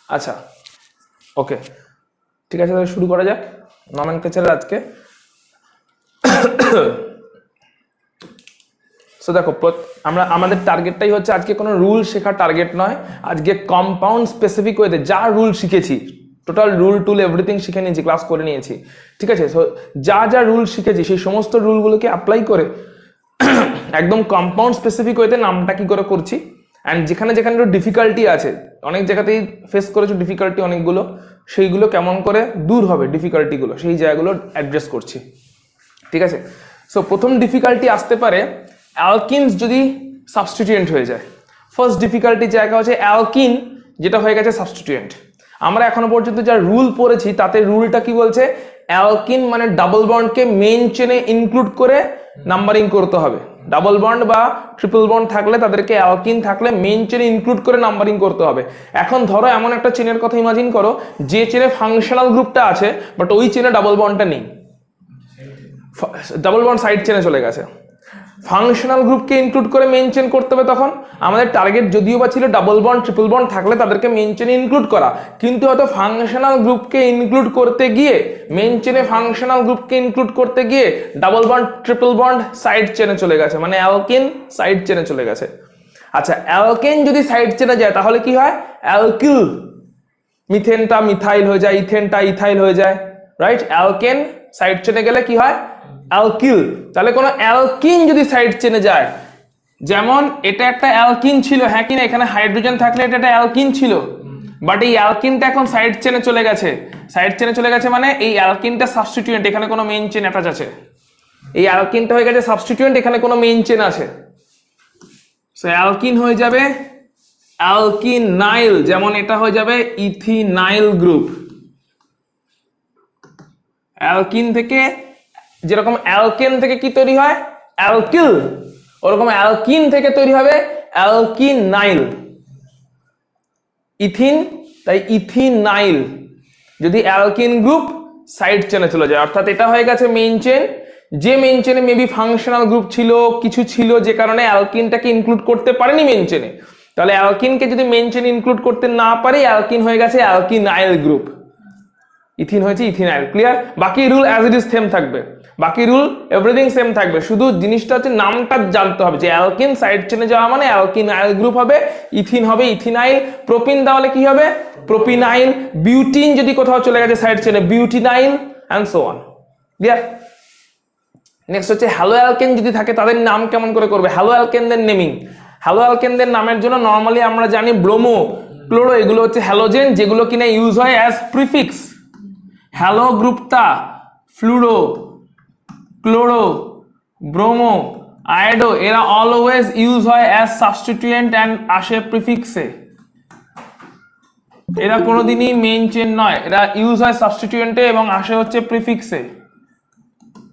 আচ্ছা ওকে ঠিক আছে, তাহলে শুরু করা যাক নমেনক্লেচারের আজকে। সো দেখো, আমাদের টার্গেটটাই হচ্ছে আজকে কোনো রুল শেখার টার্গেট নয়, আজকে কম্পাউন্ড স্পেসিফিক ওয়েতে যা রুল শিখেছি, টোটাল রুল টুল এভরিথিং শিখে নিয়েছি, ক্লাস করে নিয়েছি, ঠিক আছে। সো যা যা রুল শিখেছি সেই সমস্ত রুলগুলোকে অ্যাপ্লাই করে একদম কম্পাউন্ড স্পেসিফিক ওয়েতে নামটা কি করে করছি, অ্যান্ড যেখানে যেখানে ডিফিকাল্টি আছে, অনেক জায়গাতেই ফেস করেছো ডিফিকাল্টি অনেকগুলো, সেইগুলো কেমন করে দূর হবে ডিফিকাল্টিগুলো, সেই জায়গাগুলো অ্যাড্রেস করছি, ঠিক আছে। সো প্রথম ডিফিকাল্টি আসতে পারে অ্যালকিনস যদি সাবস্টিটিউয়েন্ট হয়ে যায়। ফার্স্ট ডিফিকাল্টির জায়গা হচ্ছে অ্যালকিন যেটা হয়ে গেছে সাবস্টিটিউয়েন্ট। আমরা এখনো পর্যন্ত যা রুল পড়েছি তাতে রুলটা কি বলছে, অ্যালকিন মানে ডাবল বন্ডকে মেইন চেনে ইনক্লুড করে নাম্বারিং করতে হবে। ডাবল বন্ড বা ট্রিপল বন্ড থাকলে তাদেরকে, অ্যালকিন থাকলে মেইন চেনে ইনক্লুড করে নাম্বারিং করতে হবে। এখন ধরো এমন একটা চেনের কথা ইমাজিন করো যে চেনে ফাংশনাল গ্রুপটা আছে বাট ওই চেনে ডাবল বন্ডটা নেই, ডাবল বন্ড সাইড চেনে চলে গেছে। ফাংশনাল গ্রুপকে ইনক্লুড করে মেইন চেন করতে হবে। তখন আমাদের টার্গেট যদিও বা ছিল ডাবল বন্ড ট্রিপল বন্ড থাকলে তাদেরকে মেইন চেনে ইনক্লুড করা, কিন্তু হয়তো ফাংশনাল গ্রুপকে ইনক্লুড করতে গিয়ে, মেইন চেনে ফাংশনাল গ্রুপকে ইনক্লুড করতে গিয়ে double bond triple bond side চেনে চলে গেছে, মানে অ্যালকিন সাইড চেনে চলে গেছে। আচ্ছা, অ্যালকেন যদি সাইড চেনে যায় তাহলে কি হয়, অ্যালকিল, মিথেনটা মিথাইল হয়ে যায়, ইথেনটা ইথাইল হয়ে যায়, রাইট। অ্যালকেন সাইড চেনে গেলে কি হয়, অ্যালকিল। তাহলে কোনো অ্যালকিন যদি সাইড চেনে যায়, যেমন এটা একটা অ্যালকিন ছিল, হ্যাঁ কিনা, এখানে হাইড্রোজেন থাকলে এটা একটা অ্যালকিন ছিল, বাট এই অ্যালকিনটা এখন সাইড চেনে চলে গেছে। সাইড চেনে চলে গেছে মানে এই অ্যালকিনটা সাবস্টিটিউয়েন্ট, এখানে কোনো মেইন চেন অ্যাটাচ আছে, এই অ্যালকিনটা হয়ে গেছে সাবস্টিটিউয়েন্ট, এখানে কোনো মেইন চেন আছে। সো অ্যালকিন হয়ে যাবে অ্যালকিনাইল, যেমন এটা হয়ে যাবে ইথিনাইল গ্রুপ। অ্যালকিন থেকে, যেরকম অ্যালকেন থেকে কি তৈরি হয়, অ্যালকিল, ওরকম অ্যালকিন থেকে তৈরি হবে অ্যালকিনাইল। ইথিন, তাই ইথিনাইল। যদি অ্যালকিন গ্রুপ সাইড চেনে চলে যায়, অর্থাৎ এটা হয়ে গেছে মেইন চেন, যে মেইন চেনে মেবি ফাংশনাল গ্রুপ ছিল, কিছু ছিল যে কারণে অ্যালকিনটাকে ইনক্লুড করতে পারেনি মেইন চেনে, তাহলে অ্যালকিনকে যদি মেইন চেনে ইনক্লুড করতে না পারে, অ্যালকিন হয়ে গেছে অ্যালকিনাইল গ্রুপ। ইথিন হয়েছে ইথিনাইল, ক্লিয়ার। বাকি rule as it is same থাকবে, বাকি রুল এভরিথিং সেম থাকবে, শুধু জিনিসটা হচ্ছে নামটা জানতে হবে যে অ্যালকিন সাইড চেনে যাওয়া মানে অ্যালকিনাইল গ্রুপ হবে, ইথিন হবে ইথিনাইল, প্রোপিন তাহলে কি হবে, প্রোপিনাইল, বিউটিন যদি কোথাও চলে গেছে সাইড চেনে butenyl, and so on, clear. Next হচ্ছে হ্যালো অ্যালকেন যদি থাকে তাদের নাম কেমন করে করবে, হ্যালো অ্যালকেনদের নেমিং। হ্যালো অ্যালকেনদের নামের জন্য নর্মালি আমরা জানি ব্রোমো, ক্লোরো, এগুলো হচ্ছে হ্যালোজেন যেগুলো কিনা ইউজ হয় অ্যাজ প্রিফিক্স। হ্যালো গ্রুপটা ফ্লুরো, ক্লোরো, ব্রোমো, আয়োডো, এরা অলওয়েজ ইউজ হয় অ্যাজ সাবস্টিটিউয়েন্ট অ্যান্ড আসে প্রিফিক্সে। এরা কোনোদিনই মেইন চেন নয়, এরা ইউজ হয় সাবস্টিটিউয়েন্টে এবং আসে হচ্ছে প্রিফিক্সে।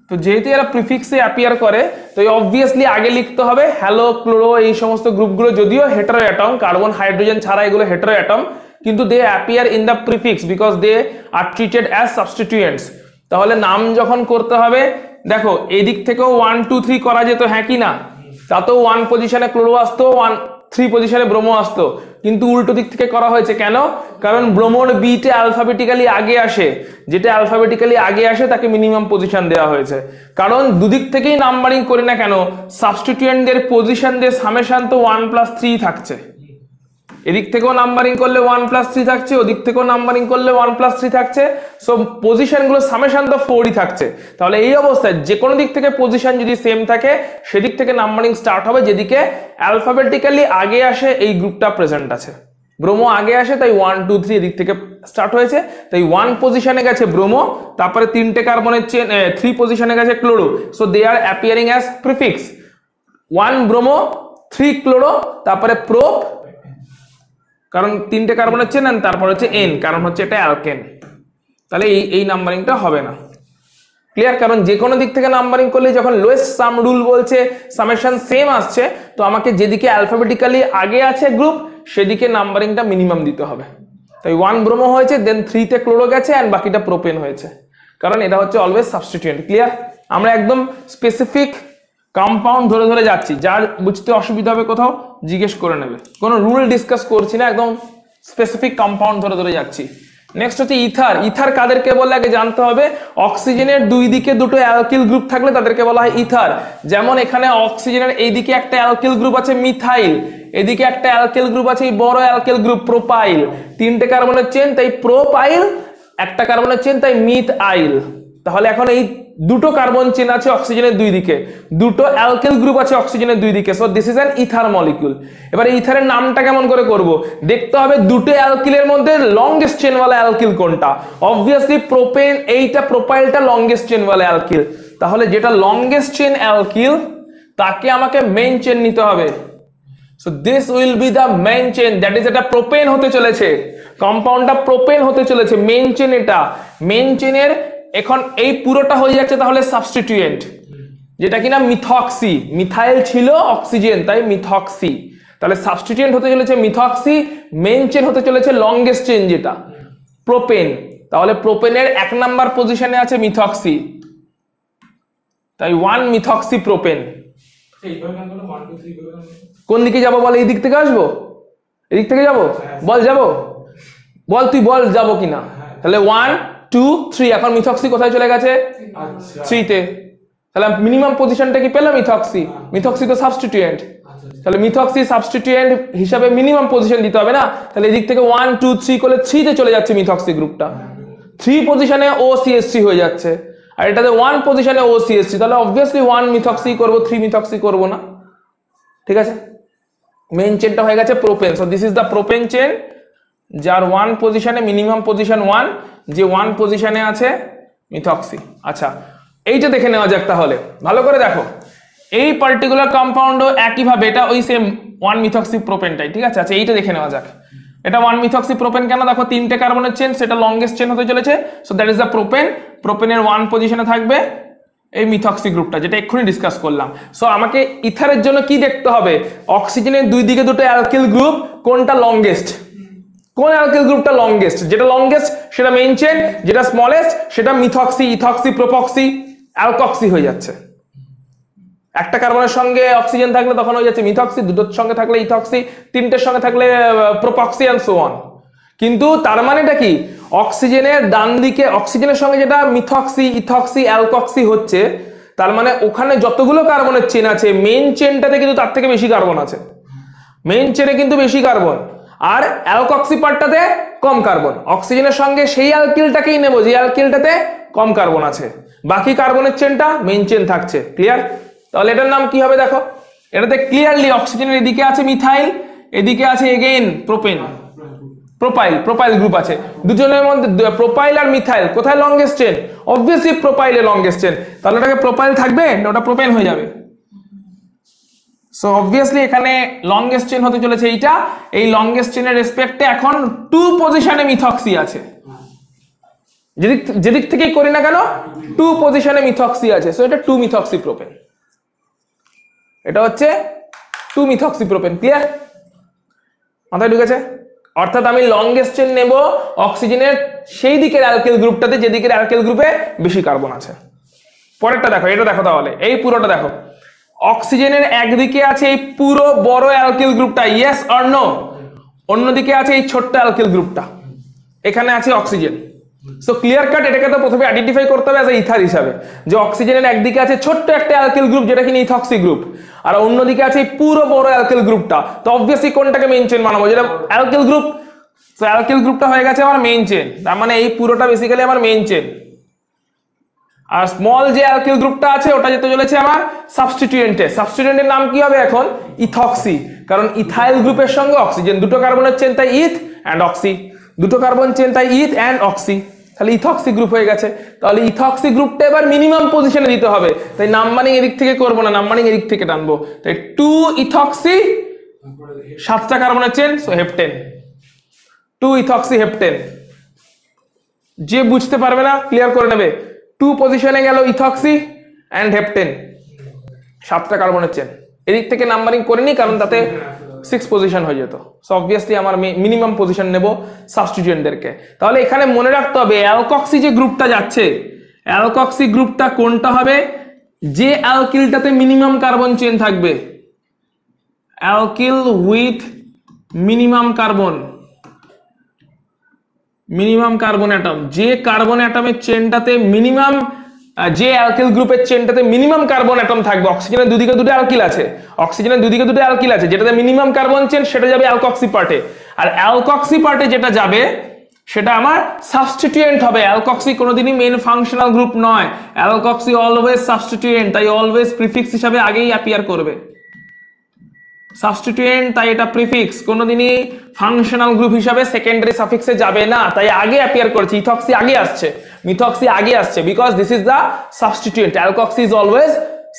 তো যেহেতু এরা প্রিফিক্সে অ্যাপিয়ার করে, তো অবভিয়াসলি আগে লিখতে হবে হ্যালো, ক্লোরো, এই সমস্ত গ্রুপগুলো যদিও হেটারো অ্যাটম, কার্বন হাইড্রোজেন ছাড়া এগুলো হেটারো অ্যাটম, কিন্তু they appear in the prefix because they are treated as substituents. তাহলে নাম যখন করতে হবে, দেখো এদিক থেকেও 1 2 3 করা যেত, হ্যাঁ কি না, তাতেও 1 পজিশনে ক্লোরো আসতো, 3 পজিশনে ব্রোমো আসতো, কিন্তু উল্টো দিক থেকে করা হয়েছে কেন, কারণ ব্রোমোর বিটে অ্যালফাবেটিক্যালি আগে আসে, যেটা অ্যালফাবেটিক্যালি আগে আসে তাকে মিনিমাম পজিশন দেওয়া হয়েছে। কারণ দুদিক থেকেই নাম্বারিং করি না কেন, সাবস্টিটিউয়েন্টদের পজিশন দিয়ে সামেশন তো 1 + 3 থাকছে, এদিক থেকেও নাম্বারিং করলে 1 + 3 থাকছে, ওদিক থেকেও নাম্বারিং করলে 1 + 3 থাকছে, সো পজিশনগুলো সামেশন তো 4ই থাকছে। তাহলে এই অবস্থায় যে কোনো দিক থেকে পজিশন যদি সেম থাকে সেদিক থেকে নাম্বারিং স্টার্ট হবে যেদিকে অ্যালফাবেটিক্যালি আগে আসে, এই গ্রুপটা প্রেজেন্ট আছে। ব্রোমো আগে আসে তাই 1 2 3 এদিক থেকে স্টার্ট হয়েছে, তাই 1 পজিশনে গেছে ব্রোমো, তারপরে 3টে কার্বনের চেন 3 পজিশনে গেছে chloro, so they are appearing as prefix. 1 bromo, 3 chloro, তারপরে প্রোপ, কারণ 3টে কার্বনের চেন, তারপর হচ্ছে এন, কারণ হচ্ছে এটা অ্যালকেন। তাহলে এই নাম্বারিংটা হবে না, ক্লিয়ার। কারণ যে কোনো দিক থেকে নাম্বারিং করলে যখন লোয়েস্ট সাম রুল বলছে সামেশন সেম আসছে, তো আমাকে যেদিকে অ্যালফাবেটিক্যালি আগে আছে গ্রুপ সেদিকে নাম্বারিংটা মিনিমাম দিতে হবে। তাই 1 ব্রোমো হয়েছে, দেন 3তে ক্লোরো গেছে, অ্যান্ড বাকিটা প্রোপেন হয়েছে, কারণ এটা হচ্ছে অলওয়েজ সাবস্টিটিউয়েন্ট, ক্লিয়ার। আমরা একদম স্পেসিফিক কম্পাউন্ড ধরে ধরে যাচ্ছি, যার বুঝতে অসুবিধা হবে কোথাও জিজ্ঞেস করে নেবে, কোনো রুল ডিসকাস করছি না, একদম স্পেসিফিক কম্পাউন্ড ধরে ধরে যাচ্ছি। নেক্সট হচ্ছে ইথার। ইথার কাদেরকে বলে আগে জানতে হবে, অক্সিজেনের দুই দিকে দুটো অ্যালকিল গ্রুপ থাকলে তাদেরকে বলা হয় ইথার। যেমন এখানে অক্সিজেনের এইদিকে একটা অ্যালকিল গ্রুপ আছে মিথাইল, এদিকে একটা অ্যালকিল গ্রুপ আছে, এই বড় অ্যালকিল গ্রুপ প্রোপাইল, তিনটে কার্বনের চেন তাই প্রোপাইল, একটা কার্বনের চেন তাই মিথাইল। তাহলে এখন এই দুটো কার্বন চেন আছে অক্সিজেনের দুই দিকে, দুটো অ্যালকিল গ্রুপ আছে অক্সিজেনের দুই দিকে, so this is an ether molecule. এবার ইথারের নামটা কেমন করে করব, দেখতে হবে দুটো অ্যালকিলের মধ্যে লংগেস্ট চেনওয়ালা অ্যালকিল কোনটা। অবভিয়াসলি প্রোপেন, এইটা প্রোপাইলটা লংগেস্ট চেনওয়ালা অ্যালকিল, তাহলে যেটা লংগেস্ট চেন অ্যালকিল তাকে আমাকে মেইন চেন নিতে হবে। So this will be the main chain, that is এটা প্রোপেন হতে চলেছে, কম্পাউন্ডটা প্রোপেন হতে চলেছে, মেইন চেন এটা। মেইন চেনের এখন এই পুরোটা হয়ে যাচ্ছে তাহলে সাবস্টিটিউয়েন্ট, যেটা কিনা মিথক্সি, মিথাইল ছিল অক্সিজেন তাই মিথক্সি, তাহলে সাবস্টিটিউয়েন্ট হতে চলেছে মিথক্সি, মেইন চেন হতে চলেছে লংগেস্ট চেন যেটা প্রোপেন, তাহলে প্রোপেনের 1 নাম্বার পজিশনে আছে মিথক্সি, তাই 1 মিথক্সি প্রোপেন। কোন দিকে যাবো বল, এই দিক থেকে আসবো, এদিক থেকে যাবো, বল যাবো, বল তুই বল যাবো কিনা। তাহলে 1 2 3, এখন মিথক্সি কোথায় চলে গেছে 3 তে, তাহলে মিনিমাম পজিশনটা কি পেলাম মিথক্সি, মিথক্সি তো সাবস্টিটিউয়েন্ট, তাহলে মিথক্সি সাবস্টিটিউয়েন্ট হিসাবে মিনিমাম পজিশন দিতে হবে না, তাহলে এদিক থেকে 1 2 3 করলে 3 তে চলে যাচ্ছে মিথক্সি গ্রুপটা, 3 পজিশনে OCH3 হয়ে যাচ্ছে, আর এটাতে 1 পজিশনে OCH3, তাহলে অবভিয়াসলি 1 মিথক্সি করব, 3 মিথক্সি করব না, ঠিক আছে। মেইন চেনটা হয়ে গেছে propane, so this is the propane chain, যার 1 পজিশনে মিনিমাম পজিশন 1, যে 1 পজিশনে আছে মিথক্সি। আচ্ছা এইটা দেখে নেওয়া যাক, তাহলে ভালো করে দেখো, এই পার্টিকুলার কম্পাউন্ডও একইভাবে এটা ওই সেম 1 মিথক্সি প্রোপেনটাই, ঠিক আছে। আচ্ছা এইটা দেখে নেওয়া যাক, এটা 1 মিথক্সি প্রোপেন কেন, দেখো তিনটে কার্বনের চেন, সেটা লংগেস্ট চেন হতে চলেছে, so that is the propane. প্রোপেনের 1 পজিশনে থাকবে এই মিথক্সি গ্রুপটা, যেটা এক্ষুনি ডিসকাস করলাম। সো আমাকে ইথারের জন্য কি দেখতে হবে, অক্সিজেনের দুই দিকে দুটো অ্যালকিল গ্রুপ, কোনটা লংগেস্ট, কোন অ্যালকিল গ্রুপটা লংগেস্ট, যেটা লংগেস্ট সেটা মেইন চেন, যেটা স্মলেস্ট সেটা মিথক্সি, ইথক্সি, প্রোপক্সি, অ্যালকক্সি হয়ে যাচ্ছে। একটা কার্বনের সঙ্গে অক্সিজেন থাকলে তখন হয়ে যাচ্ছে মিথক্সি, দুটোর সঙ্গে থাকলে ইথক্সি, তিনটের সঙ্গে থাকলে প্রোপক্সি এন্ড সো অন। কিন্তু তার মানেটা কি, অক্সিজেনের ডান দিকে অক্সিজেনের সঙ্গে যেটা মিথক্সি, ইথক্সি, অ্যালকক্সি হচ্ছে, তার মানে ওখানে যতগুলো কার্বনের চেন আছে মেইন চেনটাতে কিন্তু তার থেকে বেশি কার্বন আছে, মেইন চেনে কিন্তু বেশি কার্বন, আর অ্যালকক্সি পার্টটাতে কম কার্বন। অক্সিজেনের সঙ্গে সেই অ্যালকিলটাকেই নেব যে অ্যালকিলটাতে কম কার্বন আছে, বাকি কার্বনের চেনটা মেইন চেন থাকছে। ক্লিয়ার? তাহলে এটার নাম কি হবে দেখো, এটাতে ক্লিয়ারলি অক্সিজেনের এদিকে আছে মিথাইল, এদিকে আছে again propane, propyl, propyl group আছে, দুজনের মধ্যে প্রোপাইল আর মিথাইল কোথায় লংগেস্ট চেন, অবভিয়াসলি প্রোপাইলে লংগেস্ট চেন, তাহলে ওটাকে প্রোপাইল থাকবে না ওটা প্রোপেন হয়ে যাবে। সো অবভিয়াসলি এখানে লংগেস্ট চেন হতে চলেছে এইটা, এই লংগেস্ট চেনের রেসপেক্টে এখন 2 পজিশনে মিথক্সি আছে, যেদিক থেকেই করি না কেন 2 পজিশনে মিথক্সি আছে, সো এটা 2 মিথক্সি প্রোপেন, এটা হচ্ছে 2 মিথক্সি প্রোপেন। ক্লিয়ার? মাথায় ঢুকেছে? অর্থাৎ আমি লংগেস্ট চেন নেব অক্সিজেনের সেই দিকের অ্যালকিল গ্রুপটাতে যে দিকের অ্যালকিল গ্রুপে বেশি কার্বন আছে। পরেরটা দেখো, এটা দেখো, তাহলে এই পুরোটা দেখো, অক্সিজেনের একদিকে আছে এই পুরো বড় অ্যালকিল গ্রুপটা, ইয়েস অর নো, অন্যদিকে আছে এই ছোট্ট অ্যালকিল গ্রুপটা, এখানে আছে অক্সিজেন। সো ক্লিয়ার কাট এটাকে তো প্রথমে আইডেন্টিফাই করতে হবে অ্যাজ এ ইথার হিসাবে, যে অক্সিজেনের একদিকে আছে ছোট্ট একটা অ্যালকিল গ্রুপ যেটা কিনা ইথক্সি গ্রুপ, আর অন্যদিকে আছে এই পুরো বড় অ্যালকিল গ্রুপটা, তো অবভিয়াসলি কোনটাকে মেইন চেন মানাবো, যেটা অ্যালকিল গ্রুপ। সো অ্যালকিল গ্রুপটা হয়ে গেছে আমার মেইন চেন, তার মানে এই পুরোটা বেসিক্যালি আমার মেইন চেন, আর স্মল যে অ্যালকিল গ্রুপটা আছে ওটা যেতে চলেছে আমার সাবস্টিটিউয়েন্টে। সাবস্টিটিউয়েন্টের নাম কি হবে এখন, ইথক্সি, কারণ ইথাইল গ্রুপের সঙ্গে অক্সিজেন, দুটো কার্বনের চেন তাই ইথ অ্যান্ড অক্সি, দুটো কার্বন চেন তাই ইথ অ্যান্ড অক্সি, তাহলে ইথক্সি গ্রুপ হয়ে গেছে। তাহলে ইথক্সি গ্রুপটা এবার মিনিমাম পজিশনে দিতে হবে, তাই নাম্বারিং এদিক থেকে করবো না, নাম্বারিং এদিক থেকে টানবো, তাই 2 ইথক্সি, 7টা কার্বনের chain, so heptane, 2 ethoxy heptane. যে বুঝতে পারবে না ক্লিয়ার করে নেবে, 2 পজিশনে গেল ইথক্সি অ্যান্ড হেপটেন, 7টা কার্বনের চেন, এদিক থেকে নাম্বারিং করে নি কারণ তাতে 6 পজিশন হয়ে যেত। সো অবভিয়াসলি আমার মিনিমাম পজিশন নেব সাবস্টিটিউয়েন্টদেরকে। তাহলে এখানে মনে রাখতে হবে অ্যালকক্সি যে গ্রুপটা যাচ্ছে, অ্যালকক্সি গ্রুপটা কোনটা হবে, যে অ্যালকিলটাতে মিনিমাম কার্বন চেন থাকবে, alkyl with minimum carbon, minimum carbon atom, যে কার্বন অ্যাটমের চেনটাতে মিনিমাম, যে অ্যালকিল গ্রুপের চেনটাতে মিনিমাম কার্বন অ্যাটম থাকবে, অক্সিজেনের দুদিকে দুটো অ্যালকিল আছে, অক্সিজেনের দুদিকে দুটো অ্যালকিল আছে, যেটাতে মিনিমাম কার্বন চেন সেটা যাবে অ্যালকক্সি পার্টে, আর অ্যালকক্সি পার্টে যেটা যাবে সেটা আমার সাবস্টিটিউয়েন্ট হবে। অ্যালকক্সি কোনোদিনই মেন ফাংশনাল গ্রুপ নয়, অ্যালকক্সি অলওয়েজ সাবস্টিটিউয়েন্ট, তাই অলওয়েজ প্রিফিক্স হিসাবে আগেই অ্যাপিয়ার করবে। সাবস্টিটিউয়েন্ট তাই এটা প্রিফিক্স, কোনোদিনই ফাংশনাল গ্রুপ হিসাবে সেকেন্ডারি সাফিক্সে যাবে না, তাই আগে অ্যাপিয়ার করেছে। ইথক্সি আগে আসছে, মিথক্সি আগে আসছে, because this is the substituent. Alkoxy is always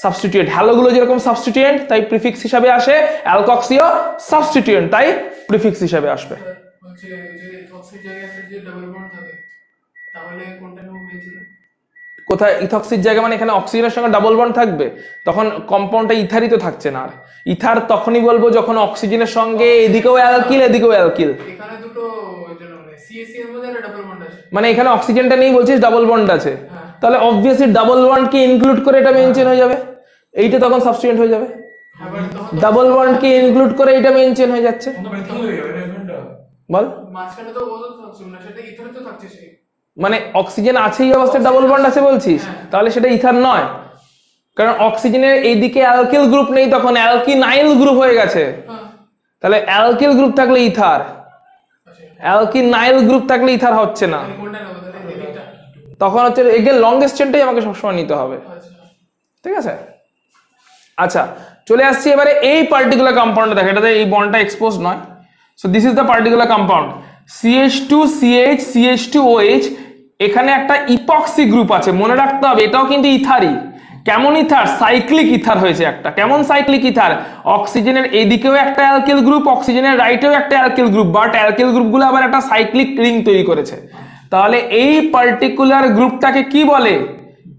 substituent. হ্যালোগুলো যেরকম সাবস্টিটিউয়েন্ট তাই প্রিফিক্স হিসাবে আসে, অ্যালকক্সিও সাবস্টিটিউয়েন্ট তাই প্রিফিক্স হিসাবে আসবে। কোথায় ইথক্সির জায়গা মানে এখানে অক্সিজেনের সঙ্গে ডাবল বন্ড থাকবে, তখন কম্পাউন্ডটা ইথারই তো থাকছে না। আর ইথার তখনই বলবো যখন অক্সিজেনের সঙ্গে এদিকেও অ্যালকিল এদিকেও অ্যালকিল, মানে এখানে অক্সিজেনটা নেই বলছিস, ডাবল বন্ড আছে, তাহলে অবভিয়াসলি ডাবল বন্ড কে ইনক্লুড করে এটা মেনচেন হয়ে যাবে, এইটা তখন সাবস্টিটিউয়েন্ট হয়ে যাবে। ডাবল বন্ড কে ইনক্লুড করে এটা মেনচেন হয়ে যাচ্ছে, বল মানে অক্সিজেন আছে এই অবস্থায় ডাবল বন্ড আছে বলছিস, তাহলে সেটা ইথার নয়, কারণ অক্সিজেনের এইদিকে অ্যালকিল গ্রুপ নেই, তখন অ্যালকিনাইল গ্রুপ হয়ে গেছে। তাহলে অ্যালকিল গ্রুপ থাকলে ইথার, অ্যালকিনাইল গ্রুপ থাকলে ইথার হচ্ছে না, তখন হচ্ছে এগেন লংগেস্ট চেনটাই আমাকে সবসময় নিতে হবে, ঠিক আছে। আচ্ছা চলে আসছি এবারে এই পার্টিকুলার কম্পাউন্ডটা দেখো, এটাতে এই বন্ডটা এক্সপোজ নয়। So this is the particular compound CH2CH CH2OH। এখানে একটা ইপক্সি গ্রুপ আছে, মনে রাখতে হবে এটাও কিন্তু ইথারই। কেমন ইথার? সাইক্লিক ইথার হয়েছে একটা। কেমন সাইক্লিক ইথার? অক্সিজেনের এইদিকেও একটা অ্যালকিল গ্রুপ, অক্সিজেনের রাইটেও একটা অ্যালকিল গ্রুপ, বাট অ্যালকিল গ্রুপগুলো আবার একটা সাইক্লিক রিং তৈরি করেছে। তাহলে এই পার্টিকুলার গ্রুপটাকে কি বলে?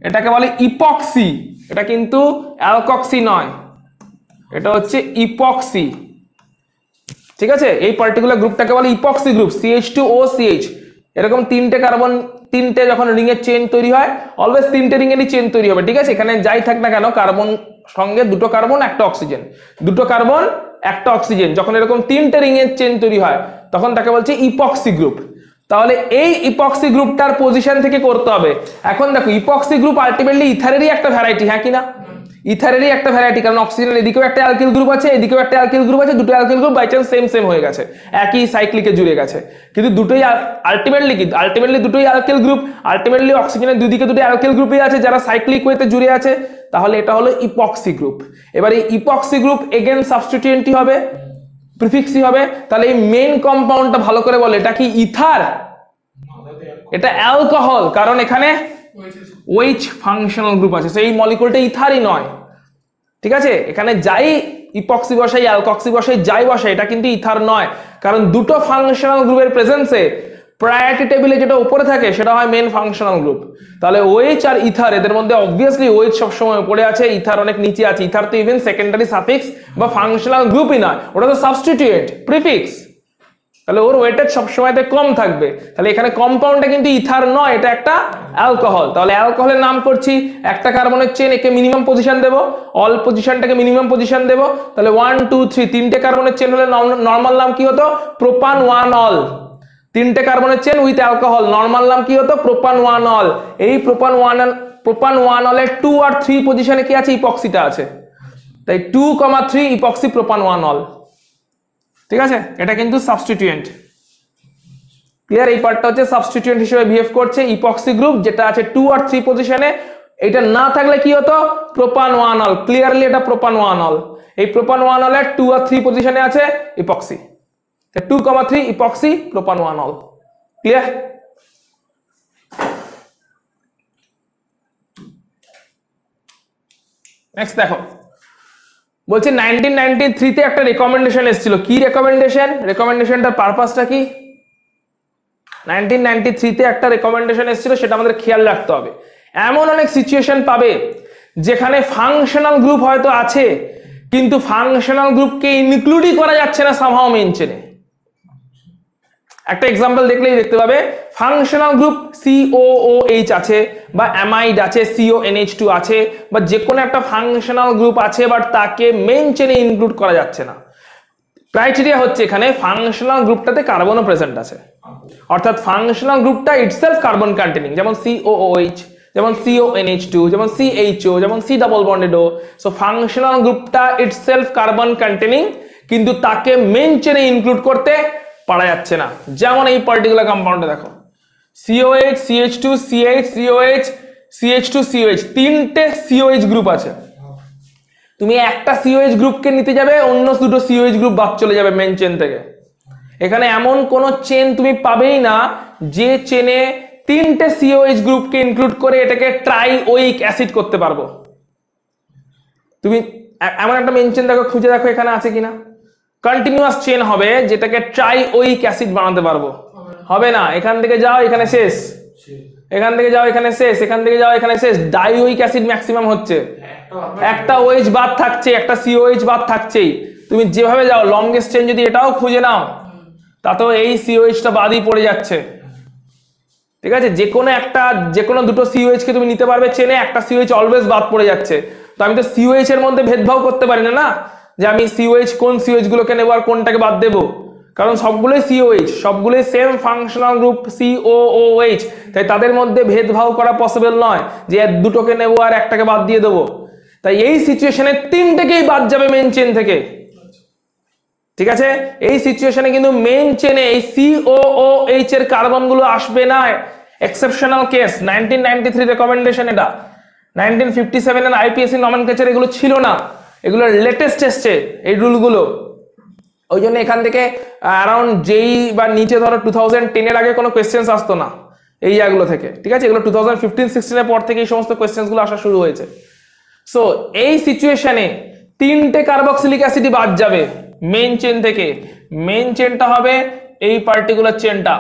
এটাকে বলে ইপক্সি। এটা কিন্তু অ্যালকক্সি নয়, এটা হচ্ছে ইপক্সি, ঠিক আছে। এই পার্টিকুলার গ্রুপটাকে বলে ইপক্সি গ্রুপ। CH2OCH এরকম তিনটে কার্বন, তিনটে যখন রিং এর চেন তৈরি হয়, অলওয়েজ তিনটে রিং এরই চেন তৈরি হবে, ঠিক আছে। এখানে যাই থাক না কেন, কার্বন সঙ্গে দুটো কার্বন একটা অক্সিজেন, দুটো কার্বন একটা অক্সিজেন, যখন এরকম তিনটে রিং এর চেন তৈরি হয় তখন তাকে বলছে ইপক্সি গ্রুপ। তাহলে এই ইপক্সি গ্রুপটার পজিশন থেকে করতে হবে। এখন দেখো ইপক্সি গ্রুপ আলটিমেটলি ইথারেরই একটা ভ্যারাইটি, হ্যাঁ কিনা? ইথারেরই একটা ভ্যারাইটি, কারণ অক্সিজেনের এদিকেও একটা অ্যালকিল গ্রুপ আছে, এদিকেও একটা অ্যালকিল গ্রুপ আছে, দুটো alkyl group by chance same হয়ে গেছে, একই সাইক্লিকে জুড়ে গেছে, কিন্তু দুটোই আলটিমেটলি কি, আলটিমেটলি দুটোই অ্যালকিল গ্রুপ, আলটিমেটলি অক্সিজেনের দুদিকে দুটো অ্যালকিল গ্রুপই আছে যারা সাইক্লিক ওয়েতে জুড়ে আছে, তাহলে এটা হলো ইপক্সি গ্রুপ। এবার এই ইপক্সি গ্রুপ এগেন সাবস্টিটিউয়েন্টই হবে, প্রিফিক্সই হবে। তাহলে এই মেইন কম্পাউন্ডটা ভালো করে বলে, এটা কি ইথার? এটা অ্যালকোহল, কারণ এখানে OH ফাংশনাল গ্রুপ আছে, সেই মলিকুলটা ইথারই নয়, ঠিক আছে। এখানে যাই ইপক্সি বসাই, অ্যালকক্সি বসাই, যাই বসাই, এটা কিন্তু ইথার নয়, কারণ দুটো ফাংশনাল গ্রুপের প্রেজেন্সে প্রায়োরিটি টেবিলে যেটা উপরে থাকে সেটা হয় মেন ফাংশনাল গ্রুপ। তাহলে OH আর ইথার, এদের মধ্যে অবভিয়াসলি OH সবসময় উপরে আছে, ইথার অনেক নিচে আছে। ইথার তো ইভেন সেকেন্ডারি সাফিক্স বা ফাংশনাল গ্রুপই নয়, ওটা তো সাবস্টিটিউয়েন্ট, প্রিফিক্স, তাহলে ওর ওয়েটেজ সবসময়তে কম থাকবে। তাহলে এখানে কম্পাউন্ডটা কিন্তু ইথার নয়, এটা একটা অ্যালকোহল। তাহলে অ্যালকোহলের নাম করছি, একটা কার্বনের চেন, একে মিনিমাম পজিশন দেবো, অল পজিশনটাকে মিনিমাম পজিশন দেবো। তাহলে 1 2 3 তিনটে কার্বনের চেন হলে নর্মাল নাম কি হতো? প্রোপান 1 অল। তিনটে কার্বনের চেন উইথ অ্যালকোহল, নর্মাল নাম কি হতো? প্রোপান 1 অল। এই প্রোপান 1 অলের 2 আর 3 পজিশনে কি আছে? ইপক্সিটা আছে, তাই 2,3 ইপক্সি প্রোপান 1 অল, ঠিক আছে। এটা কিন্তু সাবস্টিটিউয়েন্ট, ক্লিয়ার? এই পার্টটা হচ্ছে সাবস্টিটিউয়েন্ট হিসেবে বিহেভ করছে ইপক্সি গ্রুপ, যেটা আছে 2 আর 3 পজিশনে। এটা না থাকলে কি হতো? প্রোপান 1 অল। ক্লিয়ারলি এটা প্রোপান 1 অল। এই প্রোপান 1 অলের 2 আর 3 পজিশনে আছে epoxy, 2,3 epoxy প্রোপান 1 all, clear? Next দেখো, বলছে 1993 তে একটা রেকমেন্ডেশন এসেছিল। কি রেকমেন্ডেশন? রেকমেন্ডেশনটার পারপাসটা কি? 1993 তে একটা রেকমেন্ডেশন এসেছিল, সেটা আমাদের খেয়াল রাখতে হবে। এমন অনেক সিচুয়েশন পাবে যেখানে ফাংশনাল গ্রুপ হয়তো আছে, কিন্তু ফাংশনাল গ্রুপকে ইনক্লুডই করা যাচ্ছে না সামহাও মেইন চেনে। একটা এক্সাম্পল দেখলেই দেখতে পাবে, ফাংশনাল গ্রুপ COOH আছে, বা অ্যামাইড আছে, CONH2 আছে, বা যে কোনো একটা ফাংশনাল গ্রুপ আছে, বাট তাকে মেইন চেনে ইনক্লুড করা যাচ্ছে না। ক্রাইটেরিয়া হচ্ছে এখানে ফাংশনাল গ্রুপটাতে কার্বনও প্রেজেন্ট আছে, অর্থাৎ ফাংশনাল গ্রুপটা ইটসেলফ কার্বন কন্টেনিং, যেমন COOH, যেমন CONH2, যেমন CHO, যেমন C double bonded O। So functional গ্রুপটা ইটসেলফ কার্বন কন্টেনিং, কিন্তু তাকে মেইন চেনে ইনক্লুড করতে পারা যাচ্ছে না। যেমন এই পার্টিকুলার কম্পাউন্ডে দেখো COH, CH2, CH, COH, CH2, COH, তিনটে COH গ্রুপ আছে। তুমি একটা COH গ্রুপকে নিতে যাবে, অন্য দুটো COH গ্রুপ বাদ চলে যাবে মেইন চেন থেকে। এখানে এমন কোন চেন তুমি পাবেই না যে চেনে তিনটে COH গ্রুপকে ইনক্লুড করে এটাকে ট্রাইওইক অ্যাসিড করতে পারবো। তুমি এমন একটা মেইন চেন দেখো, খুঁজে দেখো এখানে আছে কিনা। কন্টিনিউয়াস চেন হবে যেটাকে ট্রাইওইক অ্যাসিড বানাতে পারবো, হবে না। এখান থেকে যাও এখানে শেষ, এখান থেকে যাও এখানে শেষ, এখান থেকে যাও এখানে শেষ। ডাইওইক অ্যাসিড ম্যাক্সিমাম হচ্ছে, একটা OH বাদ থাকছে, একটা COH বাদ থাকছেই। তুমি যেভাবে যাও লংগেস্ট চেন যদি এটাও খুঁজে নাও তাতেও এই COHটা বাদই পড়ে যাচ্ছে, ঠিক আছে। যে কোনো দুটো COH কে তুমি নিতে পারবে চেনে, একটা COH অলওয়েজ বাদ পড়ে যাচ্ছে। তো আমি তো COH এর মধ্যে ভেদভাব করতে পারি না, না যে আমি COH কোন COH গুলোকে নেবো আর কোনটাকে বাদ দেবো, কারণ সবগুলোই COH, সবগুলোই সেম ফাংশনাল গ্রুপ COOH, তাই তাদের মধ্যে ভেদভাব করা পসিবল নয় যে দুটোকে নেবো আর একটাকে বাদ দিয়ে দেবো। তাই এই সিচুয়েশনে তিনটেকেই বাদ যাবে মেইন চেন থেকে, ঠিক আছে। এই সিচুয়েশনে কিন্তু মেইন চেনে এই COOH এর কার্বনগুলো আসবে না, এক্সেপশনাল কেস। 1993 রেকমেন্ডেশন, এটা 1957 এর IPSC নমেনক্লেচার এগুলো ছিল না, এগুলো লেটেস্ট এসছে এই রুলগুলো। ওই জন্য এখান থেকে অ্যারাউন্ড যেই বা নিচে ধরো 2010 এর আগে কোনো কোয়েশ্চেন্স আসতো না এই জায়গাগুলো থেকে, ঠিক আছে। এগুলো 2015-16 এর পর থেকে এই সমস্ত কোয়েশ্চেন্স গুলো আসা শুরু হয়েছে। সো এই সিচুয়েশনে তিনটে কার্বক্সিলিক অ্যাসিডই বাদ যাবে মেইন চেন থেকে। মেইন চেনটা হবে এই পার্টিকুলার চেনটা,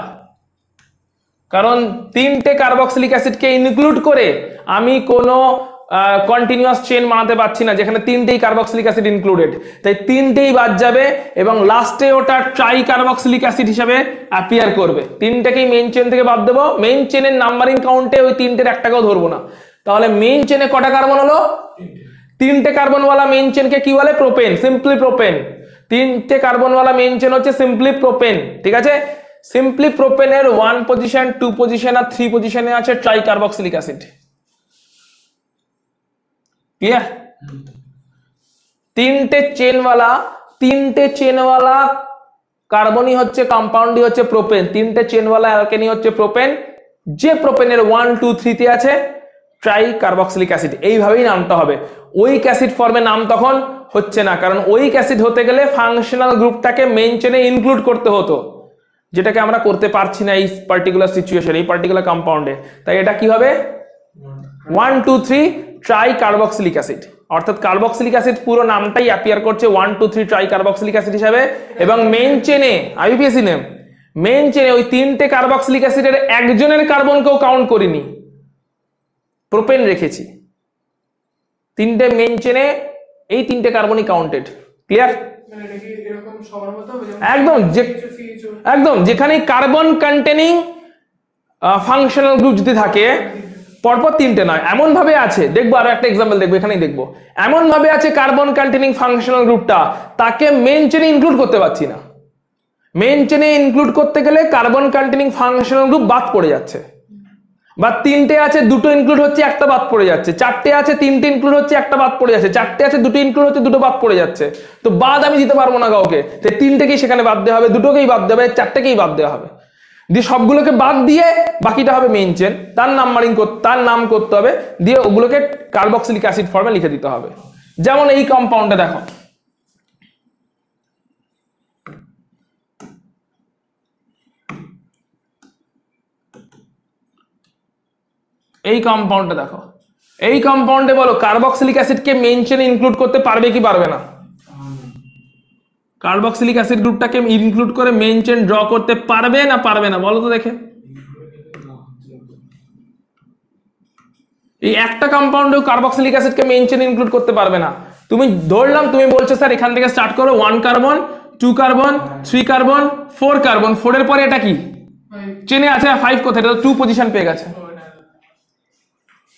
কারণ তিনটে কার্বক্সিলিক অ্যাসিডকে ইনক্লুড করে আমি কোনো কন্টিনিউয়াস চেন বানাতে পারছি না যেখানে তিনটেই কার্বক্সিলিক অ্যাসিড ইনক্লুডেড। তাই তিনটেই বাদ যাবে এবং লাস্টে ওটা ট্রাই কার্বক্সিলিক অ্যাসিড হিসেবে অ্যাপিয়ার করবে। তিনটাকেই মেইন চেন থেকে বাদ দেবো। মেইন চেনের নাম্বারিং কাউন্টে ওই তিনটের একটাকেও ধরবো না। তাহলে মেইন চেনে কটা কার্বন হলো? তিনটে কার্বনওয়ালা মেইন চেনকে কি বলে? Propane, simply propane. তিনটে কার্বনওয়ালা মেইন চেন হচ্ছে সিম্পলি প্রোপেন, ঠিক আছে। সিম্পলি প্রোপেনের 1 পজিশন, 2 পজিশন আর 3 পজিশনে আছে ট্রাই কার্বক্সিলিক অ্যাসিড। ক্লিয়ার? তিনটে চেনওয়ালা কার্বনই হচ্ছে কম্পাউন্ডই হচ্ছে প্রোপেন। তিনটে চেনওয়ালা অ্যালকেনি হচ্ছে প্রোপেন। যে প্রোপেনের 1, 2, 3 তে আছে ট্রাই কার্বক্সিলিক অ্যাসিড, এইভাবেই নামটা হবে। ওইক অ্যাসিড ফর্মে নাম তখন হচ্ছে না, কারণ ওইক অ্যাসিড হতে গেলে ফাংশনাল গ্রুপটাকে মেইন চেনে ইনক্লুড করতে হতো, যেটাকে আমরা করতে পারছি না এই পার্টিকুলার সিচুয়েশন, এই পার্টিকুলার কম্পাউন্ডে। তাই এটা কি হবে? 1, 2, 3 ট্রাই কার্বক্সিলিক অ্যাসিড। অর্থাৎ কার্বক্সিলিক অ্যাসিড পুরো নামটাই অ্যাপিয়ার করছে 1, 2, 3 ট্রাই কার্বক্সিলিক অ্যাসিড হিসাবে। এবং মেইন চেনে আইউপিএসি নেম, মেইন চেনে ওই তিনটে কার্বক্সিলিক অ্যাসিডের একজনের কার্বনকেও কাউন্ট করিনি, প্রোপেন রেখেছি। তিনটে মেইন চেনে এই তিনটে কার্বনই কাউন্টেড। ক্লিয়ার? একদম যেখানে কার্বন কন্টেনিং ফাংশনাল গ্রুপ যদি থাকে পরপর তিনটে নয়, এমন ভাবে আছে, দেখবো আরো একটা এক্সাম্পল দেখবো, এখানেই দেখবো। এমন ভাবে আছে কার্বন কন্টেনিং ফাংশনাল গ্রুপটা, তাকে মেইন চেনে ইনক্লুড করতে পারছি না। মেইন চেনে ইনক্লুড করতে গেলে কার্বন কন্টেনিং ফাংশনাল গ্রুপ বাদ পড়ে যাচ্ছে। বা তিনটে আছে, দুটো ইনক্লুড হচ্ছে, একটা বাদ পড়ে যাচ্ছে। চারটে আছে, তিনটে ইনক্লুড হচ্ছে, একটা বাদ পড়ে যাচ্ছে। চারটে আছে, দুটো ইনক্লুড হচ্ছে, দুটো বাদ পড়ে যাচ্ছে। তো বাদ আমি দিতে পারবো না কাউকে, তো তিনটেকেই সেখানে বাদ দেওয়া হবে, দুটোকেই বাদ দেওয়া হবে, চারটেকেই বাদ দেওয়া হবে। দিয়ে সবগুলোকে বাদ দিয়ে বাকিটা হবে মেইন চেন, তার নাম করতে হবে, দিয়ে ওগুলোকে কার্বক্সিলিক অ্যাসিড ফর্মে লিখে দিতে হবে। যেমন এই কম্পাউন্ডে দেখো, এই কম্পাউন্ডে দেখো, এই কম্পাউন্ডে বলো কার্বক্সিলিক অ্যাসিডকে মেইন চেনে ইনক্লুড করতে পারবে কি পারবে না? কার্বক্সিলিক অ্যাসিড গ্রুপটাকে ইনক্লুড করে মেইন চেন ড্র করতে পারবে না পারবে না? বলো তো দেখে। এই একটা কম্পাউন্ডেও কার্বক্সিলিক অ্যাসিডকে মেইন চেনে ইনক্লুড করতে পারবে না। তুমি ধরলাম, তুমি বলছো স্যার এখান থেকে স্টার্ট করো, 1 কার্বন, 2 কার্বন, 3 কার্বন, 4 কার্বন। 4 এর পরে এটা কি চেনে আছে? 5 কোথায়? এটা তো 2 পজিশন পেয়ে গেছে।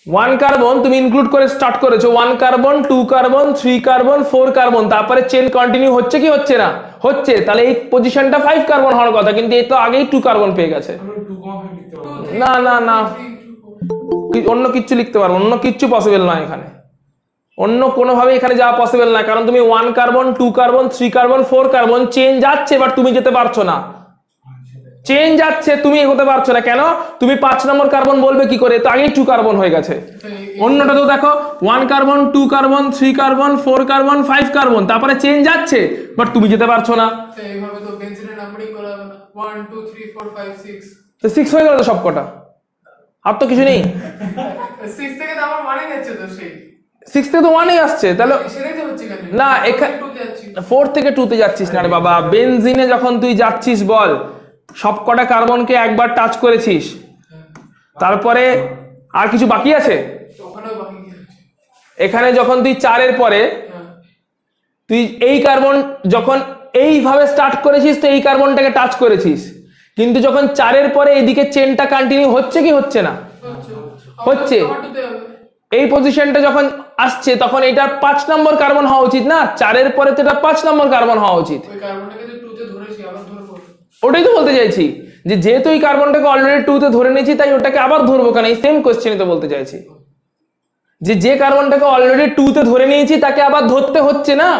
1 কার্বন তুমি ইনক্লুড করে স্টার্ট করেছো, 1 কার্বন, 2 কার্বন, 3 কার্বন, 4 কার্বন, তারপরে চেন কন্টিনিউ হচ্ছে কি হচ্ছে না? হচ্ছে, তাহলে এই পজিশনটা 5 কার্বন হওয়ার কথা, কিন্তু এই তো আগেই 2 কার্বন পেয়ে গেছে। না না না, অন্য কিচ্ছু লিখতে পারবো, অন্য কিচ্ছু পসিবল নয় এখানে, অন্য কোনোভাবে এখানে যাওয়া পসিবল না, কারণ তুমি 1 carbon 2 carbon 3 carbon 4 carbon change যাচ্ছে, বাট তুমি যেতে পারছো না, চেঞ্জ যাচ্ছে, তুমি এগোতে পারছো না। কেন? তুমি 5 নম্বর কার্বন বলবে কি করে? তো আগেই 2 কার্বন হয়ে গেছে। অন্যটা তো দেখো 1 carbon 2 carbon 3 carbon 4 carbon 5 carbon, তারপরে চেঞ্জ যাচ্ছে, বাট তুমি যেতে পারছো না। এইভাবে তো বেনজিনের নাম্বারিং করা হবে না, 1 2 3 4 5 6, তো 6 হয়ে গেল তো সবকটা, আর তো কিছু নেই। 6 থেকে তো আমার মানে যাচ্ছে তো সেই 6 থেকে তো 1 আসছে, তাহলে সেটাই তো হচ্ছে কেন না এখানে 2 তে যাচ্ছি। 4 থেকে 2 তে যাচ্ছিস না রে বাবা। বেনজিনে যখন তুই যাচ্ছিস বল, সবকটা কার্বনকে একবার টাচ করেছিস, তারপরে আর কিছু বাকি আছে? ওখানেও বাকি কি আছে? এখানে যখন তুই 4 এর পরে হ্যাঁ, তুই এই কার্বন যখন এইভাবে স্টার্ট করেছিস, তো এই কার্বনটাকে টাচ করেছিস, কিন্তু যখন 4 এর পরে এইদিকে চেনটা কন্টিনিউ হচ্ছে কি হচ্ছে না? হচ্ছে। আবার 2 তে হবে। এই পজিশনটা যখন আসছে, তখন এটা 5 নম্বর কার্বন হওয়া উচিত না? 4 এর পরে তো এটা 5 নম্বর কার্বন হওয়া উচিত। ওই কার্বনটাকে যে 2 তে ধরেছি আবার ধরবো। ওটাই তো বলতে চাইছি, যে যেহেতু এই কার্বনটাকে অলরেডি 2 তে ধরে নিয়েছি, তাই ওটাকে আবার ধরবো কেন? এই সেম কোশ্চেনই তো বলতে চাইছি, যে কার্বনটাকে অলরেডি 2 তে ধরে নিয়েছি তাকে আবার ধরতে হচ্ছে না,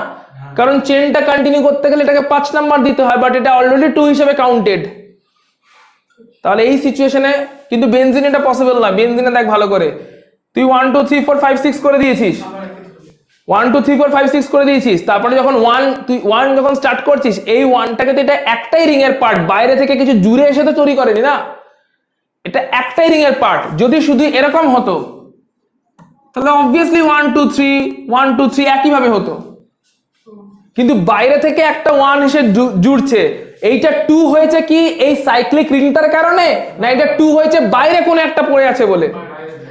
কারণ চেনটা কন্টিনিউ করতে গেলে এটাকে 5 নাম্বার দিতে হয়, বাট এটা অলরেডি 2 হিসেবে কাউন্টেড। তাহলে এই সিচুয়েশনে কিন্তু বেনজিন এটা পসিবল না। বেনজিনে দেখ ভালো করে, তুই 1 2 3 4 5 6 করে দিয়েছিস, আবার একে ধরবো। 1 2 3 4 5 6 করে দিয়েছিস, তারপরে যখন 1 যখন স্টার্ট করছিস, এই 1টাকে তো এটা একটাই রিং এর পার্ট, বাইরে থেকে কিছু জুড়ে এসে তো তৈরি করেনি না, এটা একটাই রিং এর পার্ট। যদি শুধু এরকম হতো তাহলে অবভিয়াসলি 1 2 3 1 2 3 একই ভাবে হতো, কিন্তু বাইরে থেকে একটা 1 এসে জুড়ছে। এইটা 2 হয়েছে কি এই সাইক্লিক রিংটার কারণে, না এটা 2 হয়েছে বাইরে কোনো একটা পড়ে আছে বলে?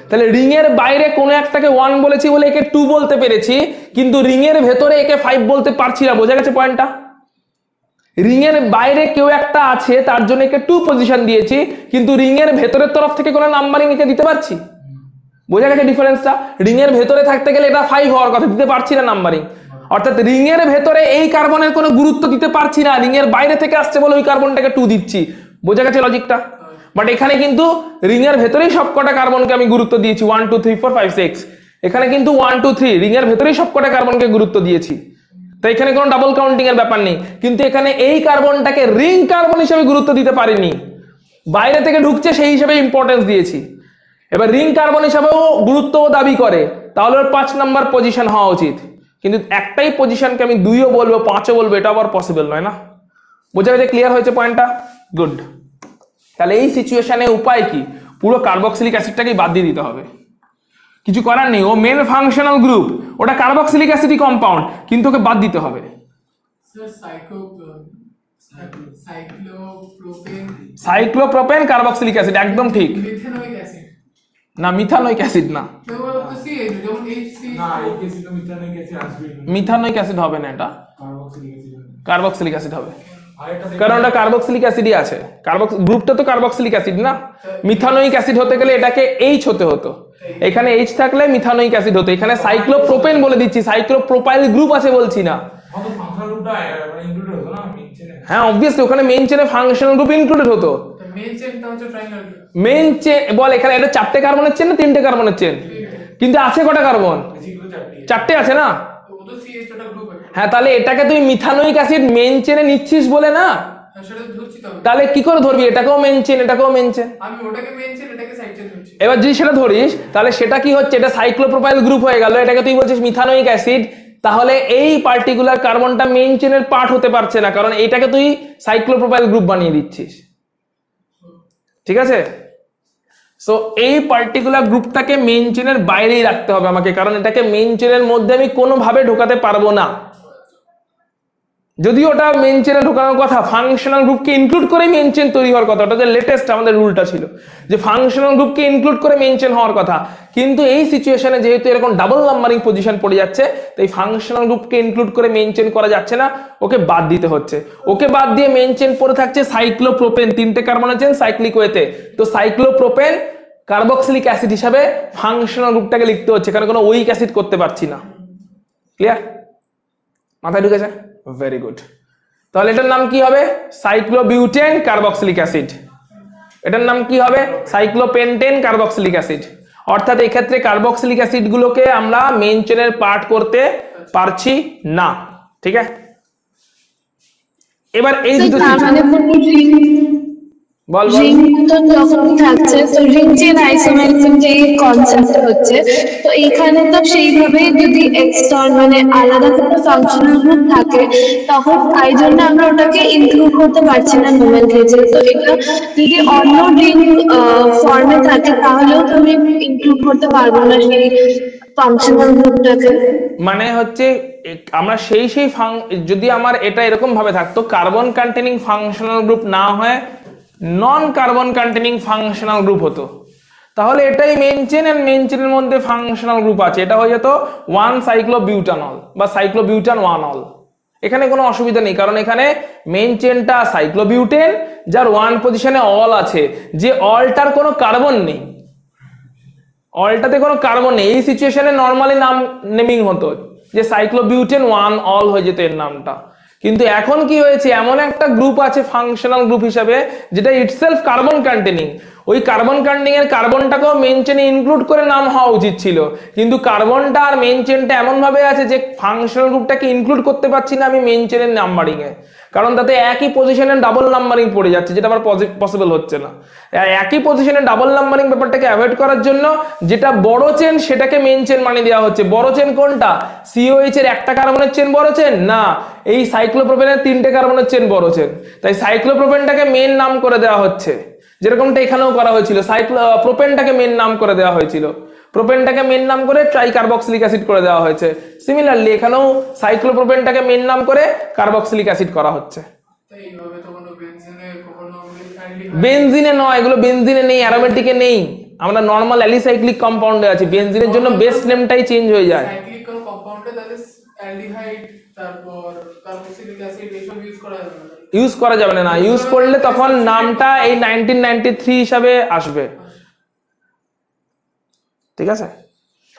তাহলে রিং এর বাইরে কোনো একটাকে 1 বলেছি বলে একে 2 বলতে পেরেছি, কিন্তু রিং এর ভেতরে একে 5 বলতে পারছি না। বোঝা গেছে পয়েন্টটা? রিং এর বাইরে কেউ একটা আছে, তার জন্য একে 2 পজিশন দিয়েছি, কিন্তু রিং এর ভেতরের তরফ থেকে কোনো নাম্বারিং একে দিতে পারছি। বোঝা গেছে ডিফারেন্সটা? রিং এর ভেতরে থাকতে গেলে এটা 5 হওয়ার কথা, দিতে পারছি না নাম্বারিং। অর্থাৎ রিং এর ভেতরে এই কার্বনের কোনো গুরুত্ব দিতে পারছি না, রিং এর বাইরে থেকে আসছে বলে ওই কার্বনটাকে 2 দিচ্ছি। বোঝা গেছে লজিকটা? বাট এখানে কিন্তু রিং এর ভেতরেই সবকটা কার্বনকে আমি গুরুত্ব দিয়েছি, 1 2 3 4 5 6। এখানে কিন্তু 1 2 3 রিং এর ভেতরেই সবকটা কার্বনকে গুরুত্ব দিয়েছি, তাই এখানে কোনো ডাবল কাউন্টিং এর ব্যাপার নেই। কিন্তু এখানে এই কার্বনটাকে রিং কার্বন হিসেবে গুরুত্ব দিতে পারিনি, বাইরে থেকে ঢুকছে সেই হিসেবে ইম্পর্টেন্স দিয়েছি। এবার রিং কার্বন হিসাবেও গুরুত্ব দাবি করে, তাহলে ওর 5 নাম্বার পজিশন হওয়া উচিত, কিন্তু একটাই পজিশনকে আমি 2ও বলবো 5ও বলবো, এটা আবার পসিবল নয় না। বোঝা গেছে? ক্লিয়ার হয়েছে পয়েন্টটা? গুড। তাহলে এই সিচুয়েশনে উপায় কি? পুরো কার্বক্সিলিক অ্যাসিডটাকেই বাদ দিয়ে দিতে হবে, কিছু করার নেই। ও মেন ফাংশনাল গ্রুপ, ওটা কার্বক্সিলিক অ্যাসিডই কম্পাউন্ড, কিন্তু ওকে বাদ দিতে হবে। স্যার সাইক্লোপ্রোপেন কার্বক্সিলিক অ্যাসিড, একদম ঠিক। মিথেনোইক অ্যাসিড না, মিথানোইক অ্যাসিড না, কেউ তো CH যেমন HC না এই কেসে তো মিথানোইক অ্যাসিড আসবে না, মিথানোইক অ্যাসিড হবে না, এটা কার্বক্সিলিক অ্যাসিড হবে। কার্বক্সিলিক অ্যাসিড হবে, আরেকটা কারণ ওটা কার্বক্সিলিক অ্যাসিডই আছে। গ্রুপটা তো কার্বক্সিলিক অ্যাসিড না। মিথানোইক অ্যাসিড হতে গেলে এটাকে H হতে হতো, এখানে H থাকলে মিথানোইক অ্যাসিড হতো। এখানে সাইক্লোপ্রোপেন বলে দিচ্ছি, সাইক্লোপ্রোপাইল গ্রুপ আছে বলছি না। কত ফাংশনাল গ্রুপটা ইনক্লুডেড হতো না মেইন চেনে? হ্যাঁ অবভিয়াসলি ওখানে মেইন চেনে ফাংশনাল গ্রুপ ইনক্লুডেড হতো। মেইন চেনটা হচ্ছে ট্রায়াঙ্গেল। মেইন চেন বল, এখানে এটা 4টে কার্বনের চেন না 3টে কার্বনের চেন? কিন্তু আছে কটা কার্বন? বেসিক্যালি 4টি। 4টে আছে না? ও তো CH ওটা গ্রুপ আছে। হ্যাঁ, তাহলে এটাকে তুই মিথানোইক অ্যাসিড মেইন চেনে নিচ্ছিস বলে না, সেটা ধরছি তো আমি। তাহলে কি করে ধরবি? এটাকেও মেইন চেন, এটাকেও মেইন চেন। আমি ওটাকে মেইন চেন এটাকে সাইড চেন ধরছি। এবার যদি সেটা ধরিস, তাহলে সেটা কি হচ্ছে? এটা সাইক্লোপ্রোপাইল গ্রুপ হয়ে গেল, এটাকে তুই বলছিস মিথানোইক অ্যাসিড। তাহলে এই পার্টিকুলার কার্বনটা মেইন চেনের পার্ট হতে পারছে না, কারণ এটাকে তুই সাইক্লোপ্রোপাইল গ্রুপ বানিয়ে দিচ্ছিস। ঠিক আছে? সো এই পার্টিকুলার গ্রুপটাকে মেইন চেনের বাইরেই রাখতে হবে আমাকে, কারণ এটাকে মেইন চেনের মধ্যে আমি কোনোভাবে ঢোকাতে পারবো না। যদি ওটা মেইন চেনে ঢোকানোর কথা, ফাংশনাল গ্রুপকে ইনক্লুড করে মেইন চেন তৈরি হওয়ার কথা, ওটা যে লেটেস্ট আমাদের রুলটা ছিল যে ফাংশনাল গ্রুপকে ইনক্লুড করে মেইন চেন হওয়ার কথা। কিন্তু এই সিচুয়েশনে যেহেতু এরকম ডাবল নাম্বারিং পজিশন পড়ে যাচ্ছে, তাই ফাংশনাল গ্রুপকে ইনক্লুড করে মেইন চেন করা যাচ্ছে না, ওকে বাদ দিতে হচ্ছে। ওকে বাদ দিয়ে মেইন চেন পড়ে থাকছে সাইক্লোপ্রোপেন, 3টে কার্বনের চেন সাইক্লিক ওয়েতে। তো সাইক্লোপ্রোপেন কার্বক্সিলিক অ্যাসিড হিসাবে ফাংশনাল গ্রুপটাকে লিখতে হচ্ছে, কারণ কোনো উইক অ্যাসিড করতে পারছি না। ক্লিয়ার? মাথায় ঢুকেছে? Very good. তাহলে এটার নাম কি হবে? Cyclobutane carboxylic acid. এটার নাম কি হবে? Cyclopentane carboxylic acid. অর্থাৎ এই ক্ষেত্রে কার্বক্সিলিক অ্যাসিড গুলোকে আমরা মেইন চেনের পার্ট করতে পারছি না। ঠিক আছে, এবার এই দুটো বল রিং তো যখন থাকছে, তো রিং চেন আইসোমেরিজম যে কনসেপ্ট হচ্ছে, তো এখানে তো সেইভাবে যদি এক্সটার্ন মানে আলাদা কোনো ফাংশনাল গ্রুপ থাকে, তখন তাই জন্য আমরা ওটাকে ইনক্লুড করতে পারছি না নোমেনক্লেচারে। তো এটা যদি অন্য রিং ফর্মে থাকে তাহলেও তো আমি ইনক্লুড করতে পারবো না সেই ফাংশনাল গ্রুপটাকে। মানে হচ্ছে আমরা সেই যদি আমার এটা এরকম ভাবে থাকতো কার্বন কন্টেনিং ফাংশনাল গ্রুপ না হয়ে নন কার্বন কন্টেনিং ফাংশনাল গ্রুপ হতো, তাহলে এটাই মেইন চেন, এন্ড মেইন চেনের মধ্যে ফাংশনাল গ্রুপ আছে, এটা হয়ে যেত 1 সাইক্লোবিউটানল বা সাইক্লোবিউটান 1 অল। এখানে কোনো অসুবিধা নেই, কারণ এখানে মেইন চেনটা সাইক্লোবিউটেন যার 1 পজিশনে অল আছে, যে অলটার কোনো কার্বন নেই, অলটাতে কোনো কার্বন নেই। এই সিচুয়েশনে নরমালি নাম নেমিং হতো যে সাইক্লোবিউটেন 1 অল হয়ে যেত এর নামটা। কিন্তু এখন কি হয়েছে, এমন একটা গ্রুপ আছে ফাংশনাল গ্রুপ হিসাবে যেটা ইটসেলফ কার্বন কন্টেনিং। ওই কার্বন কন্টেনিং এর কার্বনটাকেও মেইন চেনে ইনক্লুড করে নাম হওয়া উচিত ছিল, কিন্তু কার্বনটা আর মেইন চেনটা এমন ভাবে আছে যে ফাংশনাল গ্রুপটাকে ইনক্লুড করতে পারছি না আমি মেইন চেনের নাম্বারিং এ, কারণ তাতে একই পজিশনে ডাবল নাম্বারিং পড়ে যাচ্ছে, যেটা আবার পসিবল হচ্ছে না। একই পজিশনে ডাবল নাম্বারিং ব্যাপারটাকে অ্যাভয়েড করার জন্য যেটা বড় চেন সেটাকে মেইন চেন মানে দেওয়া হচ্ছে। বড় চেন কোনটা? সিওএইচ এর একটা কার্বনের চেন বড় চেন না, এই সাইক্লোপ্রোপেনের 3টে কার্বনের চেন বড় চেন, তাই সাইক্লোপ্রোপেনটাকে মেইন নাম করে দেওয়া হচ্ছে, যেরকমটা এখানেও করা হয়েছিল। প্রোপেনটাকে মেইন নাম করে দেওয়া হয়েছিল, প্রোপেনটাকে মেইন নাম করে ট্রাইকার্বক্সিলিক অ্যাসিড করে দেওয়া হয়েছে। সিমিলারলি এখানেও সাইক্লোপ্রোপেনটাকে মেইন নাম করে কার্বক্সিলিক অ্যাসিড করা হচ্ছে। বেনজিনে নয়, এগুলো বেনজিনে নেই, অ্যারোমেটিকে নেই, আমরা নরমাল অ্যালিসাইক্লিক কম্পাউন্ডে আছি। বেনজিনের জন্য বেস্ট নেমটাই চেঞ্জ হয়ে যায়। সাইক্লিক কোন কম্পাউন্ডে তাহলে অ্যালডিহাইড তারপর কার্বক্সিলিক অ্যাসিড এসব ইউজ করা যাবে না, ইউজ করা যাবে না। ইউজ করলে তখন নামটা এই 1993 হিসাবে আসবে। ঠিক আছে,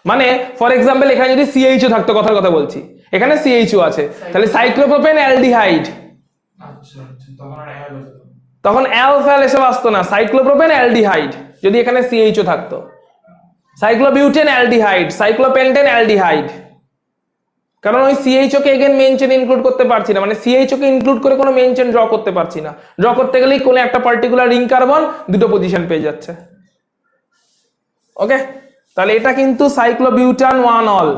মানে ফর এক্সাম্পল এখানে যদি সিএইচও থাকতো, কথার কথা বলছি, এখানে সিএইচও আছে, তাহলে সাইক্লোপ্রোপেন অ্যালডিহাইড, আচ্ছা আচ্ছা, তখন আর অ্যাল হতো না, তখন অ্যালফাল এসব আসতো না, সাইক্লোপ্রোপেন অ্যালডিহাইড যদি এখানে সিএইচও থাকতো। সাইক্লোবিউটেন অ্যালডিহাইড, সাইক্লোপেন্টেন অ্যালডিহাইড, কারণ ওই সিএইচও কে এগেন মেইন চেন ইনক্লুড করতে পারছি না, মানে সিএইচও কে ইনক্লুড করে কোনো মেইন চেন ড্র করতে পারছি না। ড্র করতে গেলেই কোনো একটা পার্টিকুলার রিং কার্বন দুটো পজিশন পেয়ে যাচ্ছে। ওকে, তাহলে এটা কিন্তু সাইক্লোবিউটান 1 অল,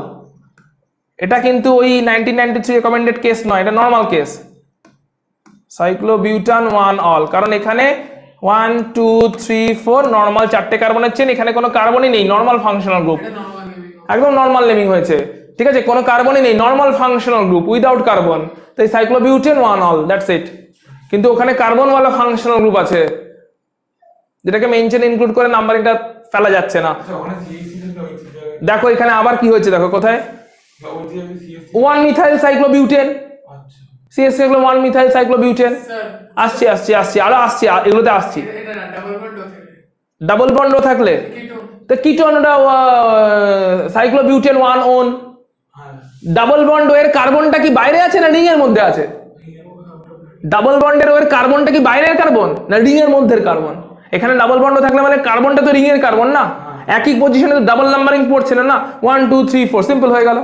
এটা কিন্তু ওই 1993 রেকমেন্ডেড কেস নয়, এটা নরমাল কেস। সাইক্লোবিউটান 1 অল, কারণ এখানে 1 2 3 4 নরমাল 4টে কার্বনের চেন, এখানে কোনো কার্বনই নেই, নরমাল ফাংশনাল গ্রুপ, একদম নরমাল নেমিং হয়েছে। ঠিক আছে, কোনো কার্বনই নেই, normal functional group without carbon, তাই সাইক্লোবিউটেন 1 অল, দ্যাটস ইট। কিন্তু ওখানে কার্বনওয়ালা ফাংশনাল গ্রুপ আছে যেটাকে মেইন চেন ইনক্লুড করে নাম্বারিংটা ফেলা যাচ্ছে না। আচ্ছা ওখানে সিএইচসি ছিল ওই জায়গায়, দেখো এখানে আবার কি হয়েছে, দেখো কোথায় ওই জায়গায় সিএইচসি, 1 মিথাইল সাইক্লোবিউটেন, আচ্ছা সিএস হলো 1 মিথাইল সাইক্লোবিউটেন। স্যার আসছি আসছি আসছি আরো আসছি, এগুলোতে আসছি। এটা না ডাবল বন্ড থাকে, ডাবল বন্ড থাকলে কিটোন তো কিটোনটা সাইক্লোবিউটেন 1 ওন, হ্যাঁ, ডাবল বন্ড এর কার্বনটা কি বাইরে আছে না রিং এর মধ্যে আছে? ডাবল বন্ডের ওর কার্বনটা কি বাইরের কার্বন না রিং এর মধ্যের কার্বন? এখানে ডাবল বন্ড থাকলে মানে কার্বনটা তো রিং এর কার্বন না, একই পজিশনে ডাবল নাম্বারিং পড়ছে না, 1 2 3 4 সিম্পল হয়ে গেল।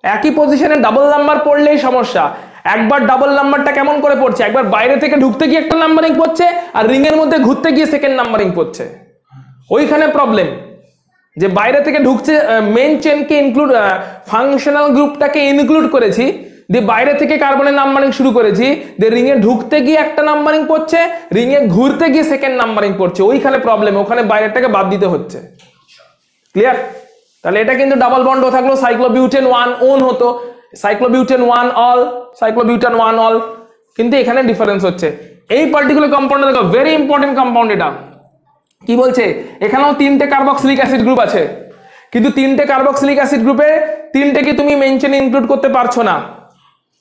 একই পজিশনে ডাবল নাম্বার পড়লেই সমস্যা। একবার ডাবল নাম্বারটা কেমন করে পড়ছে, একবার বাইরে থেকে ঢুকতে গিয়ে একটা নাম্বারিং পড়ছে আর রিং এর মধ্যে ঘুরতে গিয়ে সেকেন্ড নাম্বারিং পড়ছে, ওইখানে প্রবলেম। যে বাইরে থেকে ঢুকছে, মেইন চেনকে ইনক্লুড ফাংশনাল গ্রুপটাকে ইনক্লুড করেছি, দিয়ে বাইরে থেকে কার্বনের নাম্বারিং শুরু করেছি, দিয়ে রিং এ ঢুকতে গিয়ে একটা নাম্বারিং পড়ছে, রিং এ ঘুরতে গিয়ে সেকেন্ড নাম্বারিং পড়ছে, ওইখানে প্রবলেম, ওখানে বাইরেটাকে বাদ দিতে হচ্ছে। ক্লিয়ার? তাহলে এটা কিন্তু ডাবল বন্ড থাকলো সাইক্লোবিউটেন 1 ওন হতো, সাইক্লোবিউটেন 1 অল, সাইক্লোবিউটেন 1 অল, কিন্তু এখানে ডিফারেন্স হচ্ছে। এই পার্টিকুলার কম্পাউন্ড দেখো, ভেরি ইম্পর্টেন্ট কম্পাউন্ড। এটা কি বলছে, এখানেও 3টে কার্বক্সিলিক অ্যাসিড গ্রুপ আছে, কিন্তু 3টে কার্বক্সিলিক অ্যাসিড গ্রুপে 3টেকে তুমি মেইন চেনে ইনক্লুড করতে পারছো না।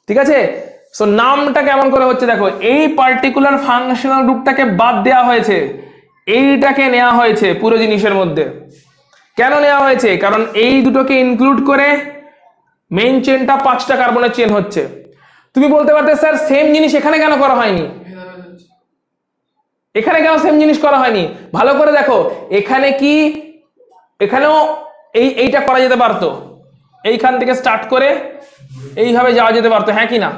ঠিক আছে, সো নামটা কেমন করে হচ্ছে দেখো, এই পার্টিকুলার ফাংশনাল গ্রুপটাকে বাদ দেওয়া হয়েছে, এইটাকে নেওয়া হয়েছে পুরো জিনিসের মধ্যে। কেন নেওয়া হয়েছে? কারণ এই দুটোকে ইনক্লুড করে মেইন চেনটা 5টা কার্বনের চেন হচ্ছে। তুমি বলতে পারতে স্যার সেম জিনিস এখানে কেন করা হয়নি, ভেদাভেদ হচ্ছে। এখানে কেন সেম জিনিস করা হয়নি? ভালো করে দেখো, এখানে কি এখানেও এইটা করা যেতে পারতো, এইখান থেকে স্টার্ট করে এইভাবে যাওয়া যেতে পারতো, হ্যাঁ কি না?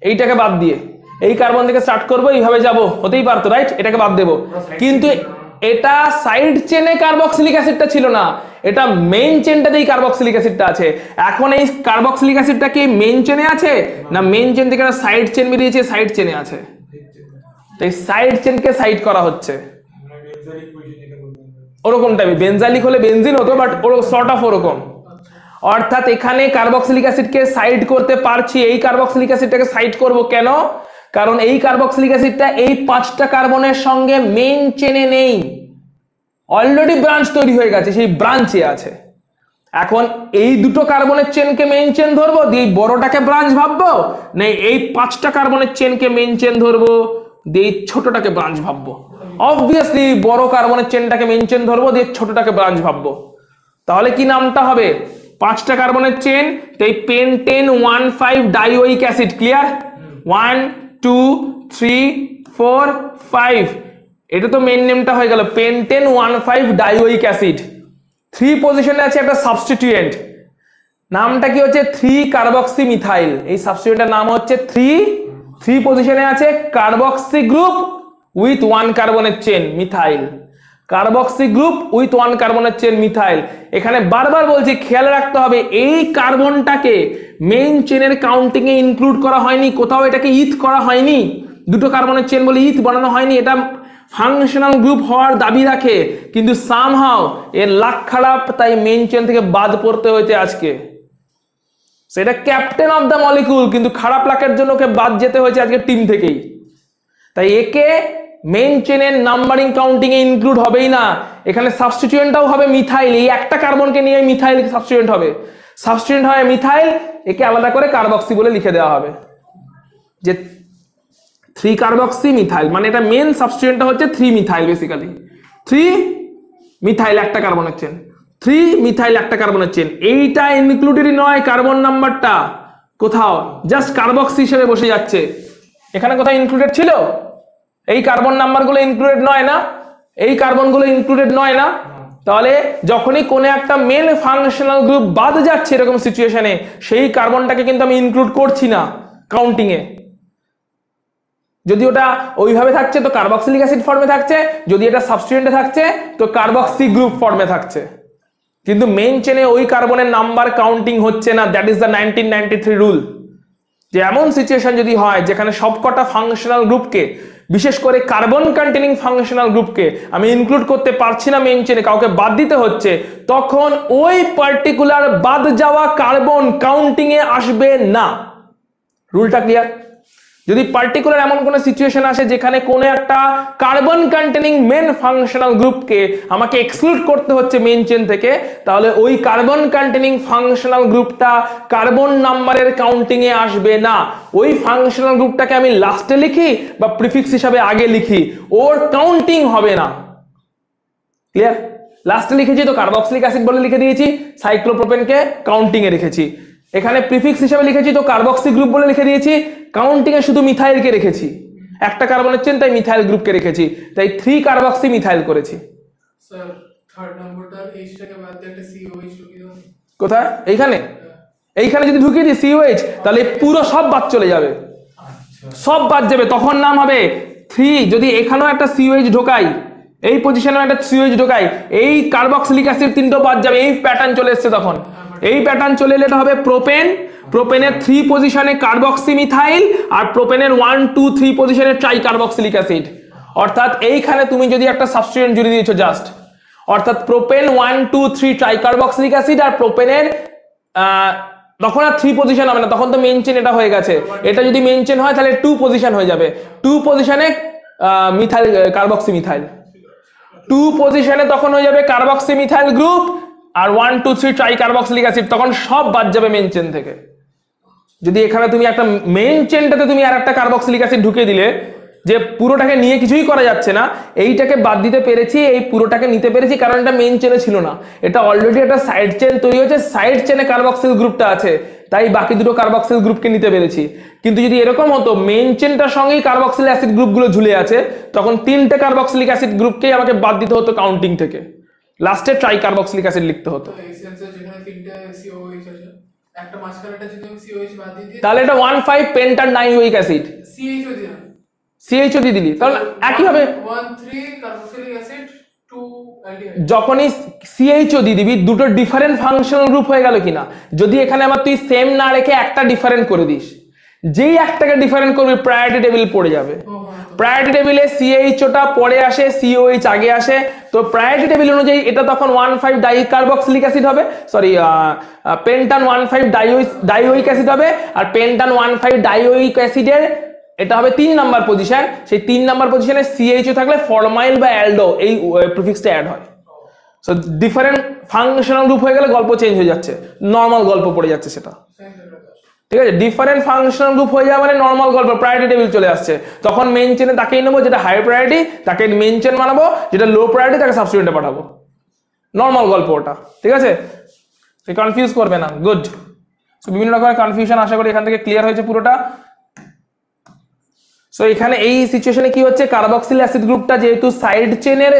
এইটাকে বাদ দিয়ে এই কার্বন থেকে স্টার্ট করবো, এইভাবে যাব, হতেই পারতো, রাইট? এটাকে বাদ দেবো, কিন্তু এটা সাইড চেনে কার্বক্সিলিক অ্যাসিডটা ছিল না, এটা মেইন চেনটাতেই কার্বক্সিলিক অ্যাসিডটা আছে। এখন এই কার্বক্সিলিক অ্যাসিডটা কি মেইন চেনে আছে, না মেইন চেন থেকে সাইড চেন বেরিয়েছে, সাইড চেনে আছে? এই সাইড চেনকে সাইড করা হচ্ছে, ওরকম টাইপের। বেনজালিক হলে বেনজিন হতো, বাট সর্ট অফ ওরকম। অর্থাৎ এখানে কার্বক্সিলিক অ্যাসিডকে সাইড করতে পারছি, এই কার্বক্সিলিক অ্যাসিডটাকে সাইড করব কেন? কারণ এই কার্বক্সিলিক অ্যাসিডটা এই 5টা কার্বনের সঙ্গে মেইন চেনে নেই, অলরেডি ব্রাঞ্চ তৈরি হয়ে গেছে, সেই ব্রাঞ্চে আছে। এখন এই দুটো কার্বনের চেনকে মেইন চেন ধরবো, দিয়ে বড়টাকে ব্রাঞ্চ ভাববো, না এই 5টা কার্বনের চেনকে মেইন চেন ধরবো, দিয়ে ছোটটাকে ব্রাঞ্চ ভাববো? অবভিয়াসলি বড় কার্বনের চেনটাকে মেইন চেন ধরবো, দিয়ে ছোটটাকে ব্রাঞ্চ ভাববো। তাহলে কি নামটা হবে? 5টা কার্বনের চেন, তো এই পেন্টেন 1,5 ডাইওয়িক অ্যাসিড। ক্লিয়ার? 1 2 3 4 5, এটা তো মেইন নেমটা হয়ে গেল, পেন্টেন 1,5 ডাইওয়িক অ্যাসিড। 3 পজিশনে আছে একটা সাবস্টিটিউয়েন্ট, নামটা কি হচ্ছে 3 কার্বক্সি মিথাইল। এই সাবস্টিটিউয়েন্টের নাম হচ্ছে 3 পজিশনে আছে কার্বক্সি গ্রুপ উইথ 1 কার্বনের chain methyl, carboxy group with 1 কার্বনের চেন মিথাইল। এখানে বারবার বলছি, খেয়াল রাখতে হবে এই কার্বনটাকে মেইন চেনের কাউন্টিং এ ইনক্লুড করা হয়নি, কোথাও এটাকে ইথ করা হয়নি, দুটো কার্বনের চেন বলে ইথ বানানো হয়নি। এটা ফাংশনাল গ্রুপ হওয়ার দাবি রাখে, কিন্তু সামহাও এর লাক খারাপ, তাই মেইন চেন থেকে বাদ পড়তে হয়েছে আজকে। সেটা ক্যাপ্টেন অফ দ্য মলিকুল, কিন্তু খারাপ লাকের জন্য ওকে বাদ যেতে হয়েছে আজকে টিম থেকেই। তাই একে মেইন চেনের নাম্বারিং কাউন্টিং এ ইনক্লুড হবেই না। এখানে সাবস্টিটিউয়েন্টটাও হবে মিথাইল, এই একটা কার্বনকে নিয়ে মিথাইল সাবস্টিটিউয়েন্ট হবে, সাবস্টিটিউয়েন্ট হয় মিথাইল, একে আলাদা করে কার্বক্সি বলে লিখে দেওয়া হবে, যে 3 কার্বক্সি মিথাইল, মানে এটা মেন সাবস্টিটিউয়েন্টটা হচ্ছে 3 মিথাইল, বেসিক্যালি 3 মিথাইল একটা কার্বনের চেন, 3 মিথাইল একটা কার্বনের চেন। এইটা ইনক্লুডেডই নয়, কার্বন নাম্বারটা কোথাও জাস্ট কার্বক্সি হিসেবে বসে যাচ্ছে। এখানে কোথাও ইনক্লুডেড ছিল? এই কার্বন নাম্বারগুলো ইনক্লুডেড নয় না, এই কার্বনগুলো ইনক্লুডেড নয় না। তাহলে যখনই কোনো একটা মেন ফাংশনাল গ্রুপ বাদ যাচ্ছে এরকম সিচুয়েশনে, সেই কার্বনটাকে কিন্তু আমি ইনক্লুড করছি না কাউন্টিং এ। যদি ওটা ওইভাবে থাকছে তো কার্বক্সিলিক অ্যাসিড ফর্মে থাকছে, যদি এটা সাবস্টিটিউয়েন্টে থাকছে তো কার্বক্সি গ্রুপ ফর্মে থাকছে, কিন্তু মেইন চেনে ওই কার্বনের নাম্বার কাউন্টিং হচ্ছে না। That is the 1993 rule. যে এমন সিচুয়েশন যদি হয় যেখানে সবকটা ফাংশনাল গ্রুপকে, বিশেষ করে কার্বন কন্টেনিং ফাংশনাল গ্রুপকে আমি ইনক্লুড করতে পারছি না মেইন চেনে, কাউকে বাদ দিতে হচ্ছে, তখন ওই পার্টিকুলার বাদ যাওয়া কার্বন কাউন্টিং এ আসবে না। রুলটা ক্লিয়ার? যদি পার্টিকুলার এমন কোনো সিচুয়েশন আসে যেখানে কোনো একটা কার্বন কন্টেনিং মেন ফাংশনাল গ্রুপকে আমাকে এক্সক্লুড করতে হচ্ছে মেইন চেন থেকে, তাহলে ওই কার্বন কন্টেনিং ফাংশনাল গ্রুপটা কার্বন নাম্বারের কাউন্টিং এ আসবে না। ওই ফাংশনাল গ্রুপটাকে আমি লাস্টে লিখি বা প্রিফিক্স হিসাবে আগে লিখি, ওর কাউন্টিং হবে না। ক্লিয়ার? লাস্টে লিখেছি তো কার্বক্সিলিক অ্যাসিড বলে লিখে দিয়েছি, সাইক্লোপ্রোপেনকে কাউন্টিং এ রেখেছি। এখানে প্রিফিক্স হিসেবে লিখেছি তো কার্বক্সি গ্রুপ বলে লিখে দিয়েছি, কাউন্টিং এ শুধু মিথাইলকে রেখেছি, একটা কার্বনের চেন, তাই মিথাইল গ্রুপকে রেখেছি, তাই 3 কার্বক্সি মিথাইল করেছি। স্যার থার্ড নাম্বারটার এইচ টাকে বাদ দিয়ে একটা সিওএইচ ঢুকিয়ে দাও। কোথায়? এইখানে? এইখানে যদি ঢুকিয়ে দিই সিওএইচ, তাহলে পুরো সব বাদ চলে যাবে, সব বাদ যাবে, তখন নাম হবে 3। যদি এখানেও একটা সিওএইচ ঢোকাই, এই পজিশনেও একটা সিওএইচ ঢোকাই, এই কার্বক্সিলিক অ্যাসিড 3টো বাদ যাবে, এই প্যাটার্ন চলে এসছে। তখন এই প্যাটার্ন চলে এলে এটা হবে প্রোপেন, প্রোপেনের 3 পজিশনে কার্বক্সি মিথাইল, আর প্রোপেনের 1 2 3 পজিশনে ট্রাই কার্বক্সিলিক অ্যাসিড। অর্থাৎ এইখানে তুমি যদি একটা সাবস্টিটিউয়েন্ট জুড়ে দিয়েছো জাস্ট, অর্থাৎ প্রোপেন 1 2 3 ট্রাই কার্বক্সিলিক অ্যাসিড, আর প্রোপেনের তখন আর 3 পজিশন হবে না, তখন তো মেইন চেন এটা হয়ে গেছে। এটা যদি মেইন চেন হয় তাহলে 2 পজিশন হয়ে যাবে, 2 পজিশনে মিথাইল কার্বক্সি মিথাইল, 2 পজিশনে তখন হয়ে যাবে কার্বক্সি মিথাইল গ্রুপ, আর 1 2 3 ট্রাই কার্বক্সিলিক অ্যাসিড, তখন সব বাদ যাবে মেইন চেন থেকে। যদি এখানে তুমি একটা মেইন চেনটাতে তুমি আর একটা কার্বক্সিলিক অ্যাসিড ঢুকিয়ে দিলে, যে পুরোটাকে নিয়ে কিছুই করা যাচ্ছে না, এইটাকে বাদ দিতে পেরেছি, এই পুরোটাকে নিতে পেরেছি কারণ এটা মেইন চেনে ছিল না, এটা অলরেডি একটা সাইড চেন তৈরি হয়েছে, সাইড চেনে কার্বক্সিল গ্রুপটা আছে, তাই বাকি দুটো কার্বক্সিল গ্রুপকে নিতে পেরেছি। কিন্তু যদি এরকম হতো মেইন চেনটার সঙ্গেই কার্বক্সিল অ্যাসিড গ্রুপগুলো ঝুলে আছে, তখন 3টে কার্বক্সিলিক অ্যাসিড গ্রুপকেই আমাকে বাদ দিতে হতো কাউন্টিং থেকে, লাস্টে ট্রাই কার্বক্সিলিক অ্যাসিড লিখতে হতো। তো এই সেন্সে যেখানে 3টে COOH আছে, একটা মাঝখানেটা যদি আমি COH বাদ দিয়ে দিই তাহলে এটা 1,5 পেন্টার ডাইওয়িক অ্যাসিড, CHO দিলাম, CHO দিয়ে দিলি, তাহলে একই হবে। 1,3 কার্বক্সিলিক অ্যাসিড 2 অ্যালডিহাইড। যখনই CHO দিয়ে দিবি দুটো ডিফারেন্ট ফাংশনাল গ্রুপ হয়ে গেল কিনা, যদি এখানে আবার তুই সেম না রেখে একটা ডিফারেন্ট করে দিস, যেই একটাকে ডিফারেন্ট করবি প্রায়োরিটি টেবিল পড়ে যাবে। প্রায়োরিটি টেবিলে CHOটা পরে আসে, COH আগে আসে, তো প্রায়োরিটি টেবিল অনুযায়ী এটা তখন 1,5 ডাইকার্বক্সিলিক অ্যাসিড হবে, সরি পেন্টান 1,5 ডাইওয়িক অ্যাসিড হবে, আর পেন্টান 1,5 ডাইওয়িক অ্যাসিডের এটা হবে 3 নাম্বার পজিশন। সেই 3 নাম্বার পজিশনে CHO থাকলে ফরমাইল বা অ্যালডো এই প্রিফিক্সটা অ্যাড হয়। সো ডিফারেন্ট ফাংশনাল গ্রুপ হয়ে গেলে গল্প চেঞ্জ হয়ে যাচ্ছে, নর্মাল গল্প পড়ে যাচ্ছে সেটা, ঠিক আছে। ডিফারেন্ট ফাংশনাল গ্রুপ হয়ে যাওয়া মানে নর্মাল গল্প, প্রায়োরিটি টেবিল চলে আসছে, তখন মেইন চেনে তাকেই নেবো যেটা হাই প্রায়োরিটি, তাকে মেইন চেন বানাবো, যেটা লো প্রায়োরিটি তাকে সাবস্টিটিউটে পাঠাবো, নর্মাল গল্প ওটা, ঠিক আছে। কনফিউজ করবে না, গুড। সো বিভিন্ন রকমের কনফিউশন আশা করি এখান থেকে ক্লিয়ার হয়েছে পুরোটা। সো এখানে এই সিচুয়েশনে কি হচ্ছে, কার্বক্সিল অ্যাসিড গ্রুপটা যেহেতু সাইড চেনের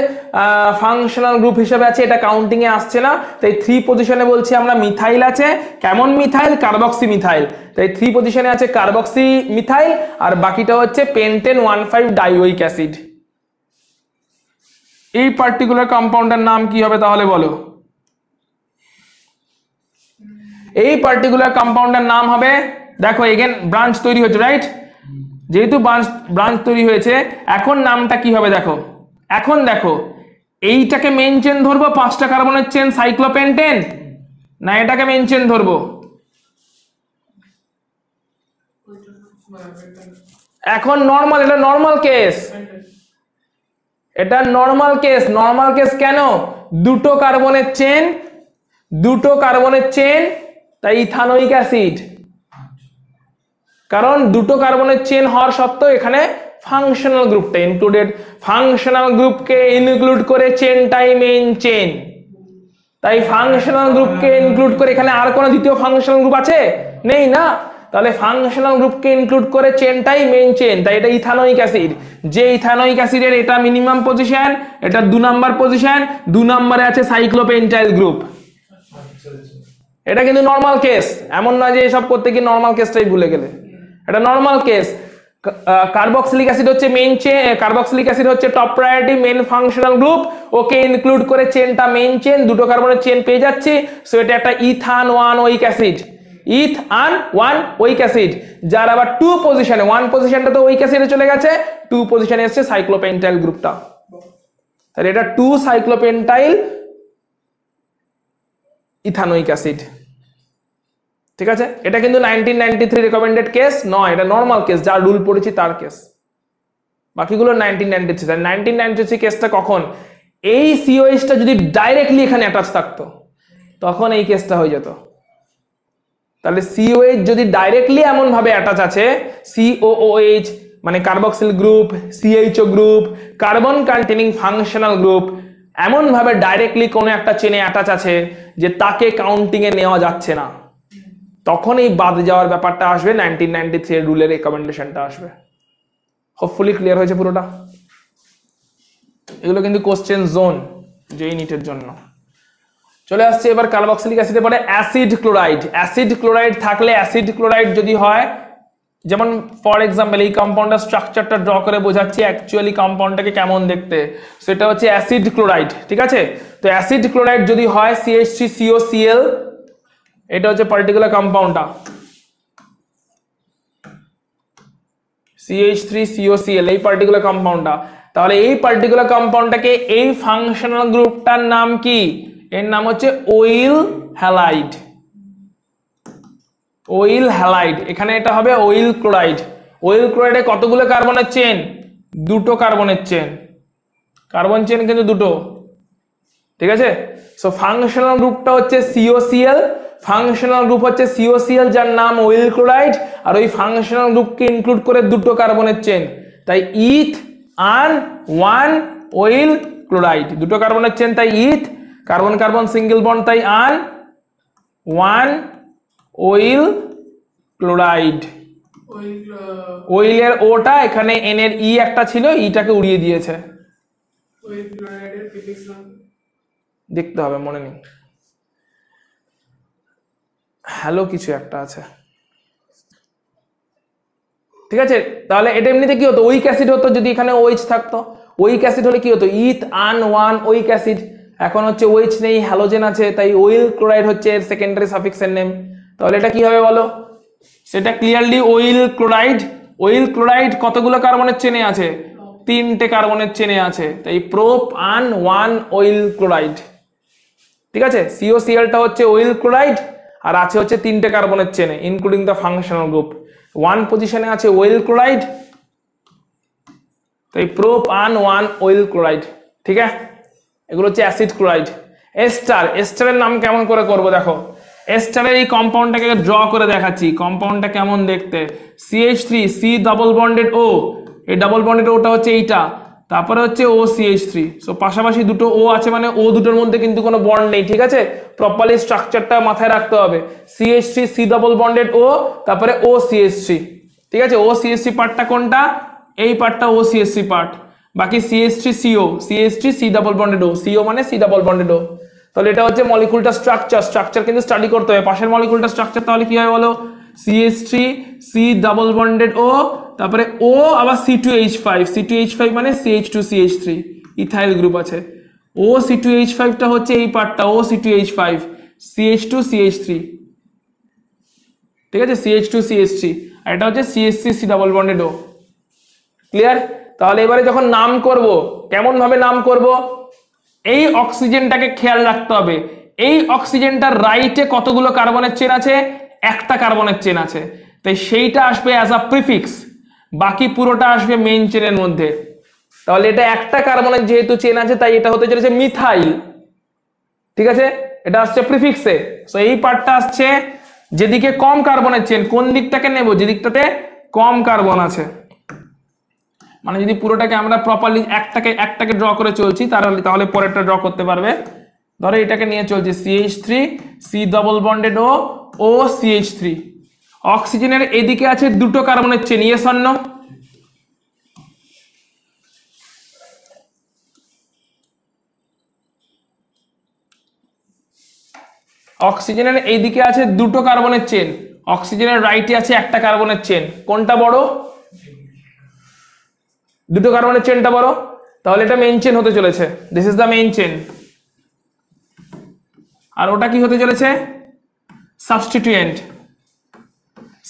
ফাংশনাল গ্রুপ হিসেবে আছে, এটা কাউন্টিং এ আসছে না, তাই 3 পজিশনে বলছি আমরা মিথাইল আছে। কেমন মিথাইল? Carboxy methyl. তাই 3 পজিশনে আছে কার্বক্সি মিথাইল, আর বাকিটা হচ্ছে পেন্টেন 1,5 ডাইওয়িক অ্যাসিড। এই পার্টিকুলার কম্পাউন্ডের নাম কি হবে তাহলে বলো? এই পার্টিকুলার কম্পাউন্ডের নাম হবে, দেখো এগেন ব্রাঞ্চ তৈরি হচ্ছে, রাইট? যেহেতু ব্রাঞ্চ তৈরি হয়েছে, এখন নামটা কি হবে দেখো। এখন দেখো এইটাকে মেইন চেন ধরবো, 5টা কার্বনের চেন সাইক্লোপেন্টেন, না এটাকে মেইন চেন ধরবো? এখন নরমাল, এটা নরমাল কেস, এটা নরমাল কেস। নরমাল কেস কেন? দুটো কার্বনের চেন, তাই ইথানোয়িক অ্যাসিড, কারণ দুটো কার্বনের চেন হওয়ার সত্ত্বেও এখানে ফাংশনাল গ্রুপটা ইনক্লুডেড, ফাংশনাল গ্রুপকে ইনক্লুড করে চেনটাই মেইন চেন, তাই ফাংশনাল গ্রুপকে ইনক্লুড করে এখানে আর কোনো দ্বিতীয় ফাংশনাল গ্রুপ আছে? নেই না, তাহলে ফাংশনাল গ্রুপকে ইনক্লুড করে চেনটাই মেইন চেন, তাই এটা ইথানোয়িক অ্যাসিড। যে ইথানোয়িক অ্যাসিডের এটা মিনিমাম পজিশন, এটা 2 নাম্বার পজিশন, 2 নম্বরে আছে সাইক্লোপেন্টাইল গ্রুপ। এটা কিন্তু নরমাল কেস, এমন নয় যে এসব করতে গিয়ে নরমাল কেসটাই ভুলে গেলে, এটা নরমাল কেস। কার্বক্সিলিক অ্যাসিড হচ্ছে মেইন চেন, কার্বক্সিলিক অ্যাসিড হচ্ছে top priority main functional group, okay include করে চেনটা মেইন চেন, দুটো কার্বনের চেন পেয়ে যাচ্ছি। সো এটা একটা ইথান 1 ওয়িক অ্যাসিড, ইথান 1 ওয়িক অ্যাসিড, যার আবার 2 পজিশনে, 1 পজিশনটা তো ওয়িক অ্যাসিডে চলে গেছে, 2 পজিশনে এসেছে সাইক্লোপেন্টাইল গ্রুপটা, তাহলে এটা 2 সাইক্লোপেন্টাইল ইথানোয়িক অ্যাসিড, ঠিক আছে। এটা কিন্তু 1993 রেকমেন্ডেড কেস নয়, এটা নরমাল কেস, যা রুল পড়েছি তার কেস, বাকিগুলো 1993। 1993 কেসটা কখন? এই সিওএইচটা যদি ডাইরেক্টলি এখানে অ্যাটাচ থাকতো তখন এই কেসটা হয়ে যেত। তাহলে সিওএইচ যদি ডাইরেক্টলি এমন ভাবে অ্যাটাচ আছে, COOH মানে carboxyl group, CHO group, carbon containing functional group, এমন ভাবে ডাইরেক্টলি কোনো একটা চেনে অ্যাটাচ আছে যে তাকে কাউন্টিং এ নেওয়া যাচ্ছে না, তখন এই বাদ যাওয়ার ব্যাপারটা আসবে, 1993 রুলের রেকমেন্ডেশনটা আসবে। হোপফুলি ক্লিয়ার হয়েছে পুরোটা। এগুলো কিন্তু কোশ্চেন জোন যেই নিটের জন্য। চলে আসছে এবার কার্বক্সিলিক অ্যাসিডে পরে অ্যাসিড ক্লোরাইড। অ্যাসিড ক্লোরাইড থাকলে, অ্যাসিড ক্লোরাইড যদি হয়, যেমন ফর এক্সাম্পল এই কম্পাউন্ডের স্ট্রাকচারটা ড্র করে বোঝাচ্ছি অ্যাকচুয়ালি কম্পাউন্ডটাকে কেমন দেখতে, সেটা হচ্ছে অ্যাসিড ক্লোরাইড, ঠিক আছে। তো অ্যাসিড ক্লোরাইড যদি হয় CH3COCl, এটা হচ্ছে পার্টিকুলার কম্পাউন্ডটা CH3COCl, এই পার্টিকুলার কম্পাউন্ডটা। তাহলে এই পার্টিকুলার কম্পাউন্ডটাকে, এই ফাংশনাল গ্রুপটার নাম কি? এর নাম হচ্ছে ওইল হ্যালাইড। ওইল হ্যালাইড, এখানে এটা হবে ওইল ক্লোরাইড। ওইল ক্লোরাইডে কতগুলো কার্বনের চেন? 2টো কার্বনের চেন, কার্বন চেন কিন্তু 2টো, ঠিক আছে। সো ফাংশনাল গ্রুপটা হচ্ছে COCl, ফাংশনাল গ্রুপ হচ্ছে COCl যার নাম ওইল ক্লোরাইড, আর ওই ফাংশনাল গ্রুপকে ইনক্লুড করে 2টো কার্বনের চেন, তাই ইথ আন ওয়ান ওইল ক্লোরাইড, দুটো কার্বনের চেন তাই ইথ, কার্বন কার্বন সিঙ্গেল বন্ড তাই আন ওয়ান ওইল ক্লোরাইড। ওইলের ওটা এখানে এন এর ই একটা ছিল, ইটাকে উড়িয়ে দিয়েছে, ওইল ক্লোরাইডের প্রিফিক্স নাম দেখতে হবে মনে নেই, হ্যালো কিছু একটা আছে, ঠিক আছে। তাহলে এটা এমনিতে কি হতো, ওইক অ্যাসিড হতো যদি এখানে ওইচ থাকতো, ওইক অ্যাসিড হলে কি হতো ইথ আন ওয়ান ওইক অ্যাসিড, এখন হচ্ছে ওইচ নেই হ্যালোজেন আছে তাই ওইল ক্লোরাইড হচ্ছে এর সেকেন্ডারি সাফিক্সের নেম। তাহলে এটা কি হবে বলো, সেটা clearly oil chloride. Oil chloride কতগুলো কার্বনের চেনে আছে, 3টে কার্বনের চেনে আছে, তাই প্রোপ আন ওয়ান ওইল ক্লোরাইড, ঠিক আছে। COCl টা হচ্ছে ওইল ক্লোরাইড আর আছে হচ্ছে 3টে কার্বনের চেনে ইনক্লুডিং দ্য ফাংশনাল গ্রুপ, 1 পজিশনে আছে ওইল ক্লোরাইড, তাই প্রোপ আন ওয়ান ওইল ক্লোরাইড, ঠিক আছে। এগুলো হচ্ছে অ্যাসিড ক্লোরাইড। এস্টার, এস্টারের নাম কেমন করে করব দেখো, এস্টারের এই কম্পাউন্ডটাকে ড্র করে দেখাচ্ছি, কম্পাউন্ডটা কেমন দেখতে, CH3 C double bonded O, এই ডাবল বন্ডেড ওটা হচ্ছে এইটা, তারপরে হচ্ছে OCH3, সো পাশাপাশি দুটো ও আছে মানে ও দুটোর মধ্যে কিন্তু কোনো বন্ড নেই, ঠিক আছে। প্রপারলি স্ট্রাকচারটা মাথায় রাখতে হবে, CH3 C double bonded O, তারপরে OCH3, ঠিক আছে। OCH3 পার্টটা কোনটা, এই পার্টটা OCH3 পার্ট, বাকি CH3 CO, CH3 C double bonded O, CO মানে C ডাবল বন্ডেড O। তাহলে এটা হচ্ছে মলিকুলটা স্ট্রাকচার কিন্তু স্টাডি করতে হবে, পাশের মলিকুলটা স্ট্রাকচার তাহলে কি হয় বলো, CH3 C double bonded O, তারপরে O আবার C2H5, C2H5 মানে CH2CH3 ইথাইল গ্রুপ আছে, O C2H5 টা হচ্ছে এই পার্টটা O C2H5 CH2CH3, ঠিক আছে, CH2CH3, আর এটা হচ্ছে CH3 C double bonded O, clear. তাহলে এবারে যখন নাম করব কেমন ভাবে নাম করব, এই অক্সিজেনটাকে খেয়াল রাখতে হবে, এই অক্সিজেনটার রাইটে কতগুলো কার্বনের চেন আছে, একটা কার্বনের চেন আছে, তাই সেইটা আসবে অ্যাজ আ প্রিফিক্স, বাকি পুরোটা আসবে মেইন চেনের মধ্যে। তাহলে এটা একটা কার্বনের যেহেতু চেন আছে তাই এটা হতে চলেছে মিথাইল, ঠিক আছে, এটা আসছে প্রিফিক্সে। সো এই পার্টটা আসছে যেদিকে কম কার্বনের চেন, কোন দিকটাকে নেব, যেদিকটাতে কম কার্বন আছে, মানে যদি পুরোটাকে আমরা প্রপারলি একটাকে ড্র করে চলছি তাহলে পরেরটা ড্র করতে পারবে। ধরো এটাকে নিয়ে চলছে CH3 C double bonded O OCH3, অক্সিজেনের এদিকে আছে দুটো কার্বনের চেন, ইয়েস অর নো, অক্সিজেনের এইদিকে আছে দুটো কার্বনের চেন, অক্সিজেনের রাইটে আছে একটা কার্বনের চেন, কোনটা বড়, দুটো কার্বনের চেনটা বড়, তাহলে এটা মেইন চেন হতে চলেছে, this is the main chain. আর ওটা কি হতে চলেছে, সাবস্টিটিউয়েন্ট।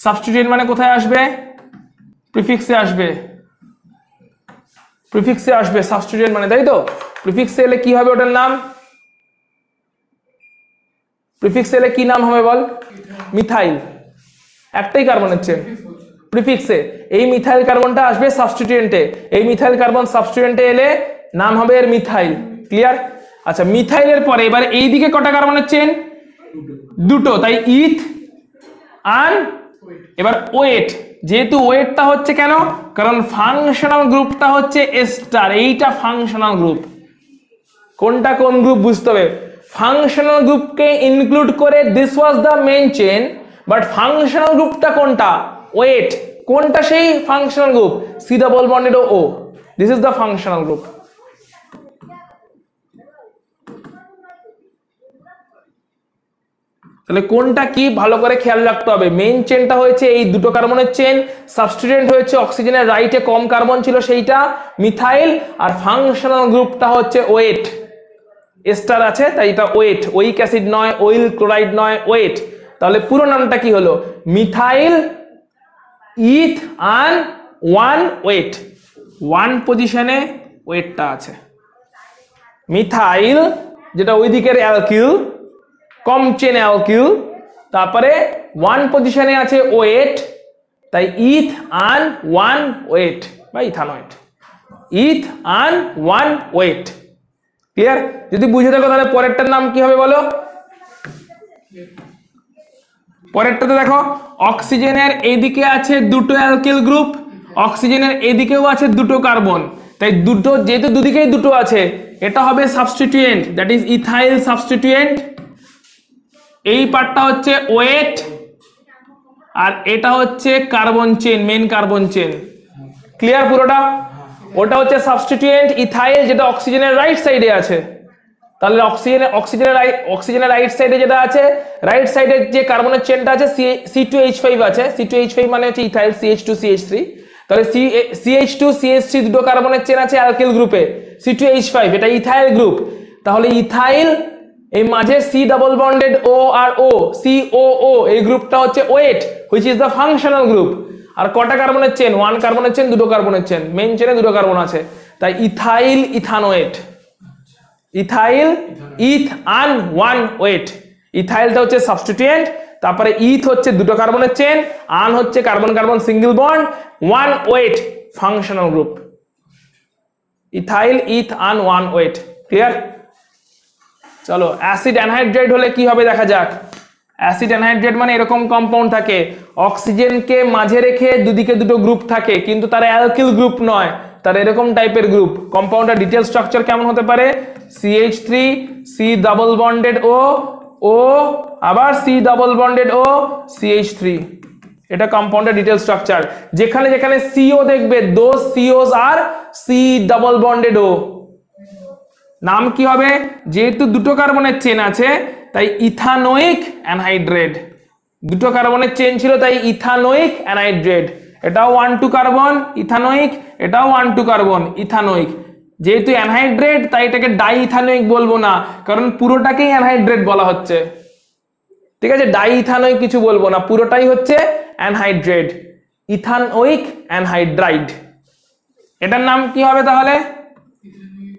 সাবস্টিটিউয়েন্ট মানে কোথায় আসবে, প্রিফিক্সে আসবে, প্রিফিক্সে আসবে সাবস্টিটিউয়েন্ট মানে, তাই তো। প্রিফিক্সে এলে কি হবে ওটার নাম, প্রিফিক্সে এলে কি নাম হবে বল, মিথাইল, একটাই কার্বনের চেন প্রিফিক্সে, এই মিথাইল কার্বনটা আসবে সাবস্টিটিউয়েন্টে, এই মিথাইল কার্বন সাবস্টিটিউয়েন্টে এলে নাম হবে এর মিথাইল, ক্লিয়ার। আচ্ছা মিথাইলের পরে এবারে এইদিকে কটা কার্বনের চেন, দুটো, তাই ইথ আর এবার ওয়েট, যেহেতু ওয়েটটা হচ্ছে কেন, কারণ ফাংশনাল গ্রুপটা হচ্ছে এস্টার, এইটা ফাংশনাল গ্রুপ, কোনটা কোন গ্রুপ বুঝতে হবে, ফাংশনাল গ্রুপকে ইনক্লুড করে this was the main chain, but functional গ্রুপটা কোনটা, ওয়েট, কোনটা সেই functional group, C double bonded O, this is the functional group. তাহলে কোনটা কি ভালো করে খেয়াল রাখতে হবে, মেইন চেনটা হয়েছে এই দুটো কার্বনের চেন, সাবস্টিটিউয়েন্ট হয়েছে অক্সিজেনের রাইটে কম কার্বন ছিল সেইটা মিথাইল, আর ফাংশনাল গ্রুপটা হচ্ছে ওয়েট, এস্টার আছে তাই এটা ওয়েট, ওইক অ্যাসিড নয়, ওইল ক্লোরাইড নয়, ওয়েট। তাহলে পুরো নামটা কি হলো, methyl eth ane one wait, one পজিশনে ওয়েটটা আছে, মিথাইল যেটা ওই দিকের অ্যালকিল, কম চেন অ্যালকিল, তারপরে ওয়ান পজিশনে আছে ওয়েট, তাই ইথ আন ওয়ান ওয়েট বা ethanoate, ইথ ane one oate, clear. যদি বুঝে থাকো তাহলে পরেরটার নাম কি হবে বলো, পরেরটাতে দেখো অক্সিজেনের এইদিকে আছে দুটো অ্যালকিল গ্রুপ, অক্সিজেনের এদিকেও আছে দুটো কার্বন, তাই দুটো যেহেতু দুদিকেই দুটো আছে এটা হবে substituent, that is ethyl substituent. এই পার্টটা হচ্ছে ওয়েট আর এটা হচ্ছে carbon chain, main carbon chain. Clear পুরোটা? ওটা হচ্ছে সাবস্টিটিউয়েন্ট ইথাইল যেটা অক্সিজেনের রাইট সাইডে আছে। তাহলে অক্সিজেনের রাইট সাইডে যেটা আছে, রাইট সাইডে যে কার্বনের চেনটা আছে C2H5 আছে, C2H5 মানে হচ্ছে ইথাইল, CH2CH3। তাহলে CH2CH3 দুটো কার্বনের চেন আছে অ্যালকিল গ্রুপে, C2H5 এটা ইথাইল গ্রুপ। তাহলে ইথাইল এই মাঝে C ডাবল বন্ডেড O আর O, COO এই গ্রুপটা হচ্ছে oate, which is the functional group. আর কটা কার্বনের চেন? 1 কার্বনের চেন, দুটো কার্বনের চেন, মেন চেনে দুটো কার্বন আছে, তাই ethyl ethanoate. Ethyl eth ane one wait. ইথাইলটা হচ্ছে সাবস্টিটিউয়েন্ট, তারপরে ইথ হচ্ছে দুটো কার্বনের চেন, আন হচ্ছে carbon carbon single bond, one oate functional group. Ethyl eth ane one oate. Clear? চলো, অ্যাসিড অ্যানহাইড্রেট হলে কি হবে দেখা যাক। অ্যাসিড অ্যানহাইড্রেট মানে এরকম কম্পাউন্ড থাকে, অক্সিজেনকে মাঝে রেখে দুদিকে দুটো গ্রুপ থাকে, কিন্তু তারা অ্যালকিল গ্রুপ নয়, তার এরকম টাইপের গ্রুপ। কম্পাউন্ডের ডিটেল স্ট্রাকচার কেমন হতে পারে? CH3 C double bonded O আবার C double bonded O CH3। এটা কম্পাউন্ডের ডিটেল স্ট্রাকচার। যেখানে যেখানে CO দেখবে, দোজ COs আর C ডাবল বন্ডেড O। নাম কি হবে? যেহেতু দুটো কার্বনের চেন আছে তাই ইথানোয়িক অ্যানহাইড্রেট। দুটো কার্বনের চেন ছিল তাই ইথানোয়িক অ্যানহাইড্রেট। এটাও 1 2 কার্বন ইথানোয়িক, এটাও 1 2 কার্বন ইথানোয়িক। যেহেতু অ্যানহাইড্রেট তাই এটাকে ডাই ইথানোয়িক বলবো না, কারণ পুরোটাকেই অ্যানহাইড্রেট বলা হচ্ছে। ঠিক আছে, ডাই ইথানোয়িক কিছু বলবো না, পুরোটাই হচ্ছে অ্যানহাইড্রেট, ইথানোয়িক অ্যানহাইড্রাইড। এটার নাম কি হবে তাহলে?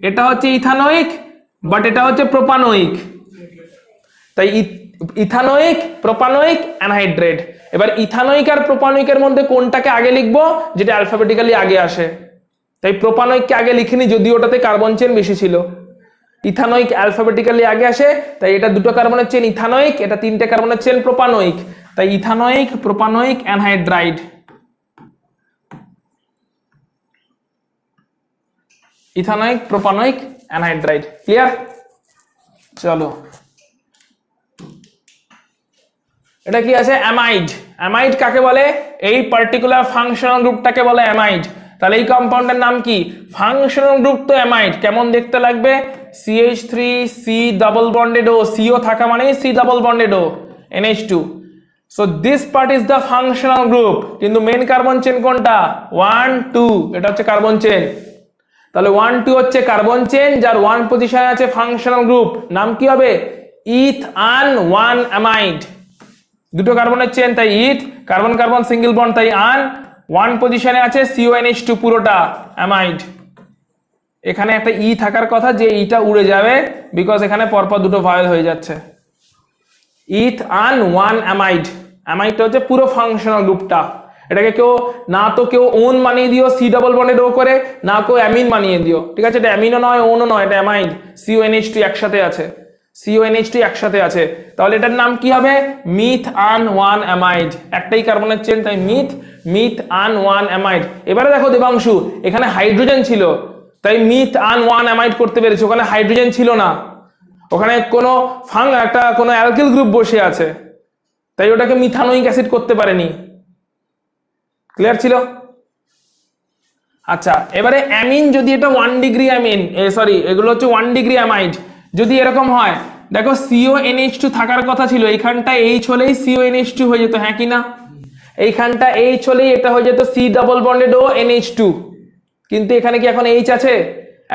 এটা হচ্ছে ইথানোয়িক, বাট এটা হচ্ছে প্রোপানোয়িক। তাই ইথানোয়িক প্রোপানোয়িক অ্যানহাইড্রেট। এবার ইথানোয়িক আর প্রোপানোয়িকের মধ্যে কোনটাকে আগে লিখবো? যেটা অ্যালফাবেটিক্যালি আগে আসে। তাই প্রোপানোয়িককে আগে লিখিনি, যদিও ওটাতে কার্বন চেন বেশি ছিল। ইথানোয়িক অ্যালফাবেটিক্যালি আগে আসে, তাই এটা দুটো কার্বনের চেন ইথানোয়িক, এটা তিনটে কার্বনের চেন প্রোপানোয়িক, তাই ethanoic propanoic anhydride. Ethanoic propanoic anhydride. Clear? চলো, এটা কি আছে? অ্যামাইড। অ্যামাইড কাকে বলে? এই পার্টিকুলার ফাংশনাল গ্রুপটাকে বলে অ্যামাইড। তাহলে এই কম্পাউন্ডের নাম কি? ফাংশনাল গ্রুপ তো অ্যামাইড। কেমন দেখতে লাগবে? CH3 C double bonded O, CO থাকা মানে C double bonded O NH2। So this part is the functional group. কিন্তু মেন কার্বন চেন কোনটা? 1 2, এটা হচ্ছে কার্বন চেন। তাহলে 1 2 হচ্ছে কার্বন চেন, যার 1 পজিশনে আছে ফাংশনাল গ্রুপ। নাম কি হবে? ইথ আন ওয়ান অ্যামাইড। দুটো কার্বনের চেন তাই ইথ, কার্বন কার্বন সিঙ্গেল বন্ড তাই আন, 1 পজিশনে আছে CONH2 পুরোটা অ্যামাইড। এখানে একটা ই থাকার কথা, যে ইটা উড়ে যাবে, বিকজ এখানে পরপর দুটো ভায়েল হয়ে যাচ্ছে। ইথ আন ওয়ান অ্যামাইড। অ্যামাইডটা হচ্ছে পুরো ফাংশনাল গ্রুপটা। এটাকে কেউ না তো কেউ ওন বানিয়ে দিও C ডাবল বন্ডেড O করে, না কেউ অ্যামিন বানিয়ে দিও। ঠিক আছে, এটা অ্যামিনও নয় ওনও নয়, এটা অ্যামাইড। CONH2 একসাথে আছে, CONH2 একসাথে আছে। তাহলে এটার নাম কি হবে? মিথ আন ওয়ান অ্যামাইড। একটাই কার্বনের চেন তাই মিথ আন ওয়ান অ্যামাইড। এবারে দেখো দেবাংশু, এখানে হাইড্রোজেন ছিল তাই মিথ আন ওয়ান অ্যামাইড করতে পেরেছে, ওখানে হাইড্রোজেন ছিল না, ওখানে কোনো কোনো অ্যালকিল গ্রুপ বসে আছে, তাই ওটাকে মিথানোয়িক অ্যাসিড করতে পারেনি। ক্লিয়ার ছিল? আচ্ছা, এবারে অ্যামিন যদি এটা 1 ডিগ্রি অ্যামিন, সরি এগুলো হচ্ছে 1 ডিগ্রি অ্যামাইড, যদি এরকম হয়, দেখো CONH2 থাকার কথা ছিল, এইখানটা H হলেই CONH2 হয়ে যেত, হ্যাঁ কি না? এইখানটা H হলেই এটা হয়ে যেত C double bonded O NH2, কিন্তু এখানে কি এখন H আছে?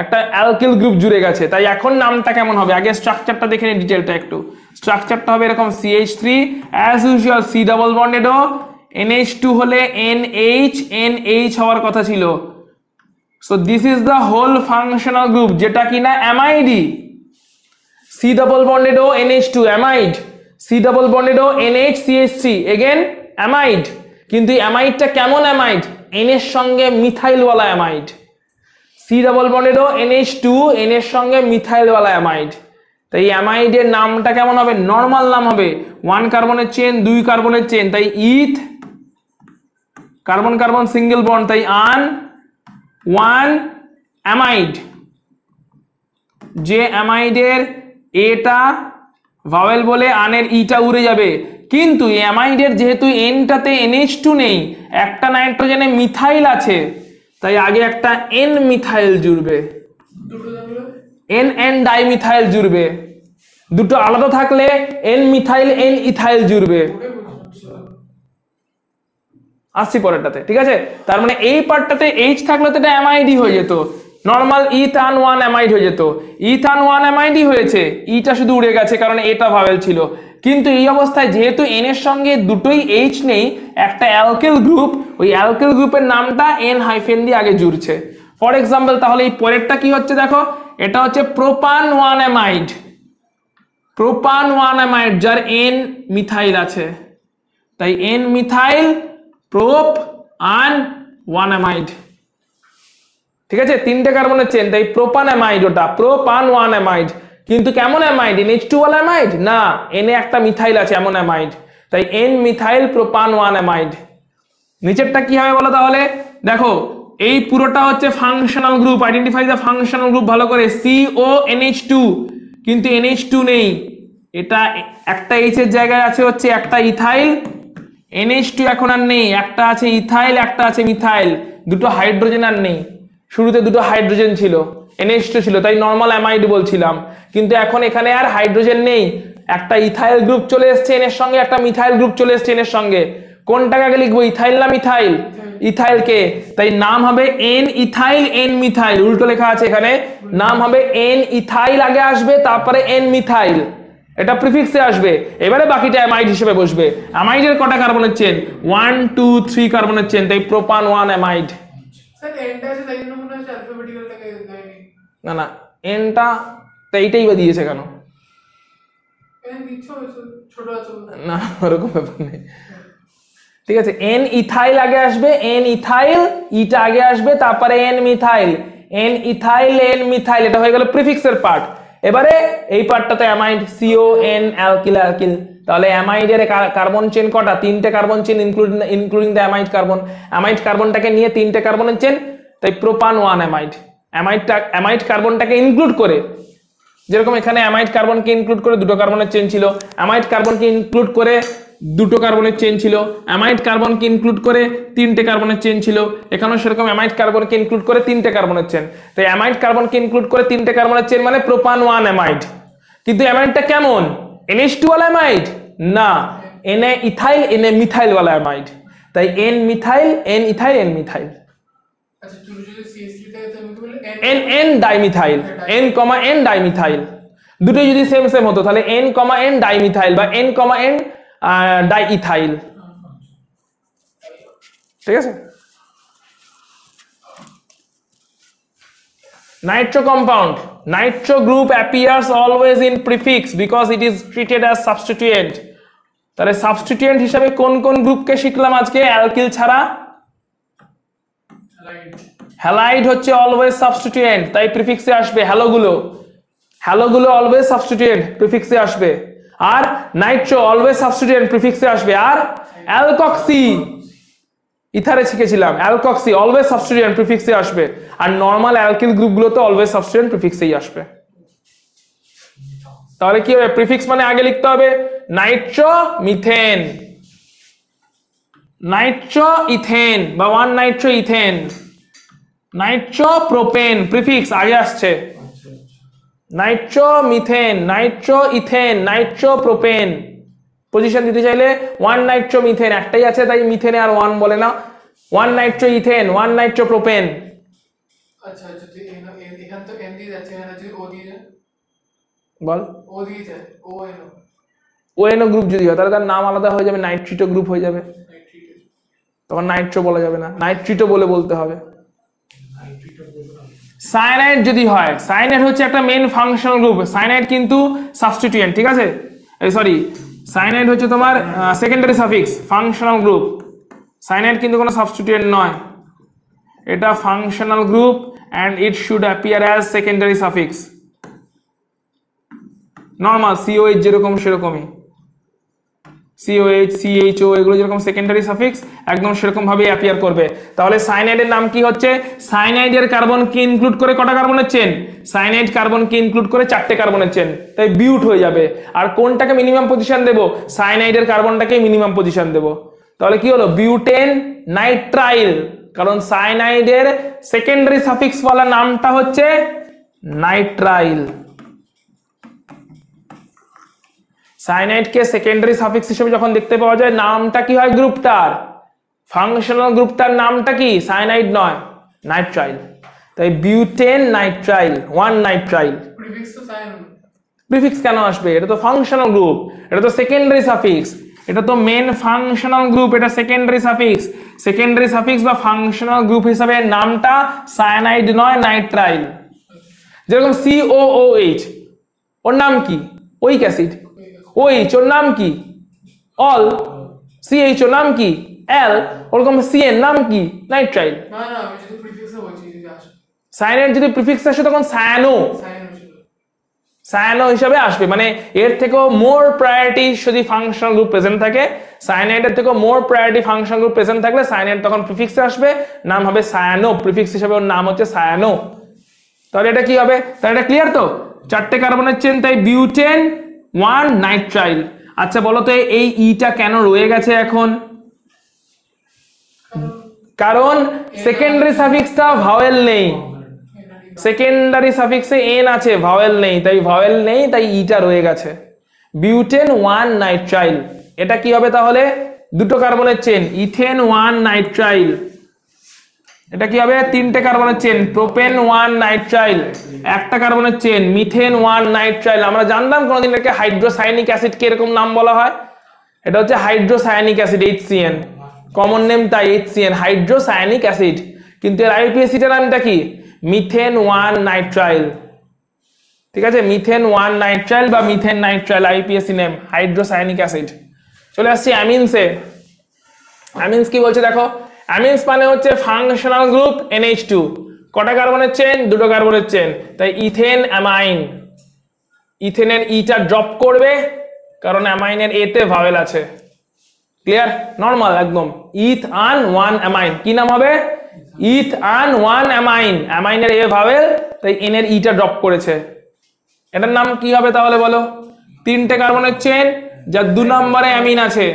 একটা অ্যালকিল গ্রুপ জুড়ে গেছে। তাই এখন নামটা কেমন হবে? আগে স্ট্রাকচারটা দেখে নিই ডিটেলটা একটু। স্ট্রাকচারটা হবে এরকম, CH3 as usual C double bonded O, NH2 হলে NH হওয়ার কথা ছিল। So this is the whole functional group, যেটা কিনা অ্যামাইডই। C double bonded O NH2 amide, C double bonded O NHCH3 again amide. কিন্তু অ্যামাইডটা কেমন অ্যামাইড? N এর সঙ্গে মিথাইলওয়ালা amide. C double bonded O NH2 N এর সঙ্গে মিথাইলওয়ালা অ্যামাইড। তাই অ্যামাইডের নামটা কেমন হবে? নর্মাল নাম হবে, 1 কার্বনের চেন 2 কার্বনের চেন, তাই ইথ কার্বন কার্বন সিঙ্গেল বন্ড, তাই আন ওয়ান অ্যামাইড। যে অ্যামাইডের এটা ভাওয়েল বলে আনের ইটা উড়ে যাবে, কিন্তু অ্যামাইডের যেহেতু এনটাতে NH2 নেই, একটা নাইট্রোজেনে মিথাইল আছে, তাই আগে একটা এন মিথাইল জুড়বে, দুটো থাকলে এন ডাইমিথাইল জুড়বে। দুটো আলাদা থাকলে এন মিথাইল এন ইথাইল জুড়বে। ওটাই বলছি। আসছি পরেরটাতে, ঠিক আছে। তার মানে এই পার্টটাতে এইচ থাকলে তো এটা অ্যামাইডই হয়ে যেত, নর্মাল ইথান ওয়ান অ্যামাইড হয়ে যেত। ইথান ওয়ান অ্যামাইডই হয়েছে, ইটা শুধু উড়ে গেছে কারণ এটা ভাওয়েল ছিল। কিন্তু এই অবস্থায় যেহেতু এন এর সঙ্গে দুটোই এইচ নেই, একটা অ্যালকেল গ্রুপ, ওই অ্যালকেল গ্রুপের নামটা এন হাইফেন দিয়ে আগে জুড়ছে। ফর এক্সাম্পল, তাহলে এই পরেরটা কি হচ্ছে দেখো, এটা হচ্ছে প্রোপান ওয়ান অ্যামাইড। প্রোপান ওয়ান অ্যামাইড যার এন মিথাইল আছে, তাই এন মিথাইল প্রোপ আন ওয়ান অ্যামাইড, ঠিক আছে। তিনটে কার্বনের চেন, তাই প্রোপান অ্যামাইড, ওটা প্রোপান ওয়ান অ্যামাইড। কিন্তু কেমন অ্যামাইড? NH2 ওয়ালা অ্যামাইড না, এনে একটা মিথাইল আছে এমন অ্যামাইড, তাই এন মিথাইল প্রোপান ওয়ান অ্যামাইড। নিচেরটা কি হবে বলো তাহলে, দেখো এই পুরোটা হচ্ছে functional group, identify the functional group ভালো করে, CONH2, কিন্তু NH2 নেই, এটা একটা এইচ এর জায়গায় আছে হচ্ছে একটা ইথাইল, NH2 এখন আর নেই, একটা আছে ইথাইল একটা আছে মিথাইল, দুটো হাইড্রোজেন আর নেই। শুরুতে দুটো হাইড্রোজেন ছিল, NH2 ছিল, তাই নর্মাল অ্যামাইড বলছিলাম, কিন্তু এখন এখানে আর হাইড্রোজেন নেই, একটা ইথাইল গ্রুপ চলে এসছে এর সঙ্গে, একটা মিথাইল গ্রুপ চলে এসছে এর সঙ্গে। কোনটাকে আগে লিখবো, ইথাইল না মিথাইল? ইথাইলকে, তাই নাম হবে এন ইথাইল এন মিথাইল, উল্টো লেখা আছে এখানে, নাম হবে এন ইথাইল আগে আসবে তারপরে এন মিথাইল, এটা প্রিফিক্সে আসবে। এবারে বাকিটা অ্যামাইড হিসেবে বসবে। অ্যামাইডের কটা কার্বনের চেন? 1 2 3 কার্বনের চেন, তাই প্রোপান ওয়ান অ্যামাইড। স্যার এন্ডটা আছে তাই জন্য মনে হচ্ছে অ্যালফাবেটিক্যালটাকে দেয়নি। না না, এনটা তো এইটাই বা দিয়েছে কেন? এন দিচ্ছ ছোট আছে না ওরকম ব্যাপার নেই, ঠিক আছে। এন ইথাইল আগে আসবে, এন ইথাইল, ইটা আগে আসবে তারপরে N methyl, N ethyl N methyl, এটা হয়ে গেল প্রিফিক্সের পার্ট। এবারে এই পার্টটাতে অ্যামাইড, CON অ্যালকিল অ্যালকিল, তাহলে অ্যামাইডের কার্বন চেন কটা? তিনটে carbon chain including the amide carbon. Amide কার্বনটাকে নিয়ে তিনটে কার্বনের চেন, তাই প্রোপান ওয়ান অ্যামাইড। অ্যামাইড কার্বনটাকে ইনক্লুড করে, যেরকম এখানে অ্যামাইড কার্বনকে ইনক্লুড করে দুটো কার্বনের চেন ছিল, অ্যামাইড কার্বনকে ইনক্লুড করে দুটো কার্বনের চেন ছিল, অ্যামাইড কার্বনকে ইনক্লুড করে তিনটে কার্বনের চেন ছিল, এখানেও সেরকম অ্যামাইড কার্বনকে ইনক্লুড করে তিনটে কার্বনের চেন। তাই অ্যামাইড কার্বনকে ইনক্লুড করে তিনটে কার্বনের চেন মানে প্রোপান ওয়ান অ্যামাইড। কিন্তু অ্যামাইডটা কেমন? NH2 ওয়ালা অ্যামাইড না, এনে ইথাইল এনে মিথাইল ওয়ালা অ্যামাইড, তাই N methyl N ethyl N methyl. আচ্ছা তুমি যদি CH3 থাকে তাহলে তুমি বলে এন এন ডাইমিথাইল, এন কমা এন ডাইমিথাইল, দুটোই যদি সেম সেম হতো তাহলে এন কমা এন ডাইমিথাইল বা এন কমা এন ডাইইথাইল, ঠিক আছে। Nitro compound, nitro group appears always in prefix because it is treated as substituent. তাহলে সাবস্টিটিউয়েন্ট হিসাবে কোন কোন গ্রুপকে শিখলাম আজকে অ্যালকিল ছাড়া? হ্যালাইড হচ্ছে অলওয়েজ সাবস্টিটিউয়েন্ট, তাই প্রিফিক্সে আসবে। হ্যালোগুলো অলওয়েজ সাবস্টিটিউয়েন্ট, প্রিফিক্সে আসবে। আর নাইট্রো অলওয়েজ সাবস্টিটিউয়েন্ট, প্রিফিক্সে আসবে। আর অ্যালকক্সি, ইথারে শিখেছিলাম, অ্যালকক্সি অলওয়েজ সাবস্টিটিউয়েন্ট, প্রিফিক্সে আসবে। আর নরমাল অ্যালকিল গ্রুপগুলো তো অলওয়েজ সাবস্টিটিউয়েন্ট, প্রিফিক্সেই আসবে। তাহলে কি হবে? প্রিফিক্স মানে আগে লিখতে হবে নাইট্রো মিথেন, নাইট্রো ইথেন বা 1 nitro ethane, nitro propane, prefix আগে আসছে। Nitro methane, nitro ethane, nitro propane. Position দিতে চাইলে 1 নাইট্রো মিথেন, একটাই আছে তাই মিথেনে আর 1 বলে না। 1 নাইট্রো ইথেন, 1 নাইট্রো প্রোপেন। আচ্ছা আচ্ছা ঠিক এখান তো এন দিয়ে যাচ্ছে, এখানে যদি ও দিয়ে যায়, বল ও দিয়ে যায়, ONO গ্রুপ যদি হয় তাহলে তার নাম আলাদা হয়ে যাবে, নাইট্রিটো গ্রুপ হয়ে যাবে, তখন নাইট্রো বলা যাবে না, নাইট্রিটো বলতে হবে। সায়ানাইড যদি হয়, সায়ানাইড হচ্ছে একটা মেন ফাংশনাল গ্রুপ, সায়ানাইড কিন্তু সাবস্টিটিউয়েন্ট, ঠিক আছে। সরি, সায়ানাইড হচ্ছে তোমার secondary suffix, functional group. Cyanide কিন্তু কোনো সাবস্টিটিউয়েন্ট নয়, এটা functional group and it should appear as secondary suffix, normal COH যেরকম সেরকমই। COH CHO এগুলো যেরকম সেকেন্ডারি সাফিক্স একদম সেরকম ভাবে অ্যাপিয়ার করবে। তাহলে সাইনাইডের নাম কি হচ্ছে? সাইনাইডের কার্বন কি ইনক্লুড করে কটা কার্বনের চেন? সাইনাইড কার্বন কি ইনক্লুড করে 4টে কার্বনের চেন, তাই বিউট হয়ে যাবে। আর কোনটাকে মিনিমাম পজিশন দেব? সাইনাইডের কার্বনটাকে মিনিমাম পজিশন দেব। তাহলে কি হলো? বিউটেন নাইট্রাইল, কারণ সাইনাইডের সেকেন্ডারি সাফিক্স ওয়ালা নামটা হচ্ছে নাইট্রাইল। সাইনাইডকে সেকেন্ডারি সাফিক্স হিসেবে যখন দেখতে পাওয়া যায়, নামটা কি হয় গ্রুপটার? ফাংশনাল গ্রুপটার নামটা কি? সাইনাইড নয়, নাইট্রাইল। তাই বিউটেন নাইট্রাইল, 1 নাইট্রাইল। প্রিফিক্স তো সাইন। প্রিফিক্স কেন আসবে? এটা তো ফাংশনাল গ্রুপ, এটা তো সেকেন্ডারি সাফিক্স, এটা তো মেন ফাংশনাল গ্রুপ, এটা সেকেন্ডারি সাফিক্স। সেকেন্ডারি সাফিক্স বা ফাংশনাল গ্রুপ হিসাবে নামটা সায়ানাইড নয়, নাইট্রাইল। যেরকম COOH, ওর নাম কি? ওইক অ্যাসিড। OH ওর নাম কি? অল। CH ওর নাম কি? অ্যাল। ওরকম CN নাম কি? নাইট্রাইল। না না, আমি শুধু প্রিফিক্সে বলছি, যদি আসে সায়ানাইড যদি প্রিফিক্স আসে তখন সায়ানো, সাইন হয়েছিল। সায়ানো হিসাবে আসবে, মানে এর থেকেও মোর প্রায়োরিটি যদি ফাংশনাল গ্রুপ প্রেজেন্ট থাকে, সায়ানাইডের থেকেও মোর প্রায়োরিটি ফাংশনাল গ্রুপ প্রেজেন্ট থাকলে সায়ানাইড তখন প্রিফিক্সে আসবে, নাম হবে সায়ানো। প্রিফিক্স হিসাবে ওর নাম হচ্ছে সায়ানো। তাহলে এটা কি হবে? তাহলে এটা ক্লিয়ার তো? 4টে কার্বনের চেন, তাই বিউটেন 1 নাইট্রাইল। আচ্ছা বলো তো এই ইটা কেন রয়ে গেছে এখন? কারণ সেকেন্ডারি সাফিক্সটা ভাওয়েল নেই, সেকেন্ডারি সাফিক্সে এন আছে, ভাওয়েল নেই, তাই ভাওয়েল নেই, তাই ইটা রয়ে গেছে। Butane 1 nitrile. এটা কি হবে তাহলে? 2টো কার্বনের চেন, ইথেন 1 নাইট্রাইল। এটা কি হবে? 3টে কার্বনের চেন, প্রোপেন 1 নাইট্রাইল। 1টা কার্বনের চেন, মিথেন 1 নাইট্রাইল। আমরা জানতাম কোনদিন এটাকে হাইড্রোসায়ানিক অ্যাসিড কে এরকম নাম বলা হয়? এটা হচ্ছে hydrocyanic acid, HCN, common name তাই HCN, হাইড্রোসায়ানিক অ্যাসিড। কিন্তু এর আইপিএসিটার নামটা কি? Methane 1 nitrile. ঠিক আছে, মিথেন 1 নাইট্রাইল বা methane nitrile, IPAC name, hydrocyanic acid. চলে আসছি অ্যামিনসে। অ্যামিনস কি বলছে দেখো, অ্যামিনস মানে হচ্ছে ফাংশনাল গ্রুপ NH2, কটা কার্বনের চেন? 2টো কার্বনের চেন, তাই ইথেন অ্যামাইন। ইথেনের ইটা ড্রপ করবে কারণ অ্যামাইনের এতে ভাওয়েল আছে। ক্লিয়ার? নরমাল একদম। ইথআন 1 অ্যামাইন, কি নাম হবে? ইথআন 1 অ্যামাইন। অ্যামাইনের এ ভাওয়েল, তাই এন এর ইটা ড্রপ করেছে। এটার নাম কি হবে তাহলে বলো? 3টে কার্বনের চেন, যার 2 নম্বরে অ্যামিন আছে,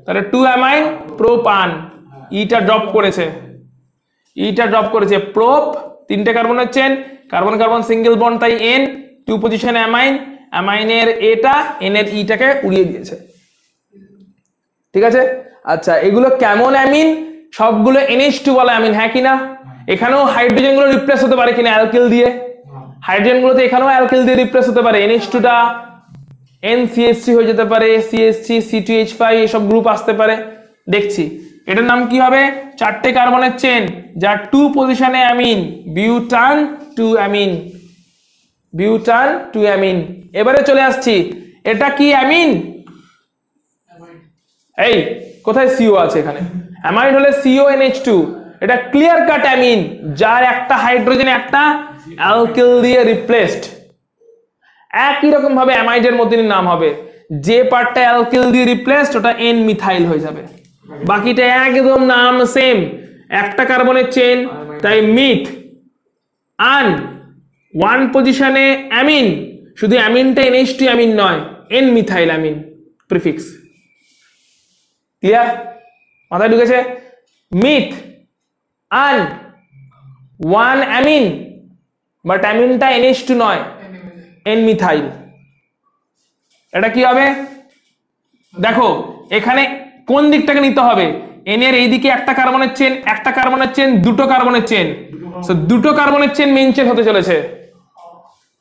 তাহলে 2 অ্যামাইন প্রোপান। ইটা ড্রপ করেছে, ইটা ড্রপ করেছে, প্রোপ। 3টে কার্বনের chain, carbon carbon single bond, তাই N, 2 পজিশন অ্যামাইন। অ্যামাইনের এটা এন এর ইটাকে উড়িয়ে দিয়েছে। ঠিক আছে? আচ্ছা এগুলো কেমন অ্যামিন? সবগুলো NH2 বলা অ্যামিন, হ্যাঁ কিনা? এখানেও হাইড্রোজেন গুলো রিপ্লেস হতে পারে কিনা অ্যালকিল দিয়ে? হাইড্রোজেন গুলোতে এখানেও অ্যালকিল দিয়ে রিপ্লেস হতে পারে। NH2টা NCH3 হয়ে যেতে পারে, CH3 C2H5 এসব গ্রুপ আসতে পারে, দেখছি। এটার নাম কি হবে? 4টে কার্বনের চেন, যার 2 পজিশনে অ্যামিন, বিউটান 2 অ্যামিন, বিউটান 2 অ্যামিন। এবারে চলে আসছি, এটা কি অ্যামিন? এই কোথায় CO আছে এখানে? অ্যামাইড হলে CONH2, এটা ক্লিয়ার কাট অ্যামিন, যার একটা হাইড্রোজেন একটা অ্যালকিল দিয়ে রিপ্লেসড। একই রকম ভাবে অ্যামাইডের মতনই নাম হবে, যে পার্টটা অ্যালকিল দিয়ে রিপ্লেসড ওটা N মিথাইল হয়ে যাবে, বাকিটা একদম নাম সেম। একটা কার্বনের চেন, তাই মিথ আন 1 পজিশনে অ্যামিন, শুধু অ্যামিনটা NH2 অ্যামিন নয়, N methyl amine prefix. Clear? মাথায় ঢুকেছে? মিথ আন 1 অ্যামিন, বাট অ্যামিনটা NH2 নয়, N মিথাইল। এটা কি হবে দেখো, এখানে কোন দিকটাকে নিতে হবে? N এর এইদিকে একটা কার্বনের চেন, একটা কার্বনের চেন, 2টো কার্বনের চেন, সো 2টো কার্বনের চেন মেইন চেন হতে চলেছে।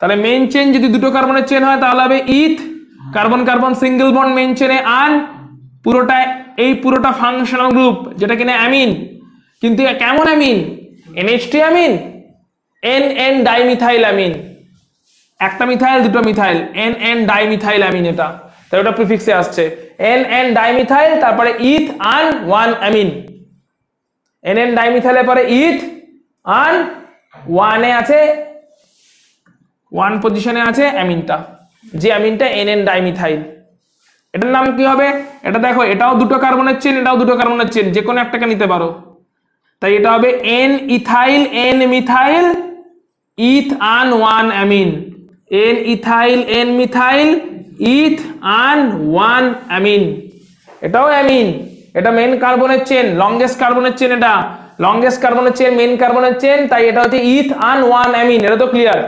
তাহলে মেইন চেন যদি 2টো কার্বনের চেন হয় তাহলে হবে eth, carbon carbon single bond main চেনে আন, পুরোটা এই পুরোটা ফাংশনাল গ্রুপ যেটা কিনা অ্যামিন। কিন্তু কেমন amine? NH2 amine, NN dimethyl amine, একটা মিথাইল 2টো মিথাইল, NN ডাইমিথাইল অ্যামিন এটা, তাই ওটা প্রিফিক্সে আসছে NN ডাইমিথাইল, তারপরে ইথ আন 1 অ্যামিন। NN ডাইমিথাইলের পরে ইথ আন 1 এ আছে, 1 পজিশনে আছে অ্যামিনটা, যে অ্যামিনটা NN ডাইমিথাইল। এটার নাম কি হবে? এটা দেখো, এটাও দুটো কার্বনের চেন, এটাও দুটো কার্বনের চেন, যে কোনো একটাকে নিতে পারো। তাই এটা হবে N ethyl N methyl eth ane one amine. N ethyl N methyl eth ane one amine. এটাও অ্যামিন, এটা মেন কার্বনের চেন, লংগেস্ট কার্বনের চেন, এটা লংগেস্ট কার্বনের চেন, মেন কার্বনের চেন, তাই এটা হচ্ছে ইথ আন ওয়ান অ্যামিন। এটা তো ক্লিয়ার,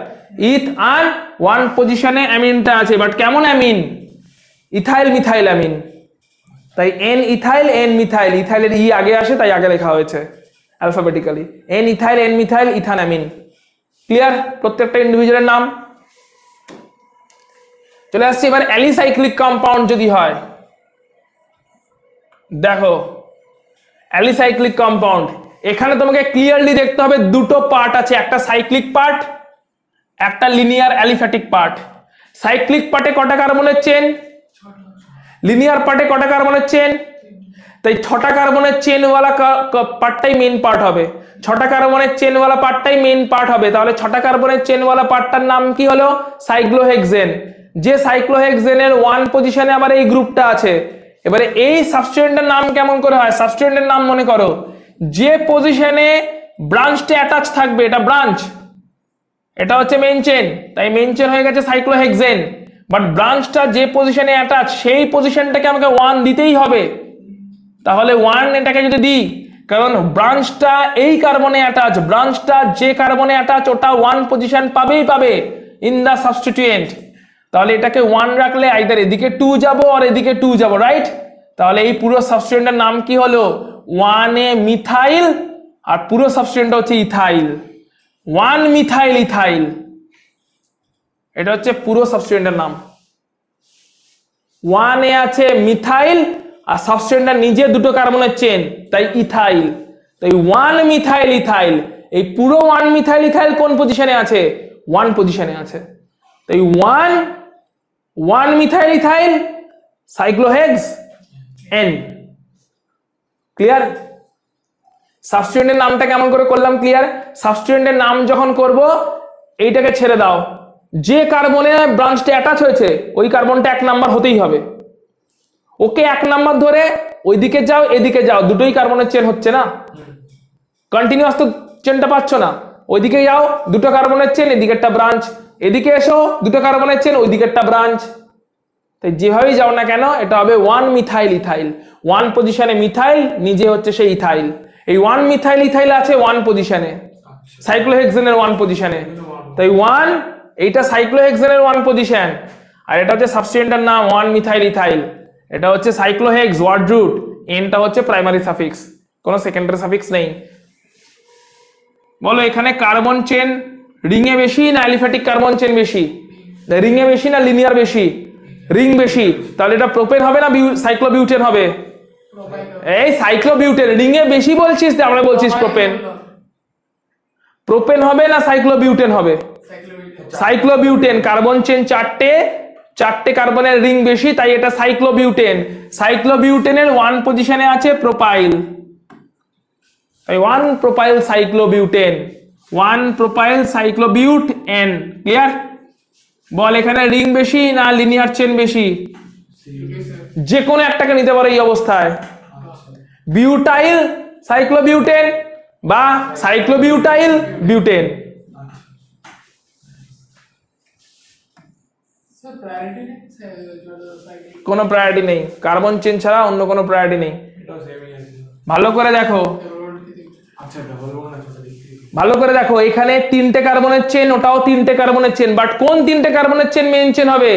ইথ আন ওয়ান পজিশনে অ্যামিনটা আছে, বাট কেমন অ্যামিন? Ethyl methyl amine. তাই এন ইথাইল এন মিথাইল, ইথাইলের ই আগে আসে তাই আগে লেখা হয়েছে alphabetically, N ethyl N methyl Ethan amine. Clear প্রত্যেকটা ইন্ডিভিজুয়ালের নাম? চলে আসছে এবার অ্যালিসাইক্লিক কম্পাউন্ড যদি হয়। দেখো অ্যালিসাইক্লিক কম্পাউন্ড, এখানে তোমাকে ক্লিয়ারলি দেখতে হবে দুটো পার্ট আছে, একটা সাইক্লিক পার্ট, একটা লিনিয়ার অ্যালিফ্যাটিক পার্ট। সাইক্লিক পার্টে কটা কার্বনের চেন? লিনিয়ার পার্টে কটা কার্বনের চেন? তাই 6টা কার্বনের চেনওয়ালা পার্টটাই মেন পার্ট হবে, 6টা কার্বনের চেনওয়ালা পার্টটাই মেন পার্ট হবে। তাহলে 6টা কার্বনের চেনওয়ালা পার্টটার নাম কি হলো? সাইক্লোহেক্সেন। যে সাইক্লোহেক্সেনের 1 পজিশনে আবার এই গ্রুপটা আছে। এবারে এই সাবস্টিটিউয়েন্টের নাম কেমন করে হয়? সাবস্টিটিউয়েন্টের নাম মনে করো, যে পজিশনে ব্রাঞ্চটা অ্যাটাচ থাকবে এটা ব্রাঞ্চ, এটা হচ্ছে মেইন চেন, তাই মেইন চেন হয়ে গেছে সাইক্লোহেক্সেন। বাট ব্রাঞ্চটা যে পজিশনে অ্যাটাচ সেই পজিশনটাকে আমাকে 1 দিতেই হবে। তাহলে 1 এটাকে যদি দিই, কারণ ব্রাঞ্চটা এই কার্বনে অ্যাটাচ, ব্রাঞ্চটা যে কার্বনে অ্যাটাচ ওটা 1 পজিশন পাবেই পাবে ইন দা সাবস্টিটিউয়েন্ট। তাহলে এটাকে 1 রাখলে আইদার এদিকে 2 যাব আর এদিকে 2 যাব, রাইট? তাহলে এই পুরো সাবস্টিটিউয়েন্টের নাম কি হলো? 1 মিথাইল, আর পুরো সাবস্টিটিউয়েন্টটা হচ্ছে ইথাইল, 1 মিথাইল ইথাইল। এটা হচ্ছে পুরো সাবস্টিটিউয়েন্টের নাম। 1 এ আছে মিথাইল আর সাবস্টিটিউয়েন্টটা নিজে দুটো কার্বনের চেন, তাই ইথাইল। তাই 1 মিথাইল ইথাইল, এই পুরো 1 মিথাইল ইথাইল কোন পজিশনে আছে? 1 পজিশনে আছে। তাই 1 মিথাইল ইথাইল সাইক্লোহেক্স এন। ক্লিয়ার? সাবস্টিটিউয়েন্টের নামটা কেমন করে করলাম? ক্লিয়ার? সাবস্টিটিউয়েন্টের নাম যখন করব, এইটাকে ছেড়ে দাও, যে কার্বনে ব্রাঞ্চটা অ্যাটাচ হয়েছে ওই কার্বনটা 1 নাম্বার হতেই হবে। ওকে 1 নাম্বার ধরে ওইদিকে যাও এদিকে যাও, দুটোই কার্বনের চেন হচ্ছে না, কন্টিনিউয়াস তো চেনটা পাচ্ছ না। ওইদিকে যাও দুটো কার্বনের চেন, এদিকেরটা ব্রাঞ্চ, এদিকে এসো দুটো কার্বনের চেন, ওইদিকেরটা ব্রাঞ্চ। তাই যেভাবেই যাও না কেন এটা হবে 1 মিথাইল ইথাইল। 1 পজিশনে মিথাইল, নিজে হচ্ছে সেই ইথাইল। এই 1 মিথাইল ইথাইল আছে 1 পজিশনে, সাইক্লোহেক্সেনের 1 পজিশনে। তাই 1, এইটা সাইক্লোহেক্সেনের 1 পজিশন, আর এটা হচ্ছে সাবস্টিটিউয়েন্টের নাম 1 মিথাইল ইথাইল। এটা হচ্ছে সাইক্লোহেক্স ওয়ার্ড রুট, এনটা হচ্ছে প্রাইমারি সাফিক্স, কোনো সেকেন্ডারি সাফিক্স নেই। বলো এখানে কার্বন চেন রিং এ বেশি না অ্যালিফ্যাটিক কার্বন চেন বেশি? রিং এ বেশি না লিনিয়ার বেশি? রিং বেশি। তাহলে এটা প্রোপেন হবে না সাইক্লোবিউটেন হবে? এই সাইক্লোবিউটেন, রিং এ বেশি বলছিস, আমরা বলছিস প্রোপেন। প্রোপেন হবে না সাইক্লোবিউটেন হবে? সাইক্লোবিউটেন। কার্বন চেন 4টে কার্বনের রিং বেশি, তাই এটা সাইক্লোবিউটেন। সাইক্লোবিউটেনের 1 পজিশনে আছে প্রোপাইল, তাই 1 propyl cyclobutane, 1 propyl cyclobut ene. Clear? বল এখানে রিং বেশি না লিনিয়ার চেন বেশি? যে কোনো একটাকে নিতে পারো এই অবস্থায়, বিউটাইল সাইক্লোবিউটেন বা সাইক্লোবিউটাইল বিউটেন। কোনো প্রায়োরিটি নেই, কার্বন চেন ছাড়া অন্য কোনো প্রায়োরিটি নেই। ভালো করে দেখো, ভালো করে দেখো, এখানে 3টে কার্বনের চেন, ওটাও 3টে কার্বনের চেন, বাট কোন 3টে কার্বনের চেন মেইন চেন হবে?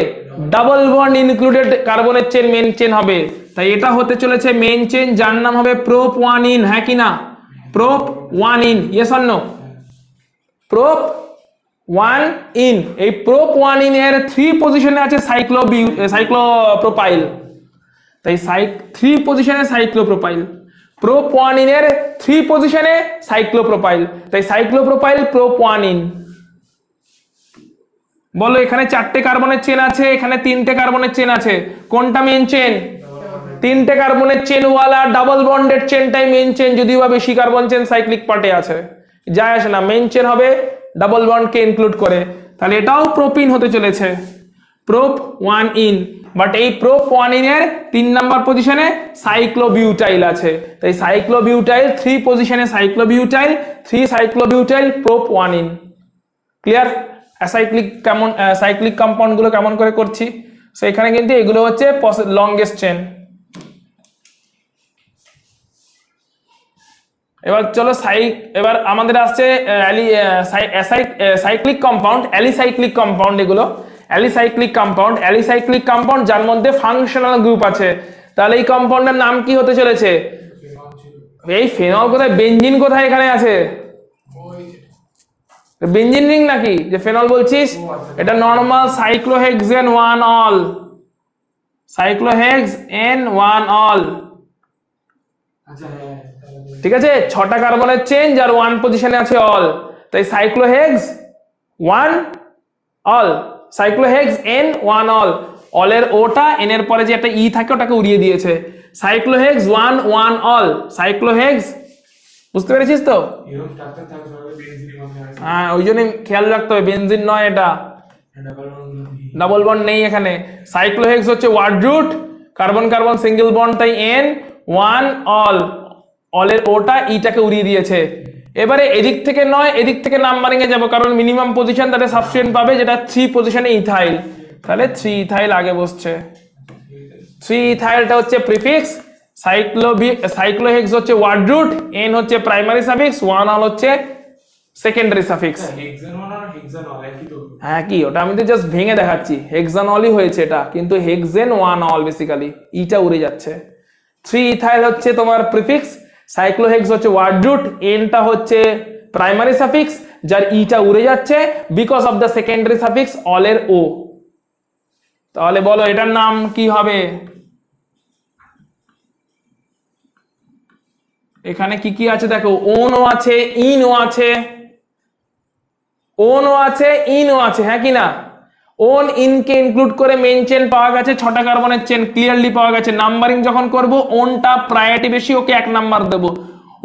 ডাবল বন্ড ইনক্লুডেড কার্বনের চেন মেইন চেন হবে। তাই এটা হতে চলেছে মেইন চেন, যার নাম হবে প্রোপ 1 ইন। হ্যাঁ কি না? Prop 1 yne, yes or no? Prop 1 yne. এই প্রোপ 1 ইন এর 3 পজিশনে আছে সাইক্লোপ্রোপাইল, তাই 3 পজিশনে সাইক্লোপ্রোপাইল। প্রোপ 1 ইন এর 3 পজিশনে সাইক্লোপ্রোপাইল, তাই সাইক্লোপ্রোপাইল প্রোপ 1 ইন। বলো এখানে 4টে কার্বনের চেন আছে, এখানে 3টে কার্বনের চেন আছে, কোনটা মেইন চেন? 3টে কার্বনের চেনওয়ালা ডাবল বন্ডেড চেনটাই মেইন চেন, যদিও বা বেশি কার্বন চেন সাইক্লিক পার্টে আছে, যায় আসে না। মেইন চেন হবে ডাবল বন্ডকে ইনক্লুড করে, তাহলে এটাও প্রোপিন হতে চলেছে, প্রোপ 1 ইন। বাট এই প্রোপোয়ানিনের 3 নাম্বার পজিশনে সাইক্লোবিউটাইল আছে, তাই সাইক্লোবিউটাইল 3 পজিশনে সাইক্লোবিউটাইল, 3 সাইক্লোবিউটাইল প্রোপোয়ানিন। ক্লিয়ার? অ্যাসাইক্লিক কেমন, সাইক্লিক কম্পাউন্ড গুলো কেমন করে করছি, সো এখানে কিন্তু এগুলো হচ্ছে লংগেস্ট চেন। এবার চলো এবার আমাদের আসছে সাইক্লিক কম্পাউন্ড, অ্যালিসাইক্লিক কম্পাউন্ড। এগুলো অ্যালিসাইক্লিক কম্পাউন্ড, অ্যালিসাইক্লিক কম্পাউন্ড যার মধ্যে ফাংশনাল গ্রুপ আছে। তাহলে এই কম্পাউন্ডের নাম কি হতে চলেছে? এই ফেনল কোথায়, বেনজিন কোথায় এখানে আছে? বেনজিন রিং নাকি যে ফেনল বলছিস? এটা normal cyclohexane 1 ol, cyclohexane 1 ol. আচ্ছা হ্যাঁ, ঠিক আছে, 6টা কার্বনের চেন যার 1 পজিশনে আছে অল, তাই সাইক্লোহেক্স 1 অল, সাইক্লোহেক্স n 1 অল। অলের ওটা n এর পরে যে একটা ই থাকে ওটাকে উড়িয়ে দিয়েছে, সাইক্লোহেক্স 1 1 অল, সাইক্লোহেক্স। বুঝতে পেরেছিস তো? এরকম স্ট্রাকচার থাকে সবাই বেনজিন মধ্যে আছে। হ্যাঁ, ওই জন্য খেয়াল রাখতে হবে, বেনজিন নয় এটা, ডাবল বন্ড নেই এখানে। সাইক্লোহেক্স হচ্ছে word root, carbon carbon single bond, তাই n 1 অল, অলের ওটা ইটাকে উড়িয়ে দিয়েছে। এবারে এদিক থেকে নয়, এদিক থেকে নাম্বারিং এ যাব, কারণ মিনিমাম পজিশন তাহলে সাবস্টিটিউয়েন্ট পাবে যেটা 3 পজিশনে ইথাইল, তাহলে 3 ইথাইল আগে বসছে। 3 ইথাইলটা হচ্ছে প্রিফিক্স, সাইক্লোহেক্স হচ্ছে ওয়ার্ড রুট, n হচ্ছে প্রাইমারি সাফিক্স, 1 অল হচ্ছে সেকেন্ডারি সাফিক্স। হেক্সানল আর হেক্সানল একই তো? হ্যাঁ, কি ওটা আমি তো জাস্ট ভেঙে দেখাচ্ছি, হেক্সানলই হয়েছে এটা, কিন্তু হেক্সেন 1 অল বেসিক্যালি, ইটা উড়ে যাচ্ছে। 3 ইথাইল হচ্ছে তোমার প্রিফিক্স, সাইক্লোহেক্স হচ্ছে ওয়ার্ড রুট, এনটা হচ্ছে প্রাইমারি সাফিক্স যার ইটা উড়ে যাচ্ছে because of the secondary suffix অলের ও। তাহলে বলো এটার নাম কি হবে? এখানে কি কি আছে দেখো, ওনও আছে, ইনও আছে, ওনও আছে, ইনও আছে, হ্যাঁ কি না? ওন ইনকে ইনক্লুড করে মেইন চেন পাওয়া গেছে, 6টা কার্বনের চেন ক্লিয়ারলি পাওয়া গেছে। নাম্বারিং যখন করব, ওনটা প্রায়োরিটি বেশি, ওকে 1 নাম্বার দেব।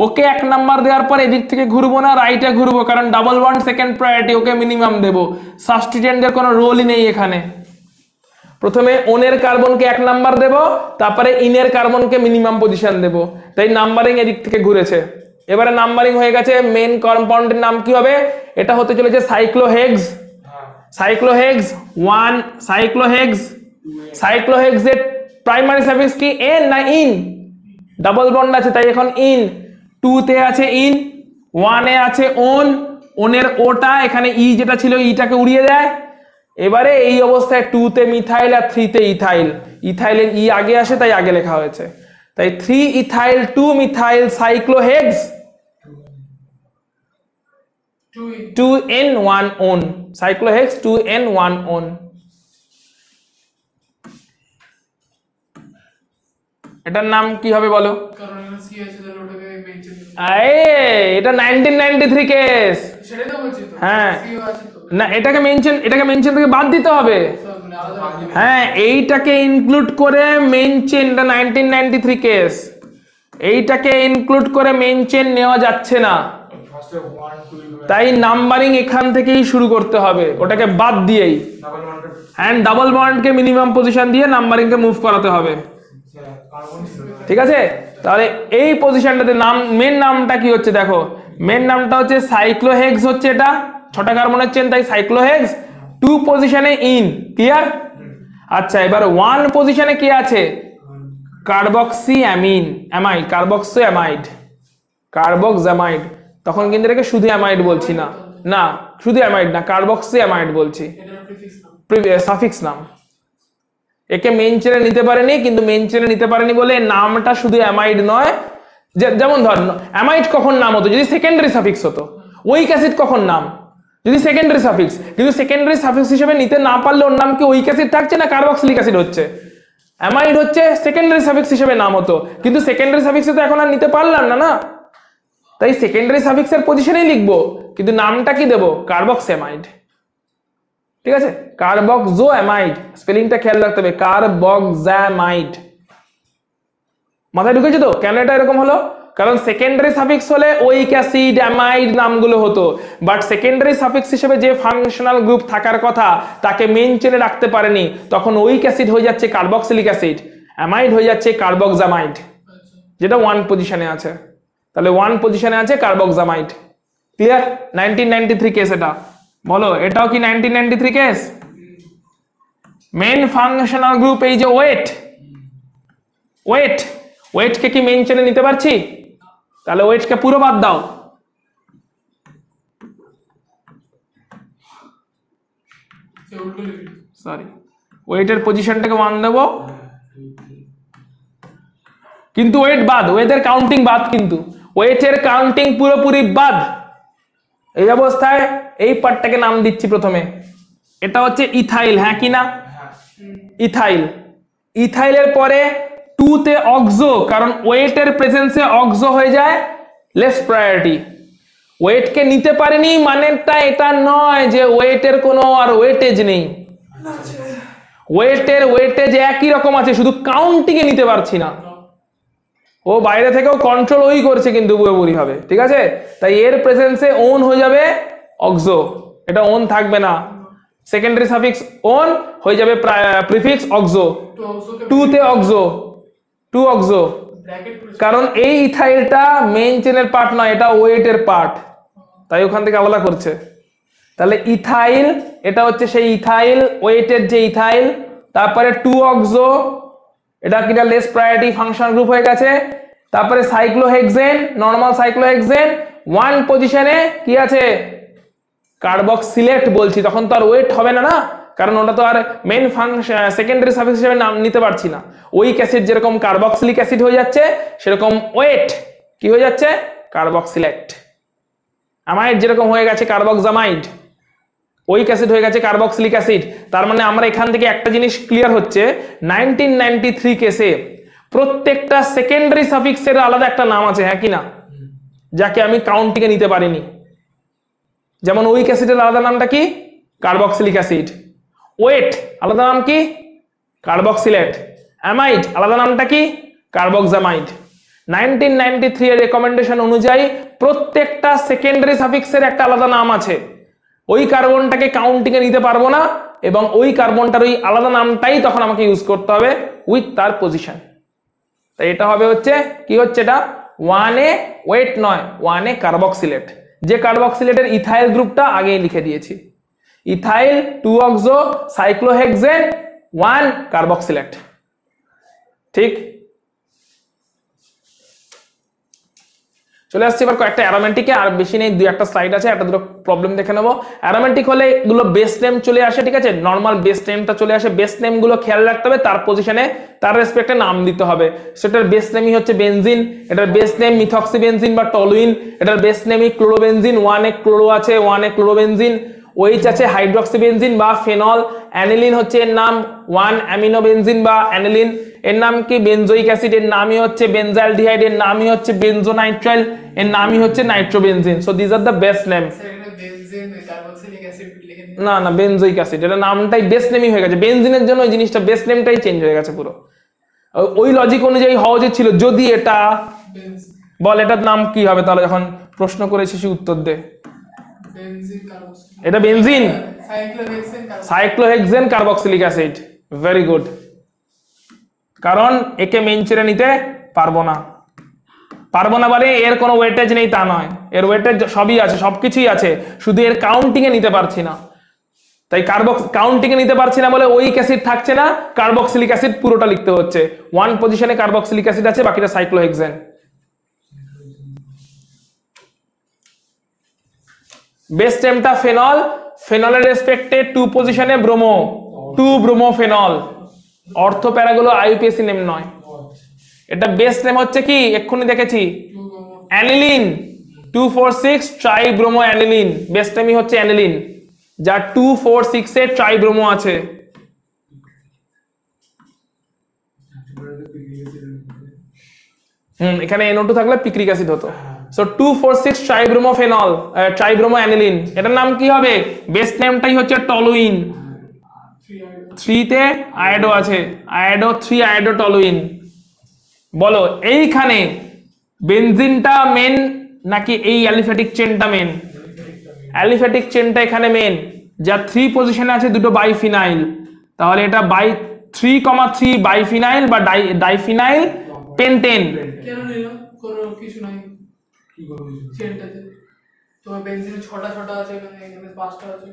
ওকে 1 নাম্বার দেওয়ার পর এদিক থেকে ঘুরবো না, রাইটে ঘুরবো, কারণ ডাবল বন্ড সেকেন্ড প্রায়োরিটি, ওকে মিনিমাম দেব। সাবস্টিটিউয়েন্টের কোনো রোলই নেই এখানে। প্রথমে ওনের কার্বনকে 1 নাম্বার দেব, তারপরে ইনের কার্বনকে মিনিমাম পজিশন দেব, তাই নাম্বারিং এদিক থেকে ঘুরেছে। এবারে নাম্বারিং হয়ে গেছে, মেইন কম্পাউন্ডের নাম কি হবে? এটা হতে চলেছে সাইক্লোহেক্স, সাইক্লোহেক্স 1, সাইক্লোহেক্স এর প্রাইমারি সাফিক্স কি n না ইন? ডাবল বন্ড আছে তাই এখন ইন, 2 তে আছে ইন, 1 এ আছে ওন, ওনের ওটা এখানে ই যেটা ছিল ইটাকে উড়িয়ে দেয়। এবারে এই অবস্থায় 2 তে মিথাইল আর 3 তে ইথাইল, ইথাইলের ই আগে আসে তাই আগে লেখা হয়েছে, তাই 3 ethyl 2 methyl cyclohex 2n 1 on, cyclohex 2n 1 on। এটার নাম কি হবে বলো? কারণ এখানে সি আছে তাহলে ওটাকে মেনশন করতে এটা 1993 কেস। সেটাই তো বলছি তো, হ্যাঁ, সিও আছে তো, না এটাকে মেনশন থেকে বাদ দিতে হবে। সব মানে আলাদা আলাদা। হ্যাঁ, এইটাকে ইনক্লুড করে মেইন চেন, এটা 1993 কেস, এইটাকে ইনক্লুড করে মেইন চেন নেওয়া যাচ্ছে না, ফার্স্টে 1 2 তাই নাম্বারিং এখান থেকেই শুরু করতে হবে, ওটাকে বাদ দিয়েই। ডাবল বন্ডের অ্যান্ড ডাবল বন্ডকে মিনিমাম পজিশন দিয়ে নাম্বারিংকে মুভ করাতে হবে। কার্বন ঠিক আছে, তাহলে এই পজিশনটাতে নাম, মেন নামটা কি হচ্ছে দেখো, মেন নামটা হচ্ছে সাইক্লোহেক্স, হচ্ছে এটা 6টা কার্বনের চেন তাই সাইক্লোহেক্স, 2 পজিশনে ইন, ক্লিয়ার? আচ্ছা, এবার 1 পজিশনে কি আছে? Carboxy amine, amide, carboxo amide, carboxamide. তখন কিন্তু এটাকে শুধু অ্যামাইড বলছি না, না শুধু অ্যামাইড না, কার্বক্সি অ্যামাইড বলছি, এটার প্রিফিক্স নাম, সাফিক্স নাম। একে মেইন চেনে নিতে পারেনি, কিন্তু মেইন চেনে নিতে পারেনি বলে নামটা শুধু অ্যামাইড নয়। যেমন ধর, অ্যামাইড কখন নাম হতো? যদি সেকেন্ডারি সাফিক্স হতো। ওইক অ্যাসিড কখন নাম? যদি সেকেন্ডারি সাফিক্স, কিন্তু সেকেন্ডারি সাফিক্স হিসেবে নিতে না পারলে ওর নাম কি ওইক অ্যাসিড থাকছে না কার্বক্সিলিক অ্যাসিড হচ্ছে? অ্যামাইড হচ্ছে সেকেন্ডারি সাফিক্স হিসেবে নাম হতো, কিন্তু সেকেন্ডারি সাফিক্সে তো এখন আর নিতে পারলাম না, না, তাই সেকেন্ডারি সাফিক্সের পজিশনেই লিখবো, কিন্তু নামটা কি দেবো? কার্বক্সামাইড। ঠিক আছে, কার্বক্সোঅ্যামাইড, স্পেলিংটা খেয়াল রাখতে হবে, কার্বক্সামাইড। মাথায় ঢুকেছে তো কেন এটা এরকম হলো? কারণ সেকেন্ডারি সাফিক্স হলে ওইক অ্যাসিড অ্যামাইড নামগুলো হতো, বাট সেকেন্ডারি সাফিক্স হিসেবে যে ফাংশনাল গ্রুপ থাকার কথা তাকে মেইন চেনে রাখতে পারেনি, তখন ওইক অ্যাসিড হয়ে যাচ্ছে কার্বক্সিলিক অ্যাসিড, অ্যামাইড হয়ে যাচ্ছে কার্বক্সামাইড, যেটা 1 পজিশনে আছে। তাহলে 1 পজিশনে আছে কার্বক্সামাইড। ক্লিয়ার? 1993 কেস এটা। বলো এটাও কি 1993 কেস? মেন ফাংশনাল গ্রুপ এই যে ওয়েট কে কি মেইন চেনে নিতে পারছি? তাহলে ওয়েট কে পুরো বাদ দাও। সরি, ওয়েটের পজিশনটাকে 1 দেবো, কিন্তু ওয়েট বাদ, ওয়েটের কাউন্টিং বাদ, কিন্তু ওয়েটের কাউন্টিং পুরোপুরি বাদ। এই অবস্থায় এই পার্টটাকে নাম দিচ্ছি প্রথমে, এটা হচ্ছে ইথাইল, হ্যাঁ কি না? ইথাইল। ইথাইলের পরে 2 তে অক্সো, কারণ ওয়েটের প্রেজেন্সে অক্সো হয়ে যায় লেস প্রায়োরিটি। ওয়েটকে নিতে পারেনি মানেটা এটা নয় যে ওয়েটের কোনো আর ওয়েটেজ নেই, ওয়েটেজ একই রকম আছে, শুধু কাউন্টিং এ নিতে পারছি না। ও বাইরে থেকেও কন্ট্রোল ওই করছে কিন্তু পুরোপুরি হবে, ঠিক আছে? তাই এর প্রেজেন্সে ওন হয়ে যাবে অক্সো, এটা ওন থাকবে না। সেকেন্ডারি সাফিক্স ওন হয়ে যাবে প্রিফিক্স অক্সো, 2 তে অক্সো, 2 অক্সো, কারণ এই ইথাইলটা মেইন চেনের পার্ট নয়, এটা ওয়েটের পার্ট, তাই ওখান থেকে আলাদা করছে। তাহলে ইথাইল, এটা হচ্ছে সেই ইথাইল, ওয়েটের যে ইথাইল, তারপরে 2 অক্সো, এটা কিনা লেস প্রায়োরিটি ফাংশন গ্রুপ হয়ে গেছে। তারপরে সাইক্লোহেক্সেন, নরমাল সাইক্লোহেক্সেন 1 পজিশনে কি আছে? কার্বক্সিলেট বলছি, তখন তো আর ওয়েট হবে না, না, কারণ ওটা তো আর মেইন ফাংশন সেকেন্ডারি সাফিক্স হিসেবে নাম নিতে পারছি না। ওইক অ্যাসিড যেরকম কার্বক্সিলিক অ্যাসিড হয়ে যাচ্ছে, সেরকম ওয়েট কি হয়ে যাচ্ছে? কার্বক্সিলেট। অ্যামাইড যেরকম হয়ে গেছে কার্বক্সামাইড, ওইক অ্যাসিড হয়ে গেছে কার্বক্সিলিক অ্যাসিড। তার মানে আমরা এখান থেকে একটা জিনিস ক্লিয়ার হচ্ছে, 1993 কেসে প্রত্যেকটা সেকেন্ডারি সাফিক্সের আলাদা একটা নাম আছে, হ্যাঁ কি না? যাকে আমি কাউন্টিংয়ে নিতে পারিনি। যেমন ওইক অ্যাসিডের আলাদা নামটা কি? Carboxylic acid. ওয়েট আলাদা নাম কি? কার্বক্সিলেট। অ্যামাইড আলাদা নামটা কি? কার্বক্সামাইড। 1993 এর রেকমেন্ডেশন অনুযায়ী প্রত্যেকটা সেকেন্ডারি সাফিক্সের একটা আলাদা নাম আছে। ওই কার্বনটাকে কাউন্টিংয়ে নিতে পারবো না, এবং ওই কার্বনটার ওই আলাদা নামটাই তখন আমাকে ইউজ করতে হবে উইথ তার পজিশন। তাই এটা হবে হচ্ছে কি হচ্ছে, এটা 1A ওয়েট নয়, 1A কার্বক্সিলেট। যে কার্বক্সিলেটের ইথাইল গ্রুপটা আগেই লিখে দিয়েছি, ইথাইল 2 অক্সো সাইক্লোহেক্সেন 1 কার্বক্সিলেট। ঠিক, চলে আসছে এবার কয়েকটা অ্যারোমেটিকে, আর বেশি নেই, 2-1টা স্লাইড আছে, একটা দুটো প্রবলেম দেখে নেবো। অ্যারোমেটিক হলে এগুলো বেস নেম চলে আসে, ঠিক আছে? নর্মাল বেস নেমটা চলে আসে, বেস নেম গুলো খেয়াল রাখতে হবে, তার পজিশনে তার রেসপেক্টে নাম দিতে হবে। সেটার বেস নেমই হচ্ছে বেনজিন, এটার বেস নেম মিথক্সি বেনজিন বা টলুইন, এটার বেস নেমই ক্লোরোবেনজিন, 1A ক্লোরো আছে, 1A ক্লোরোবেনজিন। ওইচ আছে হাইড্রক্সি বেনজিন বা ফেনল। অ্যানিলিন হচ্ছে এর নাম 1 অ্যামিনো বেনজিন বা অ্যানিলিন। এর নাম কি? বেনজোইক অ্যাসিড, এর নামই হচ্ছে বেনজালডিহাইড, এর নামই হচ্ছে বেনজোনাইট্রাইল, এর নামই হচ্ছে nitrobenzene. So this are the best name. না না, বেনজোইক অ্যাসিড, এটা নামটাই বেস্ট নেমই হয়ে গেছে। বেনজিনের জন্য ওই জিনিসটা বেস্ট নেমটাই চেঞ্জ হয়ে গেছে পুরো। ওই লজিক অনুযায়ী হওয়া উচিত ছিল। যদি এটা বল, এটার নাম কি হবে তাহলে? যখন প্রশ্ন করেছিস উত্তর দে। এটা benzene, cyclohexane carboxylic acid. Very good, কারণ একে মেইন চেনে নিতে পারবো না। মানে এর কোনো ওয়েটেজ নেই তা নয়, এর ওয়েটেজ সবই আছে, সবকিছুই আছে, শুধু এর কাউন্টিং এ নিতে পারছি না। তাই কাউন্টিং এ নিতে পারছি না বলে ওইক অ্যাসিড থাকছে না, কার্বক্সিলিক অ্যাসিড পুরোটা লিখতে হচ্ছে। 1 পজিশনে কার্বক্সিলিক অ্যাসিড আছে, বাকিটা সাইক্লোহেক্সেন। বেস নেমটা ফেনল, ফেনলের রেসপেক্টে 2 পজিশনে ব্রোমো, 2 ব্রোমোফেনল। অর্থ প্যারাগুলো আইউপিএসসি নেম নয়। এটা বেস নেম হচ্ছে কি? এক্ষুনি দেখেছি, অ্যানিলিন 2,4,6 ট্রাইব্রোমো অ্যানিলিন। বেস নেমই হচ্ছে অ্যানিলিন, যা 2,4,6 এ ট্রাইব্রোমো আছে। এখানে NO2 থাকলে পিক্রিক অ্যাসিড হতো। So 2,4,6 tribromophenol, tribromo aniline. এটার নাম কি হবে? বেস নেমটাই হচ্ছে টলুইন। 3 তে আয়োডো আছে, আয়োডো 3 আয়োডো টলুইন। বলো এইখানে বেনজিনটা মেন নাকি এই অ্যালিফ্যাটিক চেনটা মেন? অ্যালিফ্যাটিক চেনটা এখানে মেন, যা 3 পজিশনে আছে দুটো বাইফিনাইল, তাহলে এটা 3,3 বাইফিনাইল বা ডাইফিনাইল পেন্টেন। কেন নিল? কোনো কিছু নাই কি করব চেনটাতে, তোমার বেনজিনে 6টা আছে, এখানে 5টা আছে।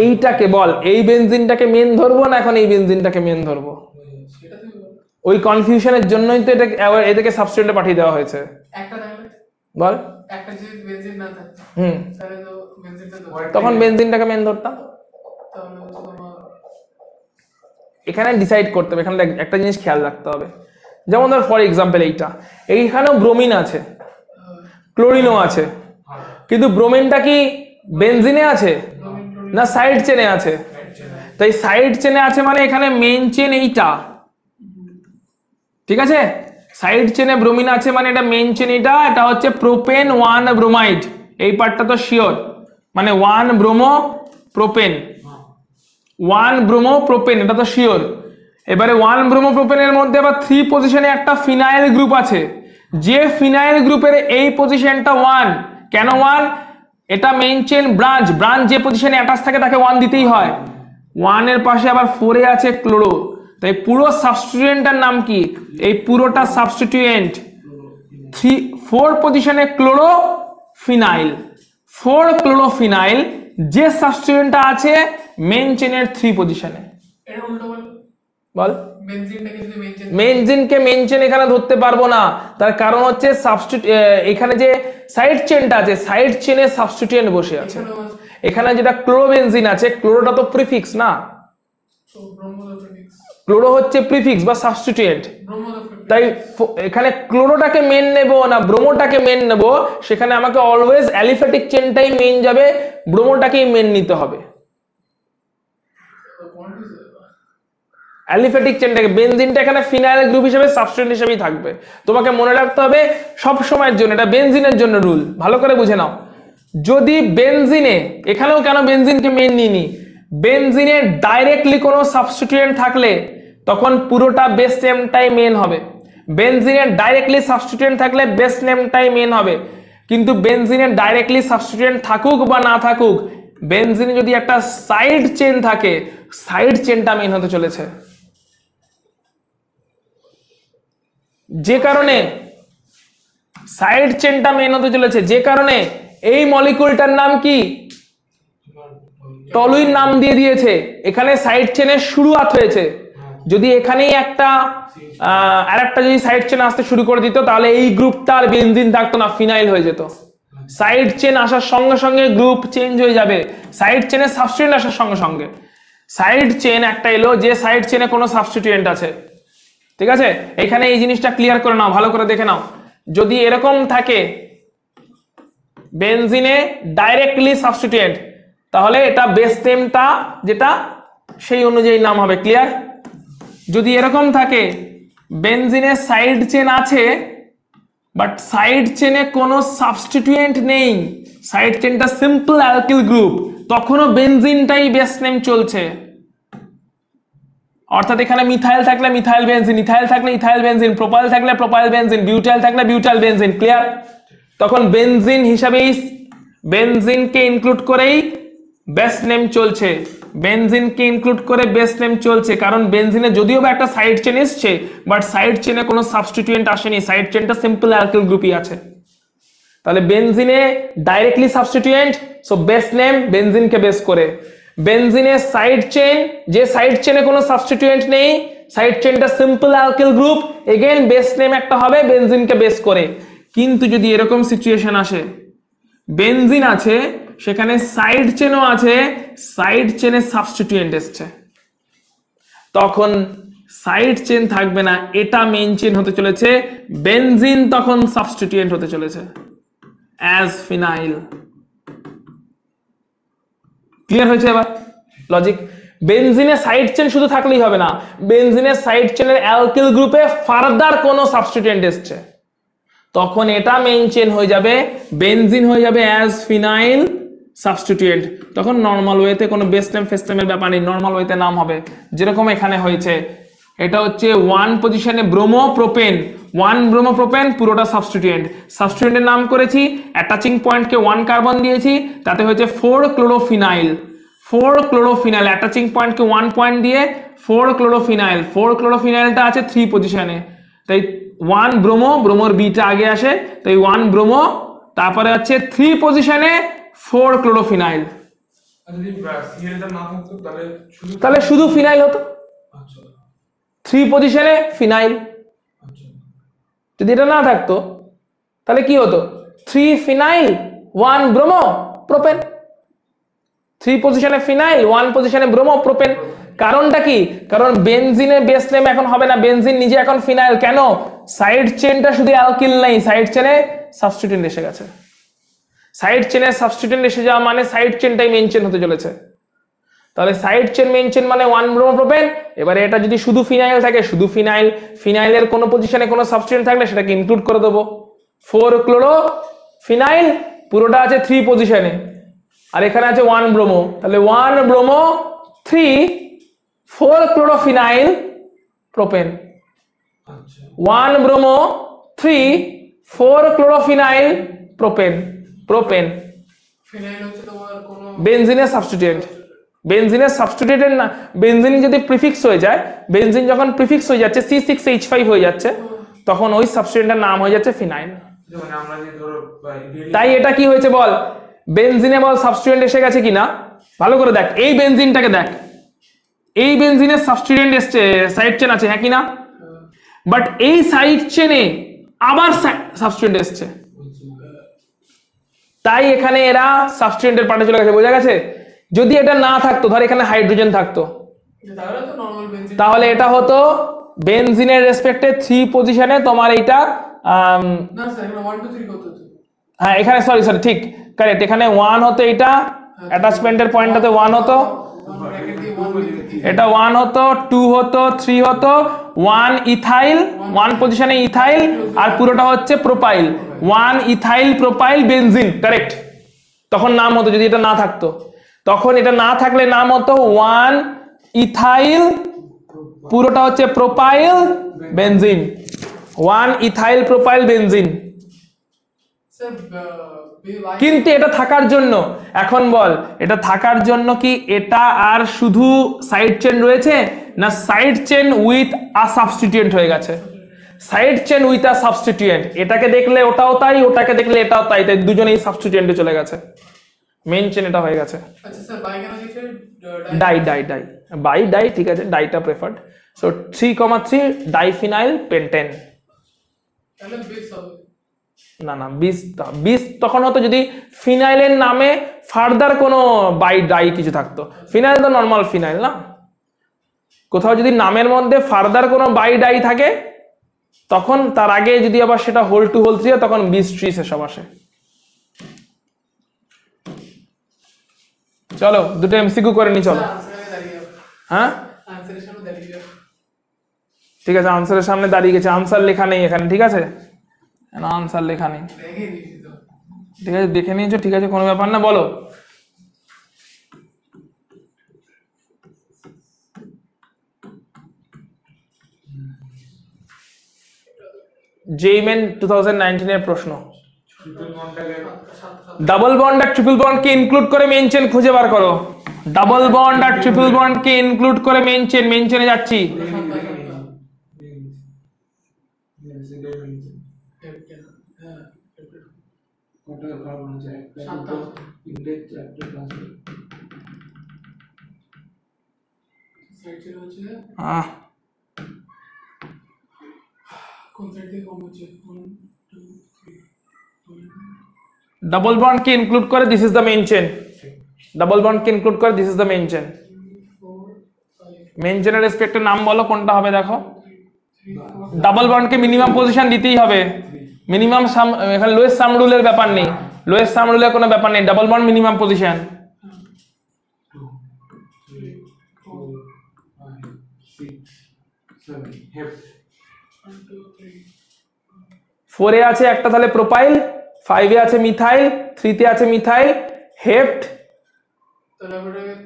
এইটাকে বল, এই বেনজিনটাকে মেন ধরবো না এখন এই বেনজিনটাকে মেন ধরবো? সেটা তুমি বলো। ওই কনফিউশনের জন্যই তো এটাকে সাবস্টিটিউটে পাঠিয়ে দেওয়া হয়েছে। একটা থাকলে, বল। একটা যদি বেনজিন না থাকতো তাহলে তো বেনজিনটা তো তখন বেনজিনটাকে মেন ধরতাম। তাহলে হচ্ছে তোমার এখানে ডিসাইড করতে হবে, এখানে একটা জিনিস খেয়াল রাখতে হবে। যেমন ধর ফর এক্সাম্পল এইখানেও ব্রোমিন আছে, ক্লোরিনও আছে, কিন্তু ব্রোমিনটা কি বেনজিনে আছে না সাইড চেনে আছে? তাই সাইড চেনে আছে মানে এখানে মেইন চেন এইটা, ঠিক আছে? সাইড চেনে ব্রোমিন আছে মানে এটা মেইন চেন, এটা হচ্ছে প্রোপেন 1 ব্রোমাইড, এই পার্টটা তো শিওর, মানে 1 ব্রোমো প্রোপেন, 1 ব্রোমো প্রোপেন, এটা তো শিওর। এবারে 1 ব্রোমো প্রোপেনের মধ্যে আবার 3 পজিশনে একটা ফিনাইল গ্রুপ আছে, যে ফিনাইল গ্রুপের এই পজিশনটা 1। কেন 1? এটা মেইন চেন ব্রাঞ্চ যে পজিশনে অ্যাটাচ থাকে তাকে 1 দিতেই হয়। 1 এর পাশে আবার 4 এ আছে ক্লোরো, তাই পুরো সাবস্টিটিউয়েন্টের নাম কি? এই পুরোটা সাবস্টিটিউয়েন্ট 4 পজিশনে ক্লোরো ফিনাইল, 4 ক্লোরোফিনাইল, যে সাবস্টিটিউয়েন্টটা আছে মেইন চেনের 3 পজিশনে। এটা উল্টো বল। বেনজিনটাকে যদি বেনজিনকে মেইন চেন এখানে ধরতে পারবো না, তার কারণ হচ্ছে এখানে যে সাইড চেনটা আছে, সাইড চেনে সাবস্টিটিউয়েন্ট বসে আছে। এখানে যেটা ক্লোরোবেনজিন আছে, ক্লোরোটা তো প্রিফিক্স না, তো ব্রোমো তো প্রিফিক্স, ক্লোরো হচ্ছে প্রিফিক্স বা সাবস্টিটিউয়েন্ট। ব্রোমো তো প্রিফিক্স, তাই এখানে ক্লোরোটাকে মেন নেব না ব্রোমোটাকে মেন নেব, সেখানে আমাকে অলওয়েজ অ্যালিফ্যাটিক চেনটাই মেন যাবে, ব্রোমোটাকেই মেন নিতে হবে। অ্যালিফ্যাটিক চেনটাকে, বেনজিনটা এখানে ফিনাইল গ্রুপ হিসেবে সাবস্টিটিউয়েন্ট হিসেবেই থাকবে। তোমাকে মনে রাখতে হবে সব সময়ের জন্য, এটা বেনজিনের জন্য রুল, ভালো করে বুঝে নাও। যদি বেনজিনে, এখানেও কেন বেনজিনকে মেন নিইনি, বেনজিনে ডাইরেক্টলি কোনো সাবস্টিটিউয়েন্ট থাকলে তখন পুরোটা বেস নেমটাই মেন হবে। বেনজিনে ডাইরেক্টলি সাবস্টিটিউয়েন্ট থাকলে বেস নেমটাই মেন হবে, কিন্তু বেনজিনে ডাইরেক্টলি সাবস্টিটিউয়েন্ট থাকুক বা না থাকুক, বেনজিনে যদি একটা সাইড চেন থাকে, সাইড চেনটা মেন হতে চলেছে। যে কারণে সাইড চেনটা মেন হতে চলেছে, যে কারণে এই মলিকিউলটার নাম কি? টলুইন নাম দিয়ে দিয়েছে। এখানে সাইড চেনের শুরুয়াত হয়েছে, যদি এখানেই আরেকটা যদি সাইড চেন আসতে শুরু করে দিত তাহলে এই গ্রুপটা আর বেনজিন থাকতো না, ফিনাইল হয়ে যেত। সাইড চেন আসার সঙ্গে সঙ্গে গ্রুপ চেঞ্জ হয়ে যাবে, সাইড চেনের সাবস্টিটিউয়েন্ট আসার সঙ্গে সঙ্গে। সাইড চেন একটা এলো যে সাইড চেনে কোনো সাবস্টিটিউয়েন্ট আছে, ঠিক আছে? এখানে এই জিনিসটা ক্লিয়ার করে নাও, ভালো করে দেখে নাও। যদি এরকম থাকে বেনজিনে ডাইরেক্টলি সাবস্টিটিউয়েন্ট, তাহলে এটা বেস নেমটা যেটা সেই অনুযায়ী নাম হবে, ক্লিয়ার? যদি এরকম থাকে বেনজিনে সাইড চেন আছে বাট সাইড চেনে কোনো সাবস্টিটিউয়েন্ট নেই, সাইড চেনটা সিম্পল অ্যালকিল গ্রুপ, তখনও বেনজিনটাই বেস নেম চলছে। অর্থাৎ এখানে মিথাইল থাকলে মিথাইল বেনজিন, ইথাইল থাকলে ইথাইল বেনজিন, প্রোপাইল থাকলে প্রোপাইল বেনজিন, বিউটাইল থাকলে বিউটাইল বেনজিন, ক্লিয়ার? তখন বেনজিন হিসাবেই বেনজিনকে ইনক্লুড করেই বেস নেম চলছে, বেনজিনকে ইনক্লুড করে বেস নেম চলছে, কারণ বেনজিনে যদিও বা একটা সাইড চেন এসছে বাট সাইড চেনে কোনো সাবস্টিটিউয়েন্ট আসেনি, সাইড চেনটা সিম্পল অ্যালকিল গ্রুপই আছে। তাহলে বেনজিনে directly substituent, so base name বেনজিনকে বেস করে। বেনজিনে সাইড চেন, যে সাইড চেনে কোনো সাবস্টিটিউয়েন্ট নেই, সাইড চেনটা simple alkyl group, again base name একটা হবে বেনজিনকে বেস করে। কিন্তু যদি এরকম সিচুয়েশন আসে বেনজিন আছে, সেখানে সাইড চেনও আছে, সাইড চেনে সাবস্টিটিউয়েন্ট এসছে, তখন সাইড চেন থাকবে না, এটা মেইন চেন হতে চলেছে, বেনজিন তখন সাবস্টিটিউয়েন্ট হতে চলেছে অ্যাজ ফিনাইল। ক্লিয়ার হয়েছে এবার লজিক? বেনজিনে সাইড চেন শুধু থাকলেই হবে না, বেনজিনের সাইড চেনের অ্যালকিল গ্রুপে ফার্দার কোনো সাবস্টিটিউয়েন্ট এসছে, তখন এটা মেইন চেন হয়ে যাবে, বেনজিন হয়ে যাবে অ্যাজ ফিনাইল সাবস্টিটিউয়েন্ট। তখন নর্মাল ওয়েতে কোনো বেস নেম ফেস নেমের ব্যাপার নেই, নর্মাল ওয়েতে নাম হবে যেরকম এখানে হয়েছে। এটা হচ্ছে 1 পজিশনে ব্রোমো প্রোপেন, ওয়ান ব্রোমোপ্রোপেন পুরোটা সাবস্টিটিউয়েন্ট, সাবস্টিটিউয়েন্টের নাম করেছি, অ্যাটাচিং পয়েন্টকে 1 কার্বন দিয়েছি, তাতে হয়েছে 4 ক্লোরোফিনাইল, 4 ক্লোরোফিনাইল, অ্যাটাচিং পয়েন্টকে 1 পয়েন্ট দিয়ে 4 ক্লোরোফিনাইল, 4 ক্লোরোফিনাইলটা আছে 3 পজিশনে, তাই 1 ব্রোমো, ব্রোমোর বিটা আগে আসে, তাই 1 ব্রোমো, তারপরে হচ্ছে 3 পজিশনে 4 ক্লোরোফিনাইল, আর যদি সিএলটা না থাকতো তাহলে তাহলে শুধু ফিনাইল হতো, আচ্ছা 3 পজিশনে ফিনাইল। আচ্ছা যদি এটা না থাকতো তাহলে কি হতো, 3 ফিনাইল 1 ব্রোমো প্রোপেন, 3 পজিশনে ফিনাইল 1 পজিশনে ব্রোমো প্রোপেন। কারণটা কি, কারণ বেনজিনের বেস নেম এখন হবে না, বেনজিন নিজে এখন ফিনাইল। কেন, সাইড চেনটা শুধু অ্যালকিল নেই, সাইড চেনে সাবস্টিটিউয়েন্ট এসে গেছে, সাইড চেনে সাবস্টিটিউয়েন্ট এসে যাওয়া মানে সাইড চেনটাই মেইন চেন হতে চলেছে, তাহলে সাইড চেন মেইন চেন মানে 1 ব্রোমো প্রোপেন। এবারে এটা যদি শুধু ফিনাইল থাকে, শুধু ফিনাইল, ফিনাইলের কোনো পজিশনে কোনো সাবস্টিটিউয়েন্ট থাকলে সেটাকে ইনক্লুড করে দেবো, 4 ক্লোরো ফিনাইল পুরোটা আছে 3 পজিশনে, আর এখানে আছে 1 ব্রোমো, তাহলে 1 ব্রোমো 3 4 ক্লোরোফিনাইল প্রোপেন, আচ্ছা 1 ব্রোমো 3 4 ক্লোরোফিনাইল প্রোপেন, প্রোপেন ফিনাইল হচ্ছে তোমার কোনো বেনজিনের সাবস্টিটিউয়েন্ট, বেনজিনের সাবস্টিটিউয়েন্টের না, বেনজিন যদি প্রিফিক্স হয়ে যায়, বেনজিন যখন প্রিফিক্স হয়ে যাচ্ছে C6H5 হয়ে যাচ্ছে, তখন ওই সাবস্টিটিউয়েন্টের নাম হয়ে যাচ্ছে ফিনাইল। মানে আমরা যে ধরো তাই এটা কি হয়েছে বল, বেনজিনে বল সাবস্টিটিউয়েন্ট এসে গেছে কিনা ভালো করে দেখ, এই বেনজিনটাকে দেখ, এই বেনজিনের সাবস্টিটিউয়েন্ট এসছে, সাইড চেন আছে হ্যাঁ কিনা, বাট এই সাইড চেনে আবার সাবস্টিটিউয়েন্ট এসছে, তাই এখানে এরা সাবস্টিটিউয়েন্টের পার্টে চলে গেছে, বোঝা গেছে। যদি এটা না থাকতো, ধর এখানে হাইড্রোজেন থাকতো, তাহলে তো নরমাল বেনজিন, তাহলে এটা হতো বেনজিনের রেসপেক্টে 3 পজিশনে তোমার এইটা না স্যার এখানে 1 2 3 কত হতো, হ্যাঁ এখানে সরি ঠিক কারেক্ট, এখানে 1 হতো, এটা অ্যাটাচমেন্টের পয়েন্টটাতে 1 হতো, ব্র্যাকেট দিয়ে 1 লিখে এটা 1 হতো, 2 হতো, 3 হতো, 1 ইথাইল 1 পজিশনে ইথাইল, আর পুরোটা হচ্ছে propyl, 1 ethyl propyl benzene, correct. তখন নাম হতো, যদি এটা না থাকতো, তখন এটা না থাকলে নাম হতো 1 ইথাইল, পুরোটা হচ্ছে propyl benzene, 1 ethyl propyl benzene. Sir কিন্তু এটা থাকার জন্য, এখন বল এটা থাকার জন্য কি এটা আর শুধু সাইড চেন রয়েছে, না side chain with a substituent হয়ে গেছে, side chain with a substituent, এটাকে দেখলে ওটাও তাই, ওটাকে দেখলে এটাও তাই, তাই দুজনেই সাবস্টিটিউয়েন্টে চলে গেছে, মেইন চেন এটা হয়ে গেছে। আচ্ছা স্যার বাই কেন লিখে die die die by die, ঠিক আছে, ডাইটা প্রেফার্ড। সো 3,3 ডাইফিনাইল পেন্টেন, তাহলে বেস হবে না না 20 তখন হতো যদি ফিনাইলের নামে ফার্দার কোনো বাই ডাই কিছু থাকতো, ফিনাইল তো নর্মাল ফিনাইল না, কোথাও যদি নামের মধ্যে ফার্দার কোনো বাই ডাই থাকে তখন তার আগে যদি আবার সেটা হোল 2 হোল 3 তখন 20 এসব আসে। চলো দুটো এমসিকিউ করে নি, চলো আনসারে দাঁড়িয়ে যাও, হ্যাঁ আনসারের সামনে দাঁড়িয়ে যাও, ঠিক আছে, আনসারের সামনে দাঁড়িয়ে গেছে, আনসার লেখা নেই এখানে, ঠিক আছে না আনসার লেখা নেই, দেখে দিয়েছি তো ঠিক আছে দেখে নিয়েছো, ঠিক আছে কোনো ব্যাপার না, বলো জেইমেন 2019 এর প্রশ্ন, ট্রিপল বন্ডটাকে ডাবল বন্ড আর ট্রিপল বন্ড কে ইনক্লুড করে মেইন চেন খুঁজে বার করো, ডাবল বন্ড আর ট্রিপল বন্ড কে ইনক্লুড করে মেইন চেনে যাচ্ছি, সাইড ছিল হচ্ছে কোন সাইড থেকে কম হচ্ছে 1 2 3 ডাবল বন্ড কে ইনক্লুড করে this is the main chain, double bond কে ইনক্লুড করে this is the main chain, 4 5 main চেনের রেসপেক্টে নাম বলো কোনটা হবে দেখো, ডাবল বন্ডকে মিনিমাম পজিশন দিতেই হবে, মিনিমাম এখানে লোয়েস্ট সাম রুলের ব্যাপার নেই, লোয়েস্ট সাম রুলের কোনো ব্যাপার নেই, ডাবল বন্ড মিনিমাম পজিশন, 4 এ আছে একটা তাহলে প্রোপাইল, 5 এ আছে মিথাইল, 3 তে আছে মিথাইল, হেপ্ট, তাহলে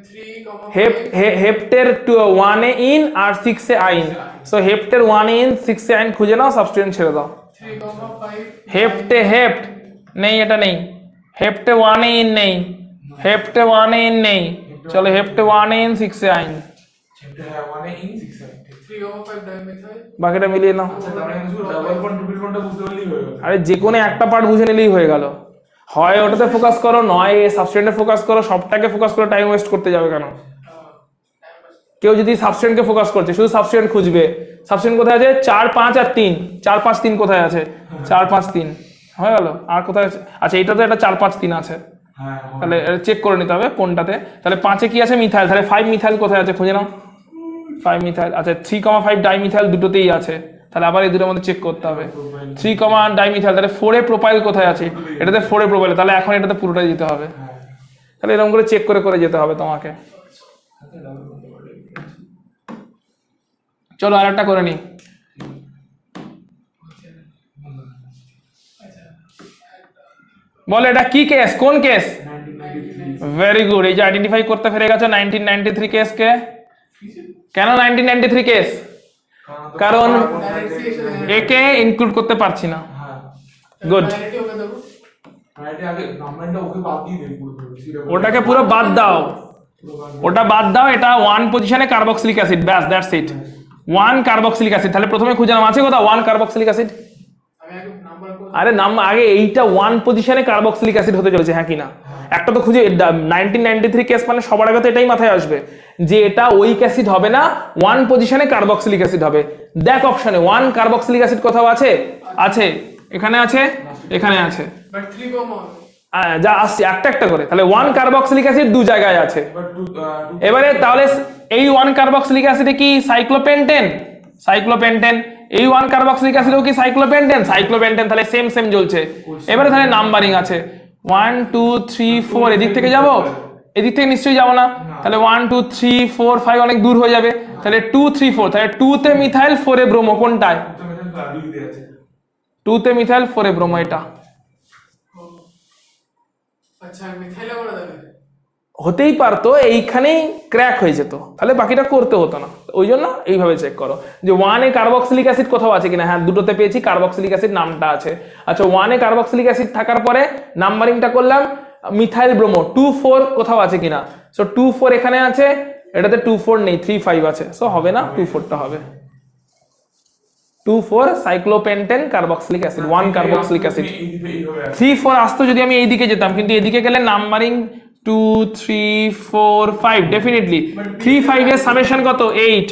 3, হেপ্টের 1 এ ইন আর 6 এ আইন, সো হেপ্টের 1 এ ইন 6 এ আইন খুঁজে নাও, সাবস্টিটিউয়েন্ট ছেড়ে দাও। 3, 5 হেপ্ট নেই, এটা নেই। হেপ্টে 1 এ ইন নেই, হেপ্টে 1 এ ইন নেই, চলো হেপ্টে 1 এ ইন 6 এ আইন, চ্যাপ্টার হ্যাঁ 1 এ ইন 6 এ। 3, 5 ডাইমেথাইল। বাকিটা মিলিয়ে নাও। আচ্ছা তাহলে আমি শুধু ডাবল বন্ড ট্রিপল বন্ডটা বুঝতে পারলেই হয়ে গেল। আরে যে কোনো একটা পার্ট বুঝে নিলেই হয়ে গেল, হয় ওটাতে ফোকাস করো, নয় সাবস্টিটিউয়েন্টে ফোকাস করো, সবটাকে ফোকাস করে টাইম ওয়েস্ট করতে যাবে কেন? কেউ যদি সাবস্টিটিউয়েন্টকে ফোকাস করছে, শুধু সাবস্টিটিউয়েন্ট খুঁজবে, সাবস্টিটিউয়েন্ট কোথায় আছে? 4, 5 আর 3, 4, 5, 3 কোথায় আছে? 4, 5, 3 হয়ে গেল। আর কোথায় আছে? আচ্ছা এইটাতে একটা 4, 5, 3 আছে, হ্যাঁ তাহলে চেক করে নিতে হবে কোনটাতে। তাহলে 5 এ কি আছে? মিথাইল, তাহলে 5 মিথাইল কোথায় আছে খুঁজে নাও। 5 মিথাইল, আচ্ছা 3, 5 ডাইমিথাইল দুটোতেই আছে, তাহলে আবার এই দুটোর মধ্যে চেক করতে হবে। 3, ডাইমিথাইল, তাহলে 4 এ প্রোপাইল কোথায় আছে? এটাতে 4 এ প্রোপাইল, তাহলে এখন এটাতে পুরোটাই যেতে হবে। তাহলে এরকম করে চেক করে করে যেতে হবে তোমাকে। চলো আর একটা করে নি। বলো এটা কি কেস, কোন কেস? ভেরি গুড, এই যে আইডেন্টিফাই করতে পেরে গেছো 1993 কেস কে। কেন 1993 কেস? কারণ একে ইনক্লুড করতে পারছি না। গুড, ডাইরেক্টলি ওকে দেবো। রাইটে আগে নাম্বারটা ওকে বাদ দিয়ে দেব পুরো। ওটাকে পুরো বাদ দাও, ওটা বাদ দাও, এটা 1 পজিশনে কার্বক্সিলিক অ্যাসিড, ব্যাস দ্যাটস ইট। 1 কার্বক্সিলিক অ্যাসিড, তাহলে প্রথমে খুঁজে নাও আছে কোথাও 1 কার্বক্সিলিক অ্যাসিড। আমি আগে নাম্বার করে আরে নাম আগে এইটা 1 পজিশনে কার্বক্সিলিক অ্যাসিড হতে চলেছে, হ্যাঁ কিনা? একটা তো খুঁজে 1993 কেস মানে সবার আগে তো এটাই মাথায় আসবে যে এটা ওইক অ্যাসিড হবে না, 1 পজিশনে কার্বক্সিলিক অ্যাসিড হবে। দেখ অপশনে 1 কার্বক্সিলিক অ্যাসিড কোথাও আছে? আছে, এখানে আছে, এখানে আছে। বাট 3, যা আসছে একটা একটা করে, তাহলে 1 কার্বক্সিলিক অ্যাসিড দু জায়গায় আছে। বাট এবারে তাহলে এই 1 কার্বক্সিলিক অ্যাসিডে কি সাইক্লোপেন্টেন? সাইক্লোপেন্টেন। এই 1 কার্বক্সিলিক অ্যাসিডেও কি সাইক্লোপেন্টেন? সাইক্লোপেন্টেন, তাহলে সেম সেম জ্বলছে। এবারে তাহলে নাম্বারিং আছে 1, 2, 3, 4, এদিক থেকে যাব, এদিক থেকে নিশ্চয়ই যাব না, তাহলে 1, 2, 3, 4, 5 অনেক দূর হয়ে যাবে, তাহলে 2, 3, 4, তাহলে 2 তে মিথাইল 4 এ ব্রোমো, কোনটায়? 2 তে মিথাইল 4 এ ব্রোমো, এটা আচ্ছা মিথাইলে করে দেবে। হতেই পারতো এইখানেই ক্র্যাক হয়ে যেত, তাহলে বাকিটা করতে হতো না। ওই জন্য এইভাবে চেক করো যে 1 এ কার্বক্সিলিক অ্যাসিড কোথাও আছে কিনা। হ্যাঁ দুটোতে পেয়েছি, কার্বক্সিলিক অ্যাসিড নামটা আছে। আচ্ছা 1 এ কার্বক্সিলিক অ্যাসিড থাকার পরে নাম্বারিংটা করলাম, মিথাইল ব্রোমো 2, 4 কোথাও আছে কিনা। সো 2, 4 এখানে আছে, এটাতে 2, 4 নেই, 3, 5 আছে, সো হবে না, 2, 4টা হবে। 2, 4 cyclopentane carboxylic acid, 1 carboxylic acid. 3, 4 আসতো যদি আমি এইদিকে যেতাম, কিন্তু এদিকে গেলে নাম্বারিং 2, 3, 4, 5 ডেফিনেটলি। 3, 5 এর সামেশন কত? 8।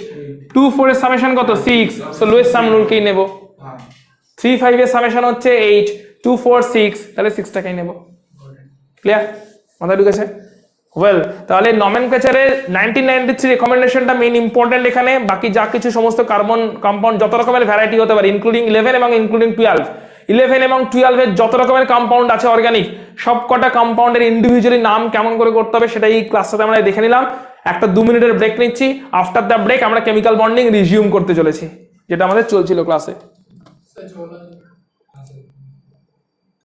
2, 4 এর সামেশন কত? 6, সো লোয়েস্ট সাম রুলকেই নেব। 3, 5 এর সামেশন হচ্ছে 8, 2, 4, 6, তাহলে 6টাকেই নেব। ক্লিয়ার? মাথায় ঢুকেছে? ওয়েল, তাহলে নমেনক্লেচারে 1993 রেকমেন্ডেশনটা মেইন ইম্পর্টেন্ট এখানে। বাকি যা কিছু সমস্ত কার্বন কম্পাউন্ড যত রকমের ভ্যারাইটি হতে পারে, ইনক্লুডিং 11 এবং ইনক্লুডিং 12, 11 এবং 12 এর যত রকমের কম্পাউন্ড আছে অর্গানিক, সবকটা কম্পাউন্ডের ইন্ডিভিজুয়ালি নাম কেমন করে করতে হবে সেটা এই ক্লাসটাতে আমরা দেখে নিলাম। একটা 2 মিনিটের ব্রেক নিচ্ছি, আফটার দ্য ব্রেক আমরা কেমিক্যাল বন্ডিং রিজিউম করতে চলেছি, যেটা আমাদের চলছিল ক্লাসে। স্যার